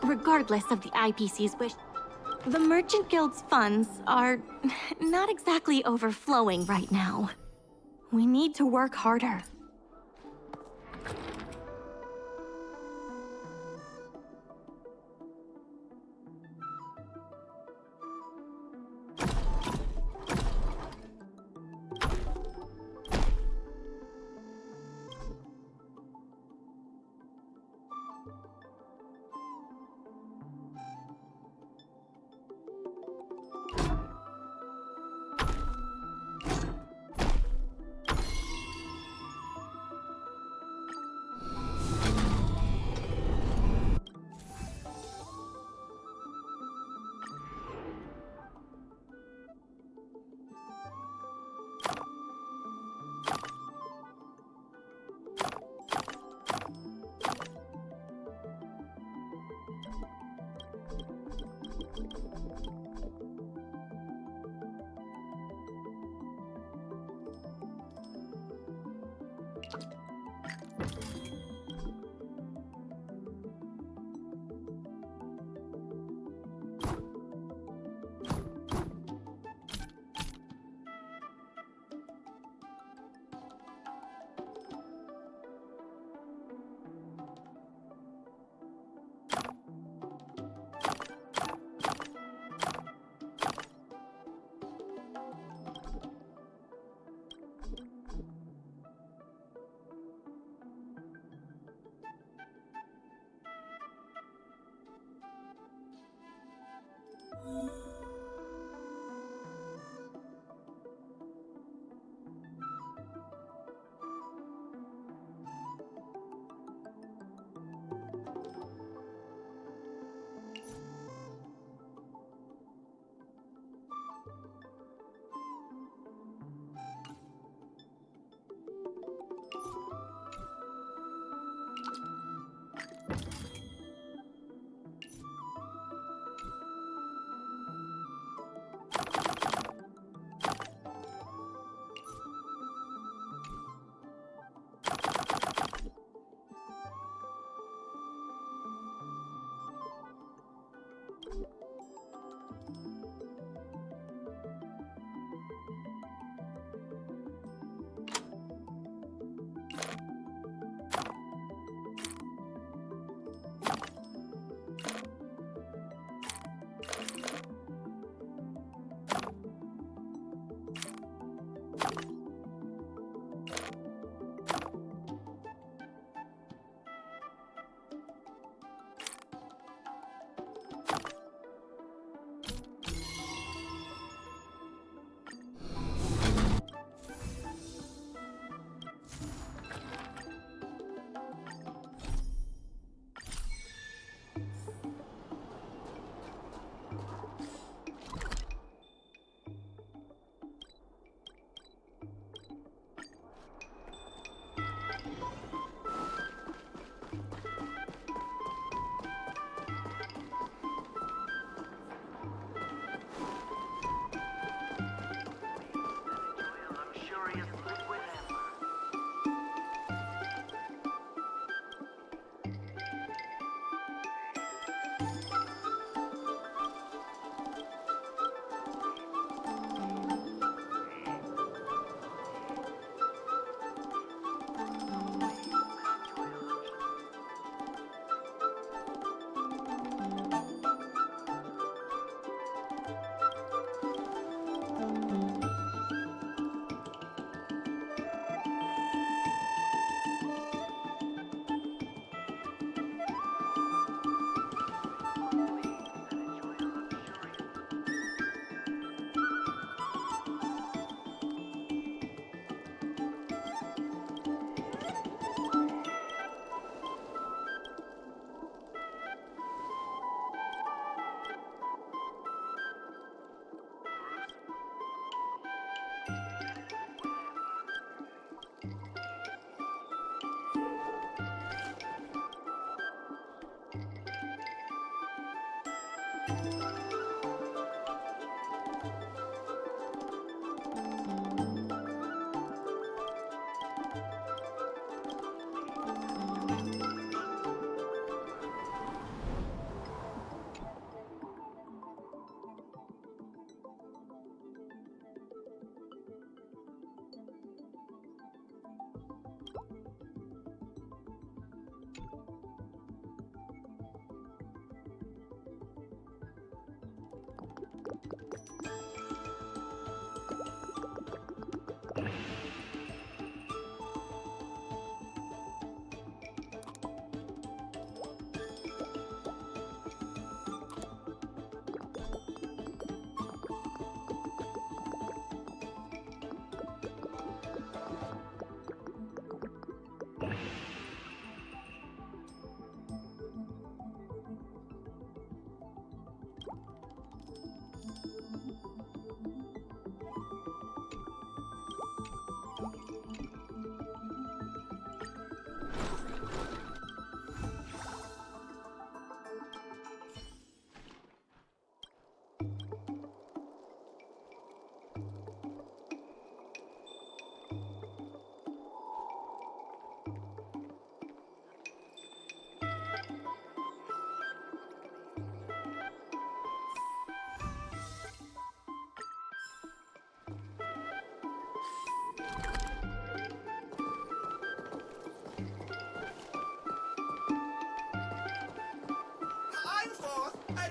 [SPEAKER 11] Regardless of the IPC's wish, the Merchant Guild's funds are not exactly overflowing right now. We need to work harder.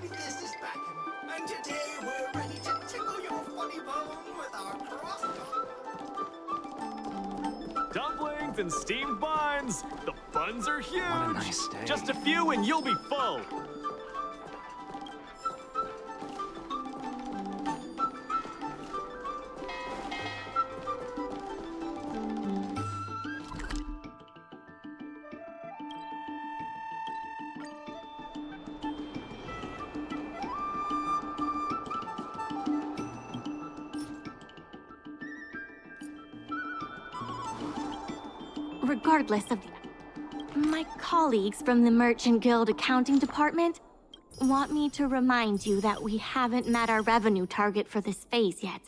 [SPEAKER 16] this is Backen, and today we're ready to tickle your funny bone with our cross.
[SPEAKER 8] Dumplings and steamed buns. The buns are huge.
[SPEAKER 5] What a nice day.
[SPEAKER 8] Just a few and you'll be full.
[SPEAKER 11] Regardless of my colleagues from the Merchant Guild accounting department want me to remind you that we haven't met our revenue target for this phase yet.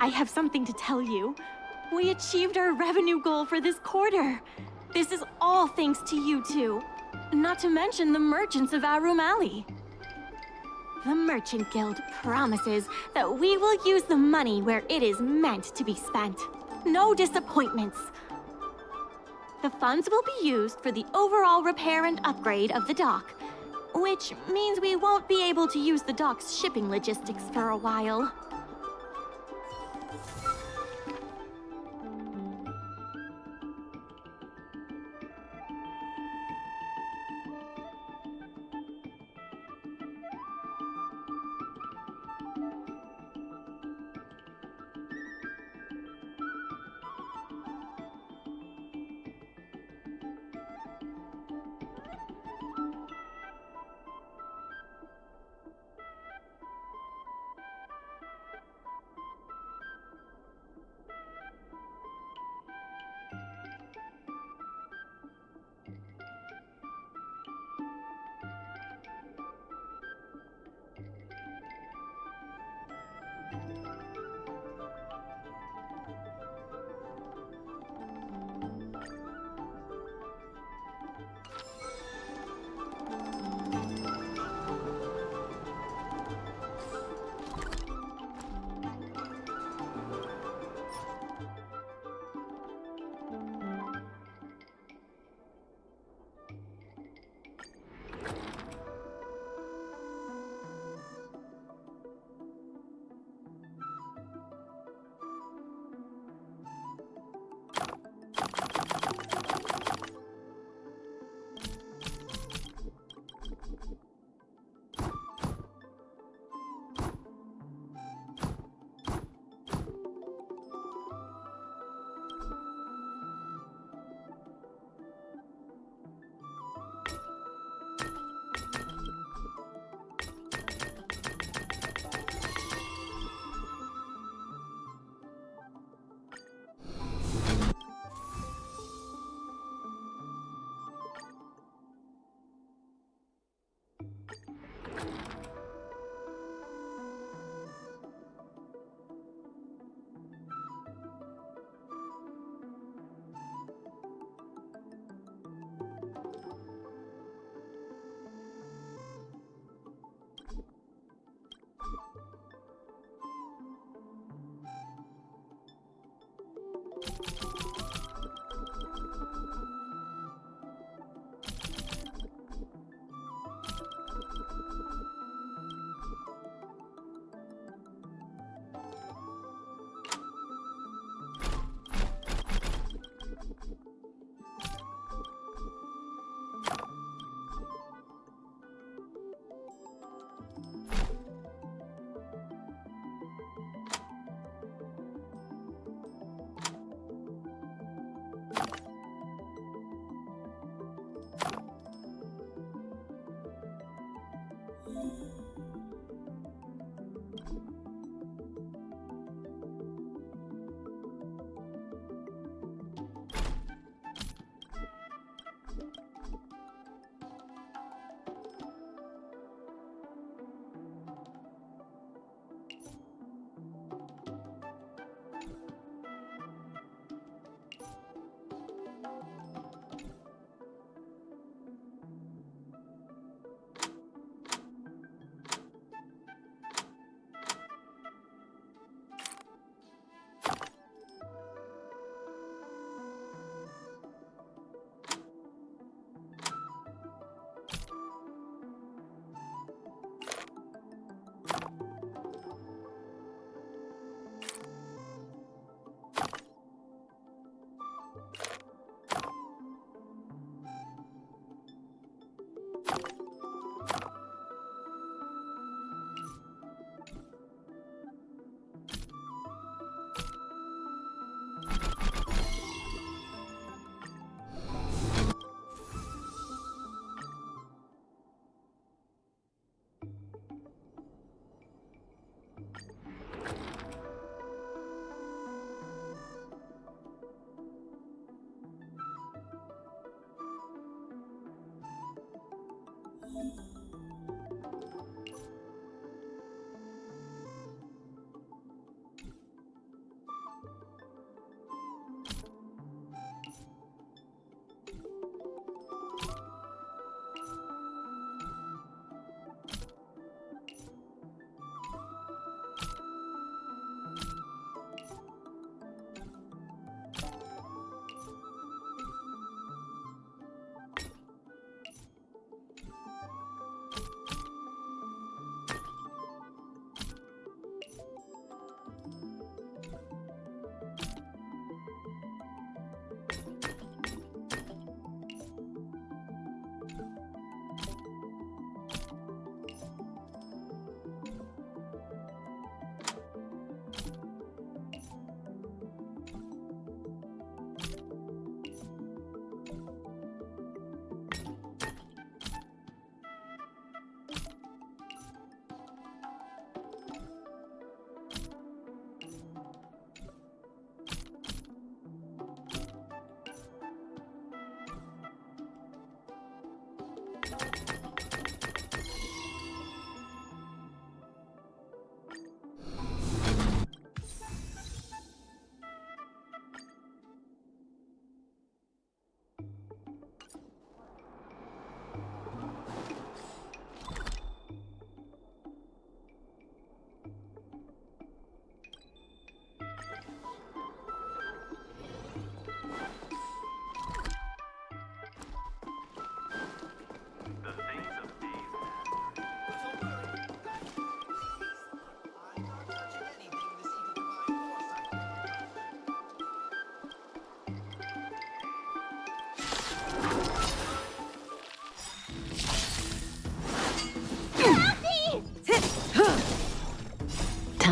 [SPEAKER 11] I have something to tell you. We achieved our revenue goal for this quarter. This is all thanks to you two. Not to mention the merchants of Aurum Alley. The Merchant Guild promises that we will use the money where it is meant to be spent. No disappointments. The funds will be used for the overall repair and upgrade of the dock, which means we won't be able to use the dock's shipping logistics for a while.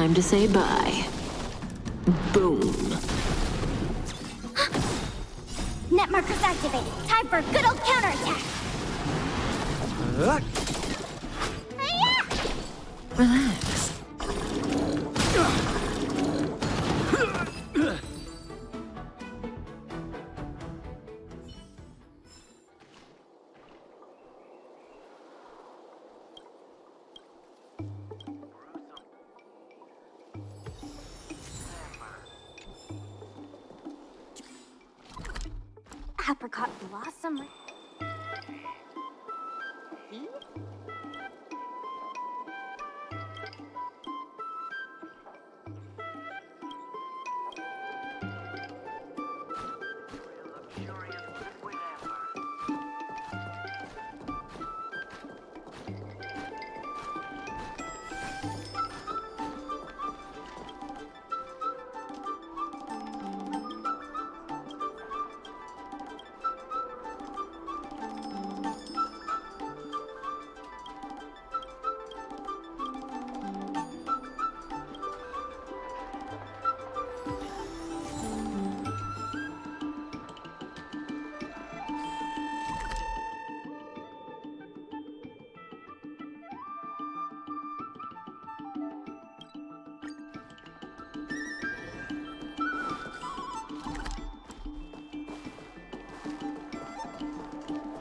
[SPEAKER 15] time to say bye. Boom.
[SPEAKER 2] Net markers activated. Time for a good old counterattack.
[SPEAKER 17] Relax.
[SPEAKER 2] Apricot blossom.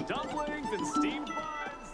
[SPEAKER 8] Dumplings and steamed buns.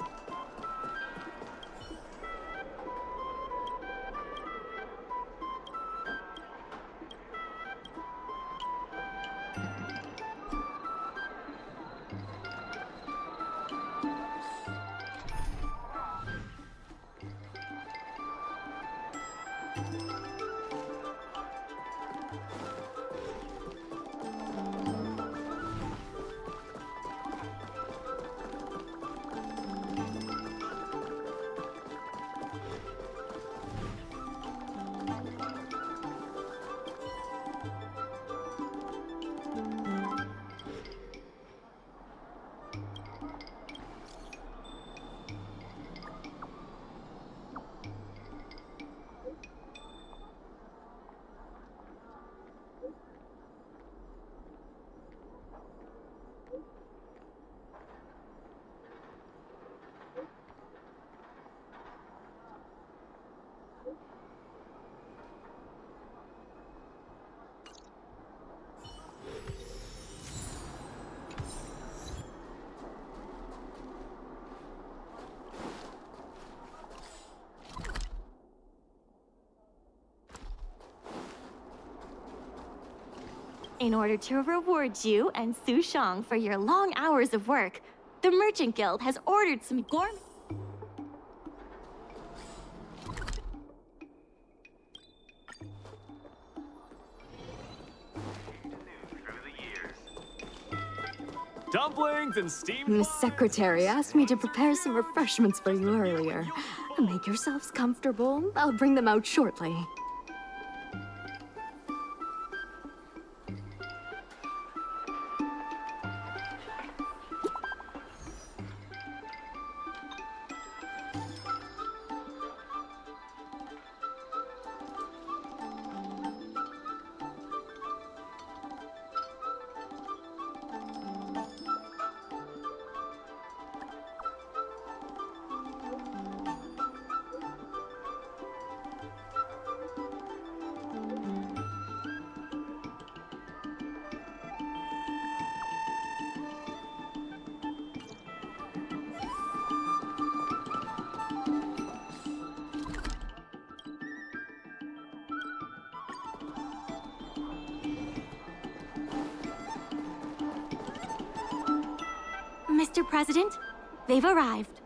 [SPEAKER 11] In order to reward you and Su Shang for your long hours of work, the Merchant Guild has ordered some gourmet...
[SPEAKER 8] Dumplings and steamed
[SPEAKER 7] Miss Secretary asked me to prepare some refreshments for you earlier. Make yourselves comfortable. I'll bring them out shortly.
[SPEAKER 11] Mr. President, they've arrived.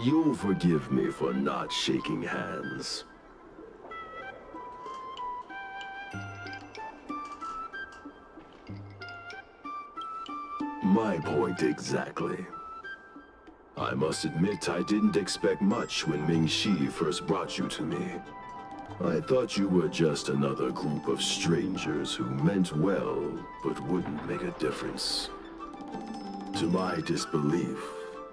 [SPEAKER 18] You'll forgive me for not shaking hands. My point exactly. I must admit I didn't expect much when Ming Shi first brought you to me. I thought you were just another group of strangers who meant well, but wouldn't make a difference. To my disbelief,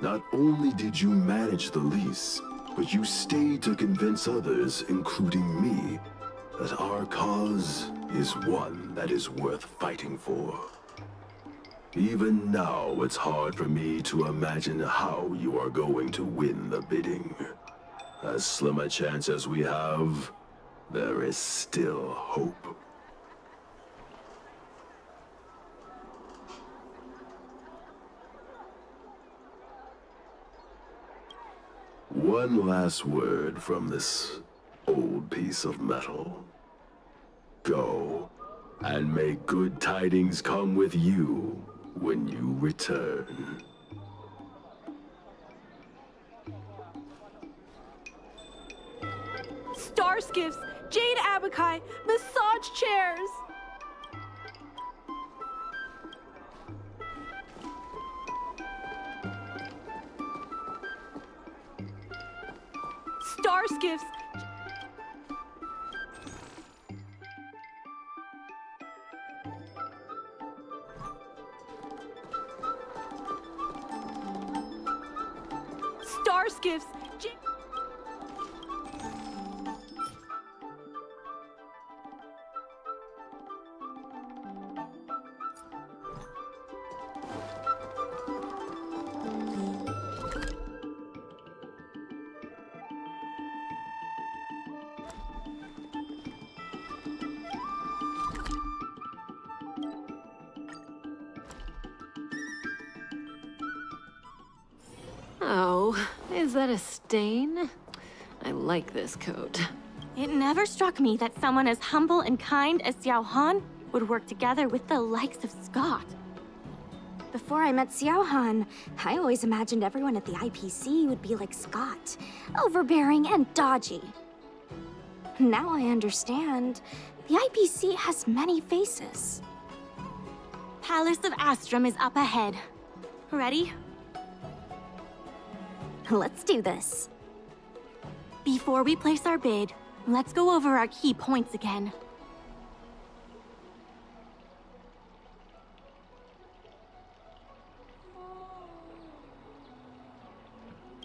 [SPEAKER 18] not only did you manage the lease, but you stayed to convince others, including me, that our cause is one that is worth fighting for. Even now, it's hard for me to imagine how you are going to win the bidding. As slim a chance as we have, there is still hope. One last word from this old piece of metal. Go, and may good tidings come with you when you return.
[SPEAKER 14] Star skiffs, jade abaci, massage chairs. Star skiffs. Star skiffs.
[SPEAKER 9] Oh, is that a stain? I like this coat.
[SPEAKER 11] It never struck me that someone as humble and kind as Xiao Han would work together with the likes of Scott.
[SPEAKER 7] Before I met Xiao Han, I always imagined everyone at the IPC would be like Scott, overbearing and dodgy. Now I understand. The IPC has many faces.
[SPEAKER 11] Palace of Astrum is up ahead. Ready?
[SPEAKER 7] Let's do this.
[SPEAKER 11] Before we place our bid, let's go over our key points again.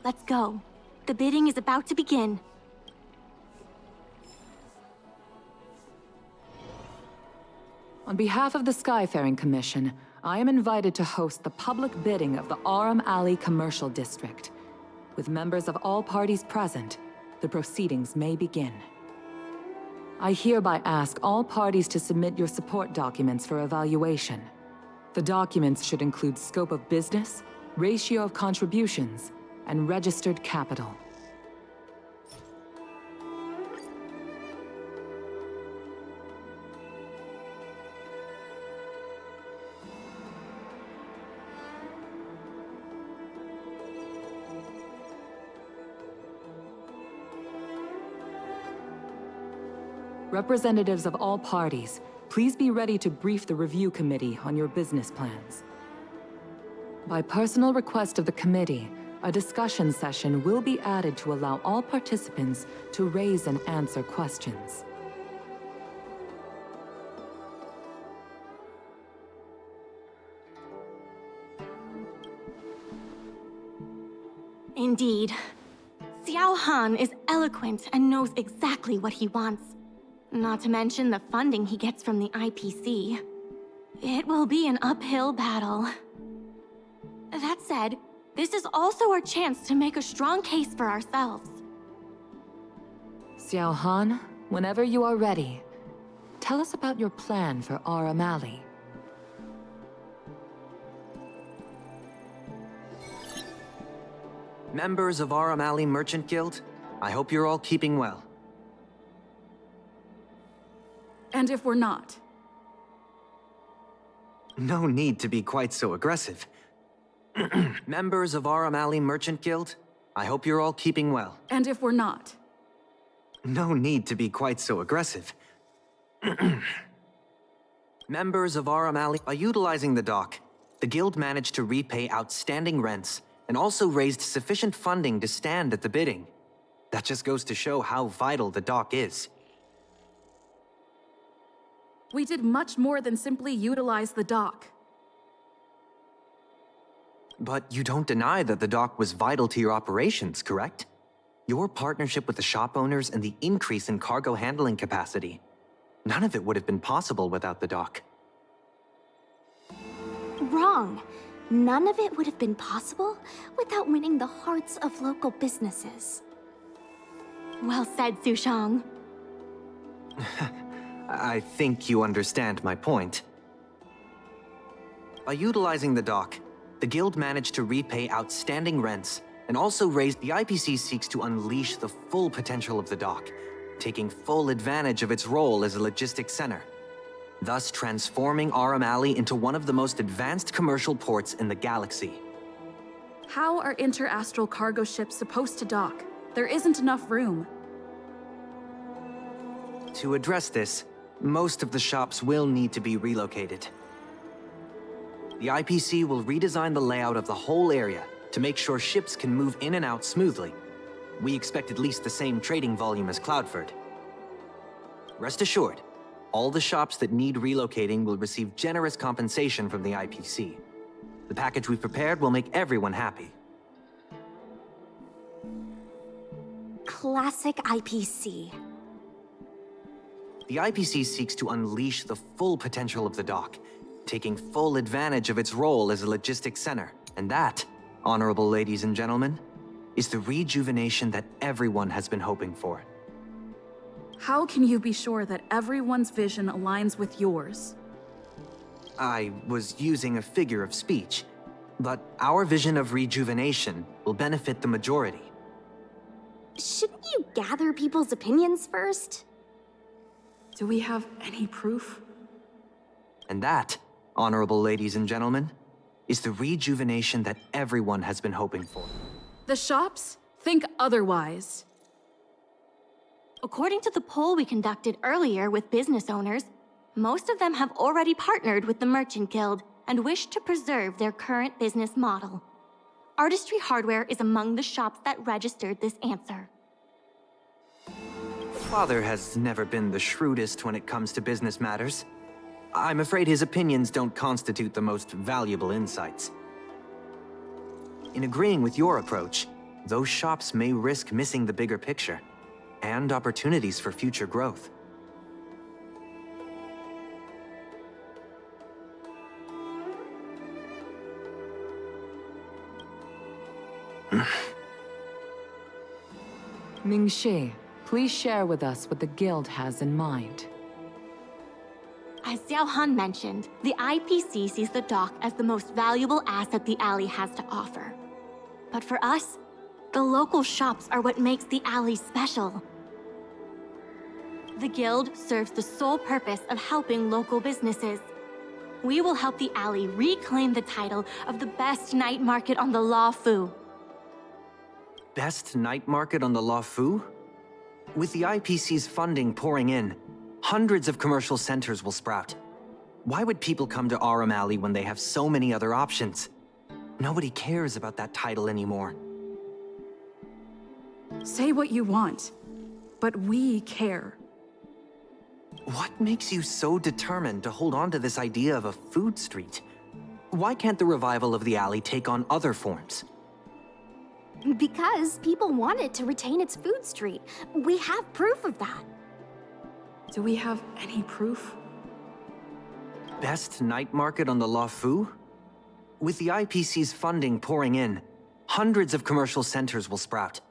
[SPEAKER 11] Let's go. The bidding is about to begin.
[SPEAKER 17] On behalf of the Skyfaring Commission, I am invited to host the public bidding of the Aurum Alley Commercial District. With members of all parties present, the proceedings may begin. I hereby ask all parties to submit your support documents for evaluation. The documents should include scope of business, ratio of contributions, and registered capital. Representatives of all parties, please be ready to brief the review committee on your business plans. By personal request of the committee, a discussion session will be added to allow all participants to raise and answer questions.
[SPEAKER 11] Indeed. Xiao Han is eloquent and knows exactly what he wants. Not to mention the funding he gets from the IPC. It will be an uphill battle. That said, this is also our chance to make a strong case for ourselves.
[SPEAKER 17] Xiao Han, whenever you are ready, tell us about your plan for Aurum Alley.
[SPEAKER 5] Members of Aurum Alley Merchant Guild, I hope you're all keeping well.
[SPEAKER 3] And if we're not?
[SPEAKER 5] No need to be quite so aggressive. Members of Aurum Alley Merchant Guild, I hope you're all keeping well.
[SPEAKER 3] And if we're not?
[SPEAKER 5] No need to be quite so aggressive. Members of Aurum Alley, by utilizing the dock, the guild managed to repay outstanding rents and also raised sufficient funding to stand at the bidding. That just goes to show how vital the dock is.
[SPEAKER 3] We did much more than simply utilize the dock.
[SPEAKER 5] But you don't deny that the dock was vital to your operations, correct? Your partnership with the shop owners and the increase in cargo handling capacity. None of it would have been possible without the dock.
[SPEAKER 7] Wrong. None of it would have been possible without winning the hearts of local businesses.
[SPEAKER 11] Well said, Sushang.
[SPEAKER 5] I think you understand my point. By utilizing the dock, the Guild managed to repay outstanding rents and also raise the IPC seeks to unleash the full potential of the dock, taking full advantage of its role as a logistics center, thus transforming Aurum Alley into one of the most advanced commercial ports in the galaxy.
[SPEAKER 3] How are interastral cargo ships supposed to dock? There isn't enough room.
[SPEAKER 5] To address this, most of the shops will need to be relocated. The IPC will redesign the layout of the whole area to make sure ships can move in and out smoothly. We expect at least the same trading volume as Cloudford. Rest assured, all the shops that need relocating will receive generous compensation from the IPC. The package we've prepared will make everyone happy.
[SPEAKER 7] Classic IPC.
[SPEAKER 5] The IPC seeks to unleash the full potential of the dock, taking full advantage of its role as a logistics center. And that, honorable ladies and gentlemen, is the rejuvenation that everyone has been hoping for.
[SPEAKER 3] How can you be sure that everyone's vision aligns with yours?
[SPEAKER 5] I was using a figure of speech, but our vision of rejuvenation will benefit the majority.
[SPEAKER 7] Shouldn't you gather people's opinions first?
[SPEAKER 3] Do we have any proof?
[SPEAKER 5] And that, honorable ladies and gentlemen, is the rejuvenation that everyone has been hoping for.
[SPEAKER 3] The shops think otherwise.
[SPEAKER 11] According to the poll we conducted earlier with business owners, most of them have already partnered with the Merchant Guild and wish to preserve their current business model. Artistry Hardware is among the shops that registered this answer.
[SPEAKER 5] Father has never been the shrewdest when it comes to business matters. I'm afraid his opinions don't constitute the most valuable insights. In agreeing with your approach, those shops may risk missing the bigger picture and opportunities for future growth.
[SPEAKER 17] Mingxi, please share with us what the Guild has in mind.
[SPEAKER 11] As Xiao Han mentioned, the IPC sees the dock as the most valuable asset the alley has to offer. But for us, the local shops are what makes the alley special. The Guild serves the sole purpose of helping local businesses. We will help the alley reclaim the title of the best night market on the Law Fu.
[SPEAKER 5] Best night market on the Law Fu? With the IPC's funding pouring in, hundreds of commercial centers will sprout. Why would people come to Aurum Alley when they have so many other options? Nobody cares about that title anymore.
[SPEAKER 3] Say what you want, but we care.
[SPEAKER 5] What makes you so determined to hold on to this idea of a food street? Why can't the revival of the alley take on other forms?
[SPEAKER 7] Because people want it to retain its food street. We have proof of that.
[SPEAKER 3] Do we have any proof?
[SPEAKER 5] Best night market on the Law Fu? With the IPC's funding pouring in, hundreds of commercial centers will sprout.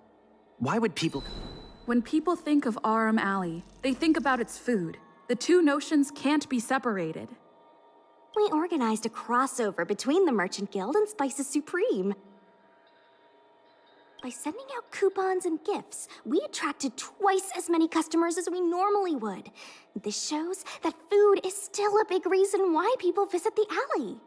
[SPEAKER 5] Why would people...
[SPEAKER 3] When people think of Aurum Alley, they think about its food. The two notions can't be separated.
[SPEAKER 7] We organized a crossover between the Merchant Guild and Spices Supreme. By sending out coupons and gifts, we attracted twice as many customers as we normally would. This shows that food is still a big reason why people visit the alley.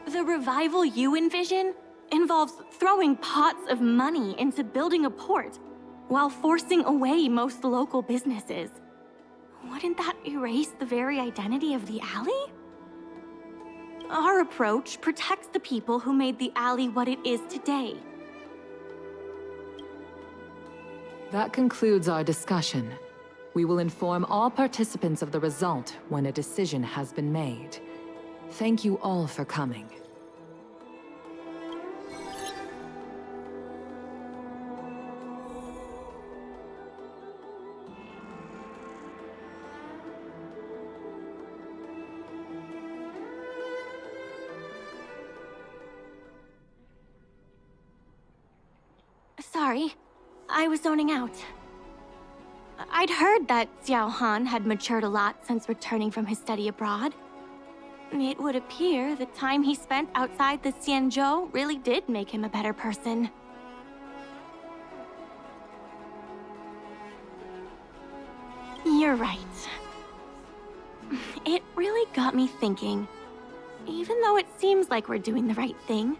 [SPEAKER 11] The revival you envision involves throwing pots of money into building a port while forcing away most local businesses. Wouldn't that erase the very identity of the alley? Our approach protects the people who made the alley what it is today.
[SPEAKER 17] That concludes our discussion. We will inform all participants of the result when a decision has been made. Thank you all for coming.
[SPEAKER 11] Sorry, I was zoning out. I'd heard that Xiao Han had matured a lot since returning from his study abroad. It would appear the time he spent outside the Xianzhou really did make him a better person. You're right. It really got me thinking. Even though it seems like we're doing the right thing,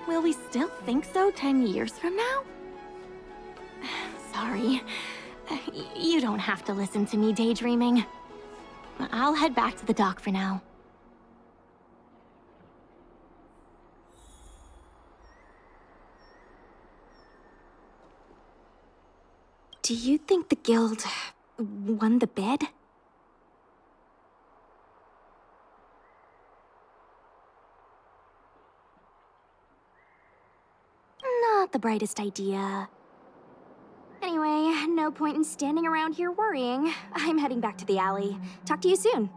[SPEAKER 11] will we still think so 10 years from now? Sorry. You don't have to listen to me daydreaming. I'll head back to the dock for now.
[SPEAKER 7] Do you think the guild won the bid?
[SPEAKER 2] Not the brightest idea.
[SPEAKER 7] Anyway, no point in standing around here worrying. I'm heading back to the alley. Talk to you soon.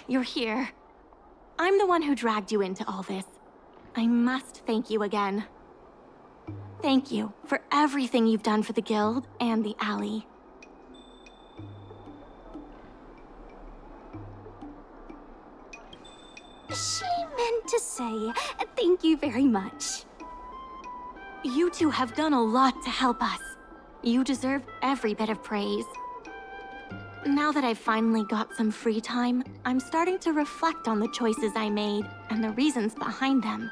[SPEAKER 11] You're here. I'm the one who dragged you into all this. I must thank you again. Thank you for everything you've done for the guild and the alley.
[SPEAKER 7] She meant to say, thank you very much.
[SPEAKER 11] You two have done a lot to help us. You deserve every bit of praise. Now that I've finally got some free time, I'm starting to reflect on the choices I made and the reasons behind them.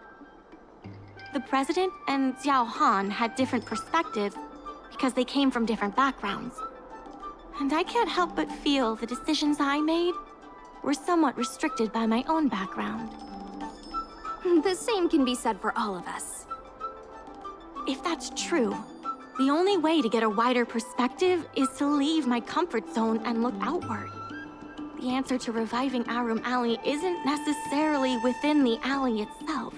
[SPEAKER 11] The President and Xiao Han had different perspectives because they came from different backgrounds. And I can't help but feel the decisions I made were somewhat restricted by my own background.
[SPEAKER 7] The same can be said for all of us.
[SPEAKER 11] If that's true, the only way to get a wider perspective is to leave my comfort zone and look outward. The answer to reviving Aurum Alley isn't necessarily within the alley itself.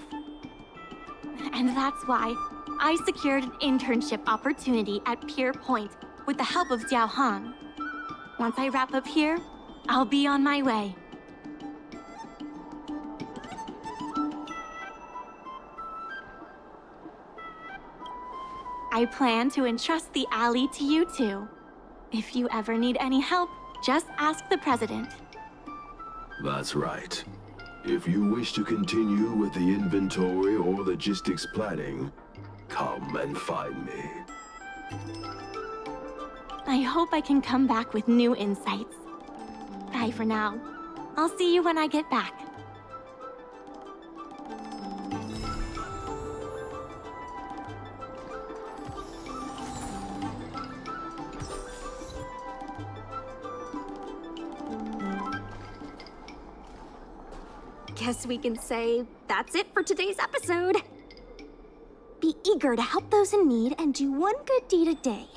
[SPEAKER 11] And that's why I secured an internship opportunity at Pier Point with the help of Xiao Han. Once I wrap up here, I'll be on my way. I plan to entrust the alley to you two. If you ever need any help, just ask the President.
[SPEAKER 18] That's right. If you wish to continue with the inventory or logistics planning, come and find me.
[SPEAKER 11] I hope I can come back with new insights. Bye for now. I'll see you when I get back.
[SPEAKER 7] Guess we can say that's it for today's episode. Be eager to help those in need and do one good deed a day.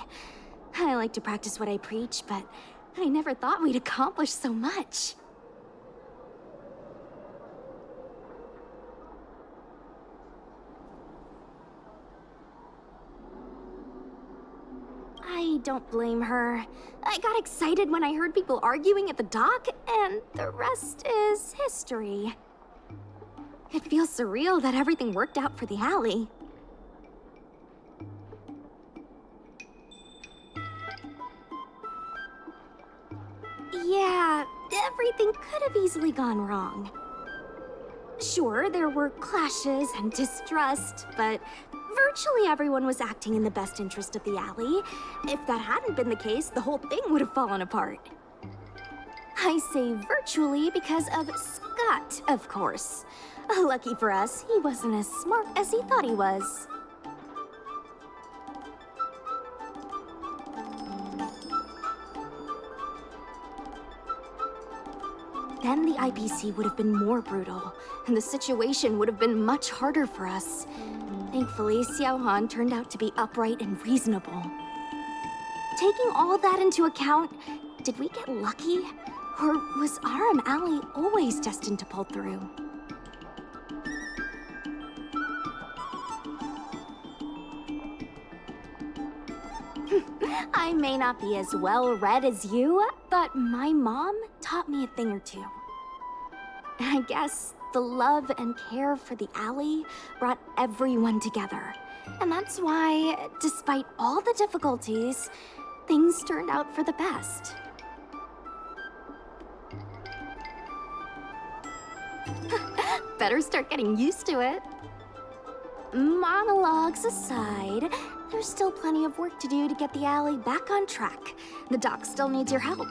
[SPEAKER 7] I like to practice what I preach, but I never thought we'd accomplish so much. I don't blame her. I got excited when I heard people arguing at the dock, and the rest is history. It feels surreal that everything worked out for the alley. Yeah, everything could have easily gone wrong. Sure, there were clashes and distrust, but virtually everyone was acting in the best interest of the alley. If that hadn't been the case, the whole thing would have fallen apart. I say virtually because of Scott, of course. Lucky for us, he wasn't as smart as he thought he was. Then the IPC would have been more brutal, and the situation would have been much harder for us. Thankfully, Xiao Han turned out to be upright and reasonable. Taking all that into account, did we get lucky? Or was Aurum Alley always destined to pull through? I may not be as well-read as you, but my mom taught me a thing or two. I guess the love and care for the alley brought everyone together. And that's why, despite all the difficulties, things turned out for the best. Better start getting used to it. Monologues aside, there's still plenty of work to do to get the alley back on track. The dock still needs your help.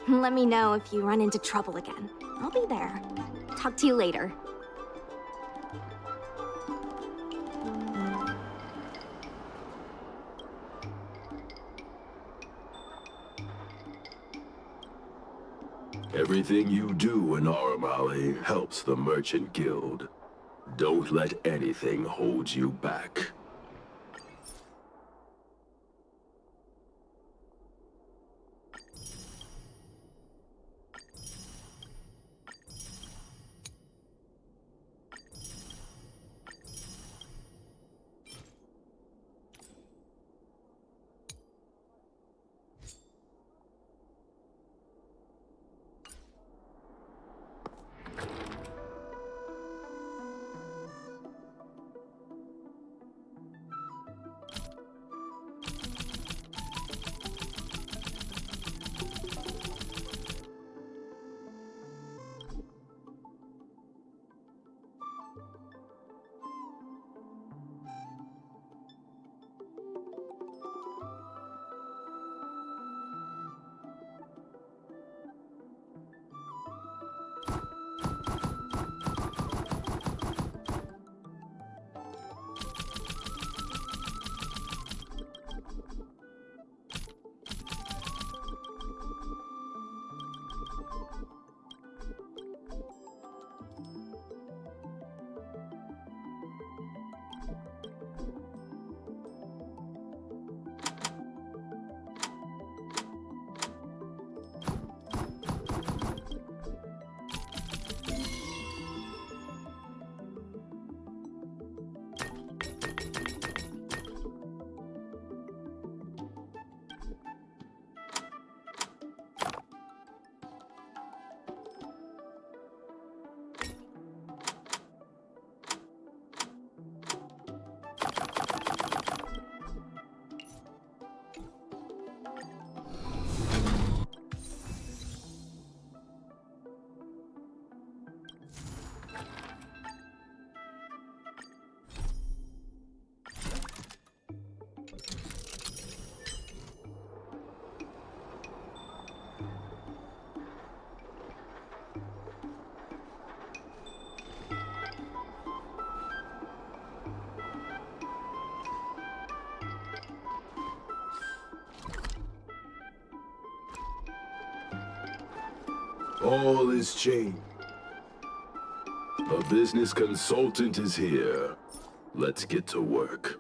[SPEAKER 7] Let me know if you run into trouble again. I'll be there. Talk to you later.
[SPEAKER 18] Everything you do in Aurum Alley helps the Merchant Guild. Don't let anything hold you back. All is changed. A business consultant is here. Let's get to work.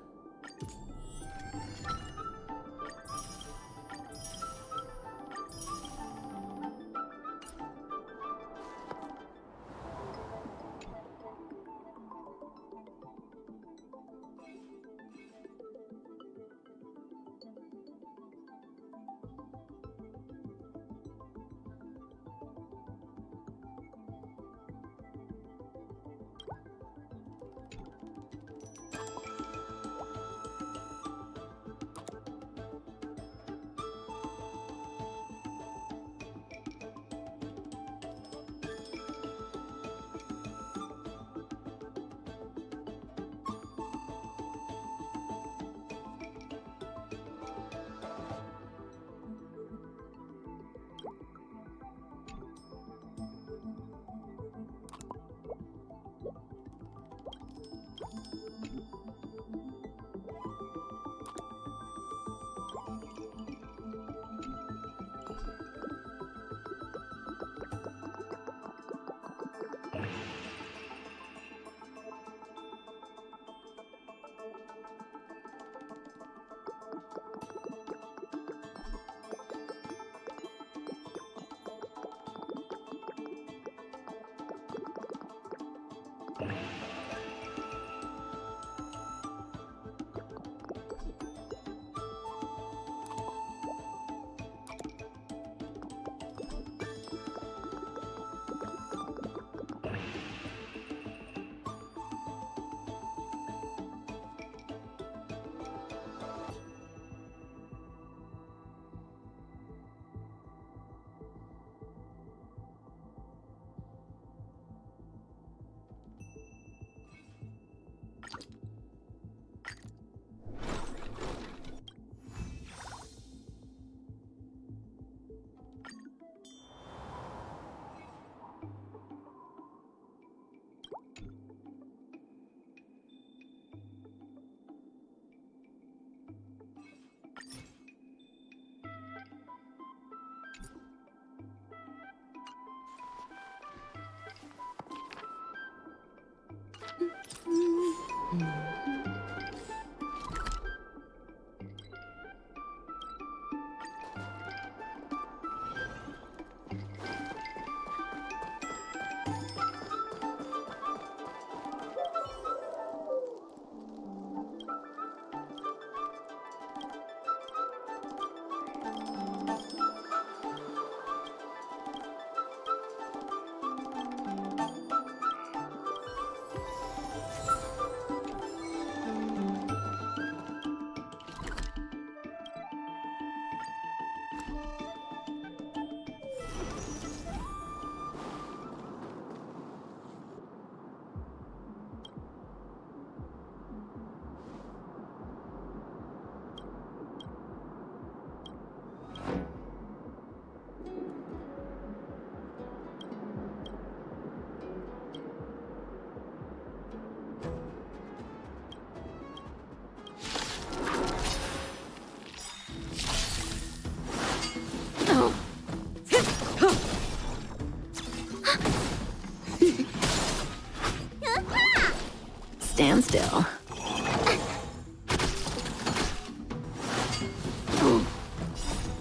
[SPEAKER 9] Stand still.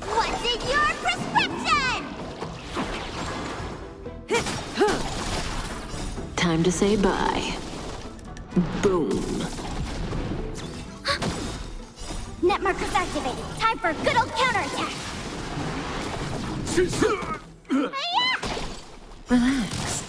[SPEAKER 2] What's in your prescription?
[SPEAKER 9] Time to say bye. Boom.
[SPEAKER 2] Net markers activated. Time for a good old counterattack.
[SPEAKER 9] Relax.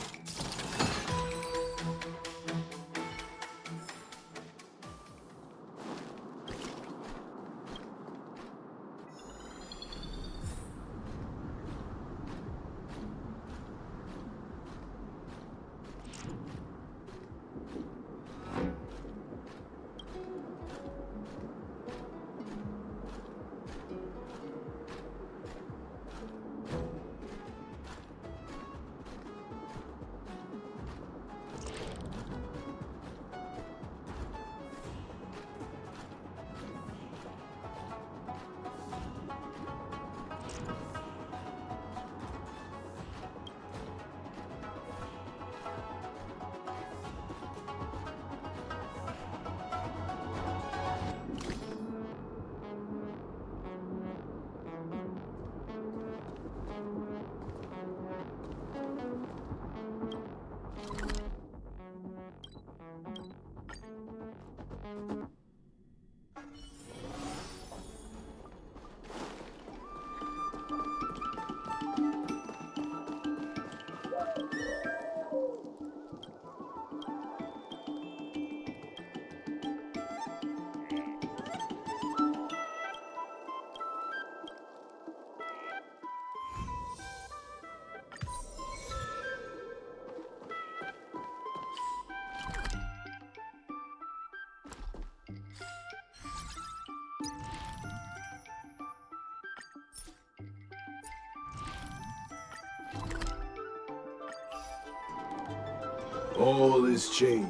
[SPEAKER 18] All is changed.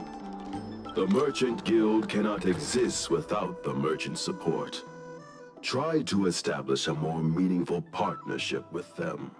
[SPEAKER 18] The Merchant Guild cannot exist without the merchant support. Try to establish a more meaningful partnership with them.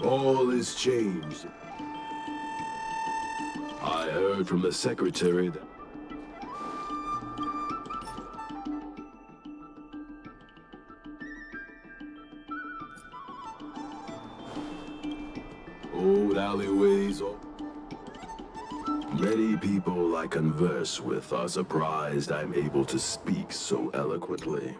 [SPEAKER 18] All is changed. I heard from the secretary that... Old alleyways... Many people I converse with are surprised I'm able to speak so eloquently.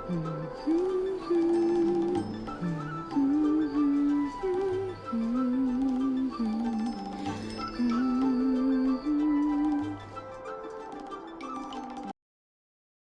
[SPEAKER 9] Mm-hmm.